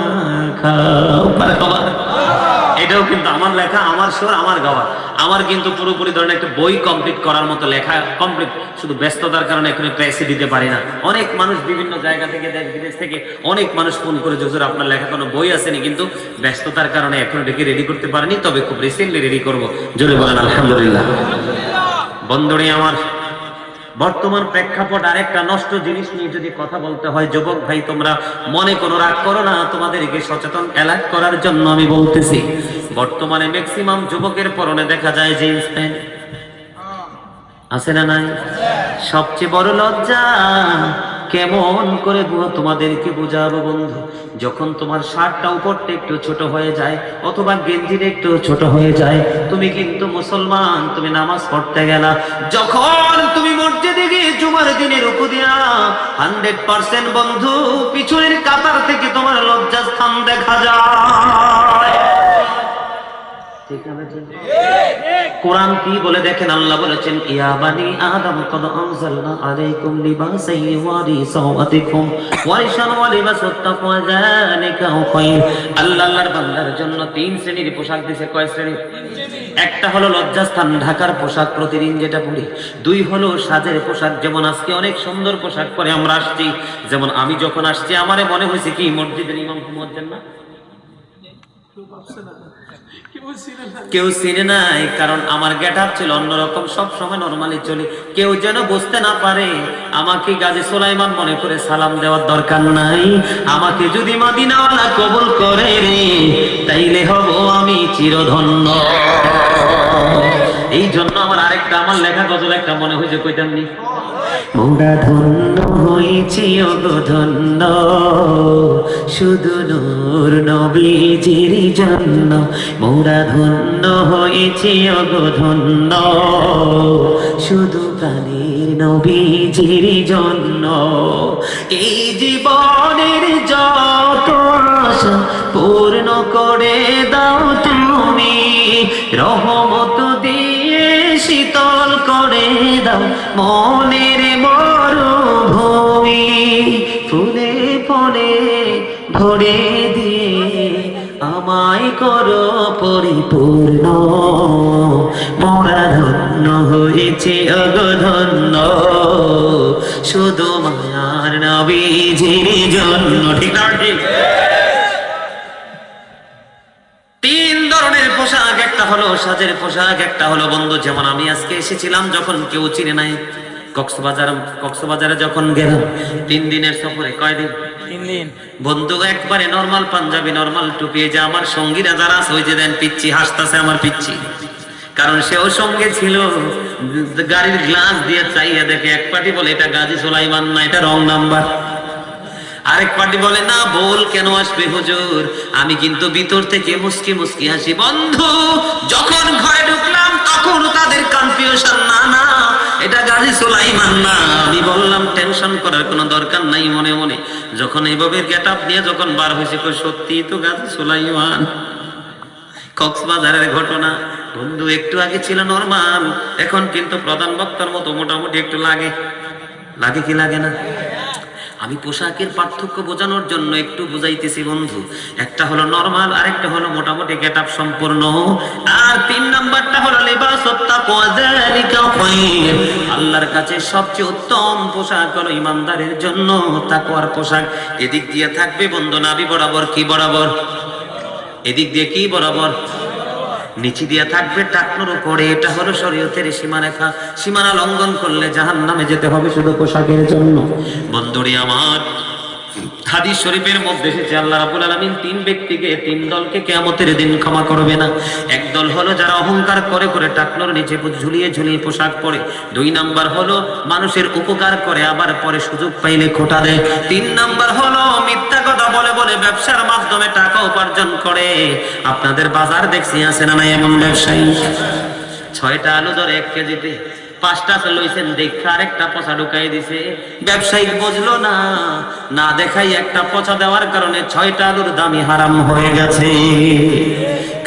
এটাও কিন্তু আমার লেখা, আমার সুর, আমার গাওয়া। আমার কিন্তু পুরোপুরি ধরেন একটা বই কমপ্লিট করার মতো লেখা কমপ্লিট, শুধু ব্যস্ততার কারণে এখন প্রেসে দিতে পারি না। অনেক মানুষ বিভিন্ন জায়গা থেকে, দেশ বিদেশ থেকে অনেক মানুষ ফোন করে, হুজুর আপনার লেখা কোনো বই আসেনি, কিন্তু ব্যস্ততার কারণে এখন এটাকে রেডি করতে পারিনি, তবে খুব রিসেন্টলি রেডি করব। জোরে বলেন আলহামদুলিল্লাহ। বন্ধুরে আমার, বর্তমান প্রেক্ষাপট আরেকটা নষ্ট জিনিস নিয়ে যদি কথা বলতে হয়, যুবক ভাই তোমরা মনে কোনো রাগ করো না, তোমাদেরকে সচেতন এলাক করার জন্য আমি বলতেছি। বর্তমানে ম্যাক্সিমাম যুবকের পরনে দেখা যায় জিন্স প্যান্ট, আছে না নাই? সবচেয়ে বড় লজ্জা, কেমন করে তোমাদেরকে বুঝাবো বন্ধু, যখন তোমার শার্টটা উপরটা একটু ছোট হয়ে যায় অথবা গেঞ্জিটা একটু ছোট হয়ে যায়, তুমি কিন্তু মুসলমান, তুমি নামাজ পড়তে গেলা, যখন তুমি মসজিদে গিয়ে জুমার দিনে রুকু দিয়া 100% বন্ধু পিছনের কাতার থেকে তোমার লজ্জাস্থান দেখা যায়। কোরআন কি বলে দেখেন, আল্লাহ বলেছেন ইয়া বানি আদম কদ আনজালনা আলাইকুম লিবাসান ইওয়ারি সাওয়াতিকুম ওয়ারিশান ওয়া লিবাসুত তাকওয়া যালিকা খায়র। আল্লাহর বান্দার জন্য 3 শ্রেণীর পোশাক দিয়েছে। কয় শ্রেণী? একটা হলো লজ্জাস্থান ঢাকার পোশাক প্রতিদিন যেটা পরি, 2 হলো সাজের পোশাক, যেমন আজকে অনেক সুন্দর পোশাক পরে আমরা আসছি, যেমন আমি যখন আসছি আমারে মনে হয়েছে কি মসজিদের ইমাম ঘুমাচ্ছেন না, কেউ চিনে নাই, কারণ আমার গেট আপ ছিল অন্যরকম, সব সময় নরমালি চলি। কেউ যেন বুঝতে না পারে আমাকে গাজী সুলাইমান মনে করে সালাম দেওয়ার দরকার নাই। আমাকে যদি মদিনাওয়ালা কবুল করে রে, তাইলে হব আমি চিরধন্য। এই জন্য আমার আরেকটা, আমার লেখা গজল একটা মনে হয়েছে, কইতাম নি, মোরা ধন্য হয়েছি ওগো ধন্য, শুধু নূর নবীজির জন্য। মোরা ধন্য হয়েছি ওগো ধন্য, শুধু প্রাণের নবীজির জন্য। এই জীবনের যত আশা পূর্ণ করে দাও তুমি, রহমত দিয়ে শীতল করে দাও মনের মরুভূমি। ফুলে ফলে ভরে দিয়ে আমায় করো পরিপূর্ণ, মোরা ধন্য হয়েছে অগধন্য, শুধু মায়ার নবীজির জন্য। ঠিক না ঠিক? তিন ধরনের পোশাক, একটা হলো সাজের পোশাক, একটা হলো বন্ধু যেমন আমি আজকে এসেছিলাম যখন কেউ চিনে নাই, কক্সবাজারে যখন গেলাম 3 দিনের সফরে। কয়দিন? 3 দিন। বন্ধু একবারে নরমাল পাঞ্জাবি, নরমাল টুপি। যে আমার সঙ্গীরা যারা আছে, ওই যে দেন পিচ্ছি হাসতেছে আমার পিচ্ছি, কারণ সেও সঙ্গে ছিল। গাড়ির গ্লাস দিয়ে চাইয়া দেখে এক পার্টি বলে এটা গাজী সুলাইমান না, এটা রং নাম্বার। আরেক পার্টি বলে না, বল কেন আসবে হুজুর। আমি কিন্তু ভিতর থেকে মুস্কি মুস্কি হাসি। বন্ধু যখন ঘরে ঢুকলাম তখন তাদের কনফিউশন, না না এটা গাজী সুলাইমান না। আমি বললাম টেনশন করার কোনো দরকার নাই মনে মনে। যখন এইভাবে গেটআপ নিয়ে যখন বার হয়েছে, সত্যি তো গাজী সুলাইমান। কক্সবাজারের ঘটনা বন্ধু, একটু আগে ছিল নরমাল, এখন কিন্তু প্রধান বক্তার মতো মোটামুটি একটু লাগে। লাগে কি লাগে না? আমি পোশাকের পার্থক্য বোঝানোর জন্য একটু বুঝাইতেছি বন্ধু। একটা হলো নরমাল, আরেকটা হলো মোটামুটি গেটআপ সম্পূর্ণ, আর 3 নাম্বারটা হলো লিবাসুত তাকওয়া, যালিকা খায়র। আল্লাহর কাছে সবচেয়ে উত্তম পোশাক হলো ইমানদারের জন্য তাকওয়ার পোশাক। এদিক দিয়ে থাকবে বন্ধু নাভি বরাবর, কি বরাবর? এদিক দিয়ে কি বরাবর? নিচে দিয়ে থাকবে টাকনোর উপরে। এটা হলো শরীয়তের সীমারেখা। সীমানা লঙ্ঘন করলে জাহান্নামে যেতে হবে শুধু পোশাকের জন্য। বন্ধুরি আমার, হাদিস শরীফের মধ্যে এসেছে আল্লাহ রাব্বুল আলামিন 3 ব্যক্তিকে, 3 দলকে কিয়ামতের দিন ক্ষমা করবে না। এক দল হলো যারা অহংকার করে করে টাকনোর নিচে ঝুলিয়ে ঝুলিয়ে পোশাক পরে। 2 নাম্বার হলো মানুষের উপকার করে আবার পরে সুযোগ পাইলে খোটা দেয়। 3 নাম্বার হলো মিথ্যা কথা বলে বলে ব্যবসার মাধ্যমে টাকা উপার্জন করে। আপনাদের বাজার দেখছি আছে না নাই এমন ব্যবসায়ী? 6টা আলু ধরে 1 কেজিতে 5টা লইছেন, দেখা আরেকটা পচা ঢুকাই দিছে। ব্যবসায়িক বুঝলো না, না দেখাই একটা পচা দেওয়ার কারণে 6টা আলুর দামই হারাম হয়ে গেছে।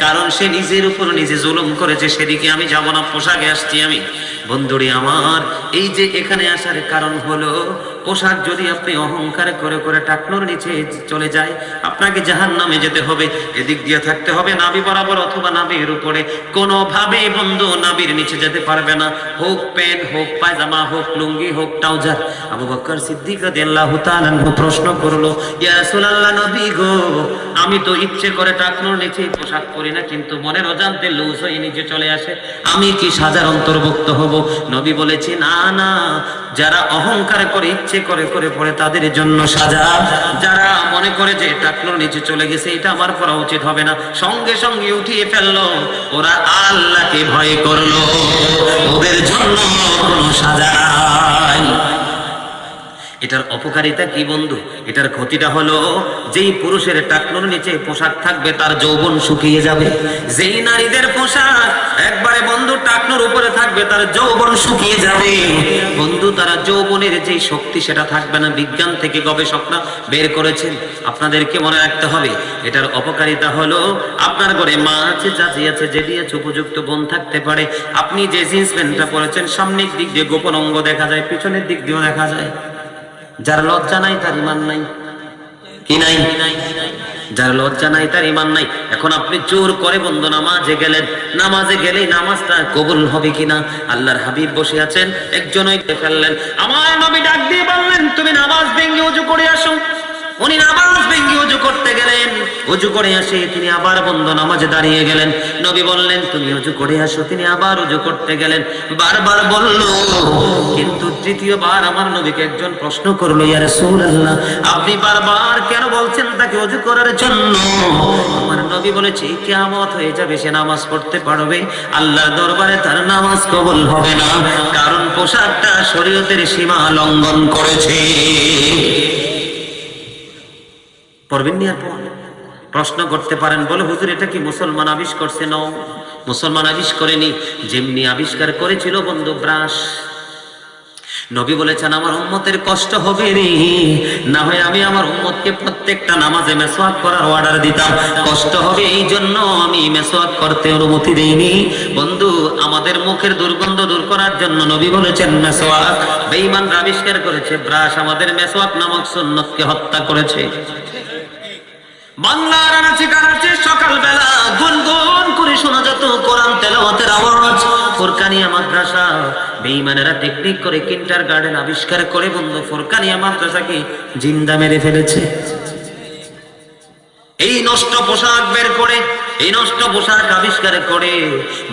কারণ সে নিজের উপর নিজে জুলুম করেছে। সেদিকে আমি যাব না, পোশাকে আসছি আমি। বন্ধুরি আমার, এই যে এখানে আসার কারণ হলো পোশাক যদি আপনি অহংকার করে করে টাকনোর নিচে চলে যায়, আপনাকে জাহান্নামে যেতে হবে। এদিক দিয়ে থাকতে হবে নাভি বরাবর অথবা নাভির উপরে। কোনোভাবে বন্ধু নাভির নিচে যেতে পারবে না, হোক প্যান্ট, হোক পায়জামা, হোক লুঙ্গি, হোক ট্রাউজার। আবু বকর সিদ্দিক রাদিয়াল্লাহু তাআলা প্রশ্ন করলো, ইয়া রাসূলুল্লাহ, নবী গো, আমি তো ইচ্ছে করে টাকনোর নিচে পোশাক পরি না, কিন্তু মনের অজান্তে লুজ হয়ে নিচে চলে আসে, আমি কি সাজার অন্তর্ভুক্ত হব? নবী বলেছে, না না, যারা অহংকার করে ইচ্ছে করে করে পড়ে তাদের জন্য সাজা। যারা মনে করে যে টাকনোর নিচে চলে গেছে এটা আমার পড়া উচিত হবে না, সঙ্গে সঙ্গে উঠিয়ে ফেললো, ওরা আল্লাহকে ভয় করলো, ওদের জন্য কোনো সাজা নাই। এটার অপকারিতা কি বন্ধু? এটার ক্ষতিটা হলো, যেই পুরুষের টাকনোর নিচে পোশাক থাকবে তার যৌবন শুকিয়ে যাবে। যেই নারীদের পোশাক একবারে বন্ধু টাকনোর উপরে থাকবে তার যৌবন শুকিয়ে যাবে বন্ধু। তারা যৌবনের যেই শক্তি সেটা থাকবে না। বিজ্ঞান থেকে গবেষকরা বের করেছেন, আপনাদেরকে মনে রাখতে হবে। এটার অপকারিতা হলো, আপনার ঘরে মা আছে, চাচি আছে, জেঠি আছে, উপযুক্ত বোন থাকতে পারে। আপনি যে জিন্স প্যান্টটা পরেছেন সামনের দিক দিয়ে গোপন অঙ্গ দেখা যায়, পিছনের দিক দিয়েও দেখা যায়। যার লজ্জা নাই তার ইমান নাই, কি নাই? যার লজ্জা নাই তার ইমান নাই। এখন আপনি জোর করে বন্ধু নামাজে গেলেন, নামাজে গেলেই নামাজটা কবুল হবে কিনা? আল্লাহর হাবিব বসে আছেন, একজন ফেললেন, আমার নবী ডাক দিয়ে বললেন, তুমি নামাজ ভেঙে ওযু করে আসো। উনি নামাজ ভেঙে ওযু করতে গেলেন, ওযু করে আসে তিনি আবার বন্ধ নামাজে দাঁড়িয়ে গেলেন। নবী বললেন তুমি ওযু করে আসো, তিনি আবার ওযু করতে গেলেন, বারবার বলল। কিন্তু তৃতীয়বার আমার নবীকে একজন প্রশ্ন করলো, ইয়া রাসূলুল্লাহ আপনি বারবার কেন বলছেন তাকে ওযু করার জন্য? আমার নবী বলেছে কিয়ামত হয়ে যাবে, সে নামাজ পড়তে পারবে, আল্লাহর দরবারে তার নামাজ কবুল হবে না, কারণ পোশাকটা শরীয়তের সীমা লঙ্ঘন করেছে। পড়বেন নি? আর প্রশ্ন করতে পারেন, বলে হুজুর এটা কি মুসলমান আবিষ্কার করছে? না, মুসলমান আবিষ্কার করেনি। যেমনি আবিষ্কার করেছিল বন্ধু ব্রাশ। নবী বলেছেন আমার উম্মতের কষ্ট হবে রে, না হয় আমি আমার উম্মতকে প্রত্যেকটা নামাজে মেসওয়াক করার অর্ডার দিতাম, কষ্ট হবে এই জন্য আমি মেসওয়াক করতে অনুমতি দেইনি। বন্ধু আমাদের মুখের দুর্গন্ধ দূর করার জন্য নবী বলেছেন মেসওয়াক। বেঈমানরা আবিষ্কার করেছে ব্রাশ, আমাদের মেসওয়াক নামক সুন্নতকে হত্যা করেছে। বাংলার আনাচে কানাচে সকালবেলা গুনগুন করে শোনা যেত কোরআন তেলাওয়াতের আওয়াজ। ফুরকানিয়া মাদ্রাসা বেঈমানেরা টেকনিক করে কিন্ডারগার্টেন আবিষ্কার করে বন্ধু ফুরকানিয়া মাদ্রাসাকে জিন্দা মেরে ফেলেছে। এই নষ্ট পোশাক বের করে, এই নষ্ট পোশাক আবিষ্কার করে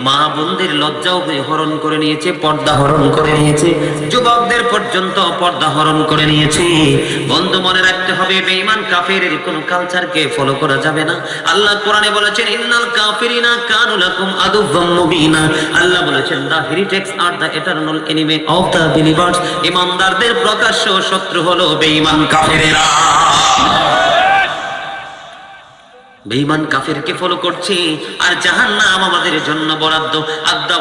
মা বোনদের লজ্জাও হরণ করে নিয়েছে, পর্দা হরণ করে নিয়েছে, যুবকদের পর্যন্ত পর্দা হরণ করে নিয়েছে। বন্ধু মনে রাখতে হবে বেঈমান কাফেরের কোনো কালচারকে ফলো করা যাবে না। আল্লাহ কোরআনে বলেছেন ইন্নাল কাফিরিনা কানু লাকুম আদুওয়াম মুবিনা। আল্লাহ বলেছেন the heretics are the eternal enemy of the believers. ঈমানদারদের প্রকাশ্য শত্রু হলো বেঈমান কাফেরেরা। বেঈমান কাফেরকে ফলো করছে আর জাহান্নাম আমাদের জন্য বরাদ্দ।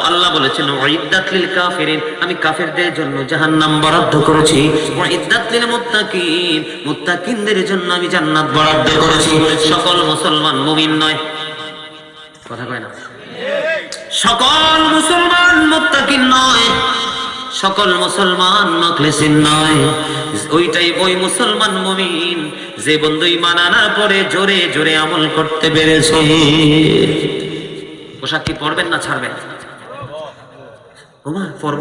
আল্লাহ বলেছেন উইদ্দাত লিল কাফিরিন, আমি কাফেরদের জন্য জাহান্নাম বরাদ্দ করেছি। উইদ্দাত লিল মুত্তাকিন, মুত্তাকিনদের জন্য আমি জান্নাত বরাদ্দ করেছি। সকল মুসলমান মুমিন নয়, কথা কয় না, সকল মুসলমান মুত্তাকিন নয়, সকল মুসলমান মুখলিসিন নয়। ওইটাই ওই মুসলমান মুমিন যে বন্ধু ঈমান আনার পরে জোরে জোরে আমল করতে পেরেছে। পোশাক কি পরবেন না ছাড়বেন? ওমা পরব,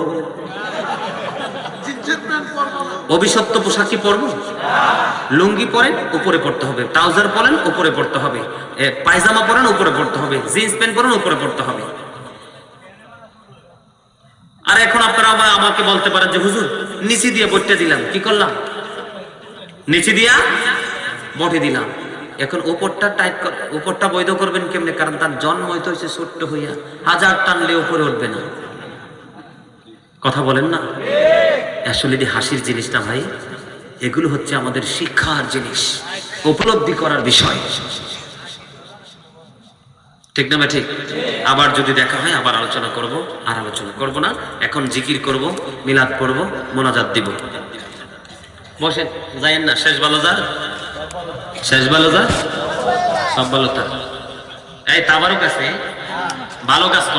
অভিশপ্ত পোশাক কি পরব? লুঙ্গি পরেন উপরে পড়তে হবে, ট্রাউজার পরেন উপরে পড়তে হবে, পায়জামা পরেন উপরে পড়তে হবে, জিন্স প্যান্ট পরেন উপরে পড়তে হবে। আর এখন আপনারা আমাকে বলতে পারেন যে হুজুর নিচে দিয়ে বটে দিলাম, কি করলাম? নিচে দিয়া বটে দিলাম। এখন উপরটা টাইট, উপরটা বৈধ করবেন কেমনে? কারণ তার জন্ম হইতে হয়েছে ছোট্ট হইয়া, হাজার টানলে উপরে উঠবে না। কথা বলেন না? আসলে হাসির জিনিস না ভাই, এগুলো হচ্ছে আমাদের শিক্ষার জিনিস, উপলব্ধি করার বিষয়। ঠিক না ঠিক? আবার যদি দেখা হয় আবার আলোচনা করব, আর আলোচনা করব না। এখন জিকির করব, মিলাদ করব, মোনাজাত দিব। বসেন, যাইয়েন না। শেষ ভালো যা, শেষ ভালো যা, সব ভালো তা। এই তাবারুক আছে, ভালো কাজ করছে।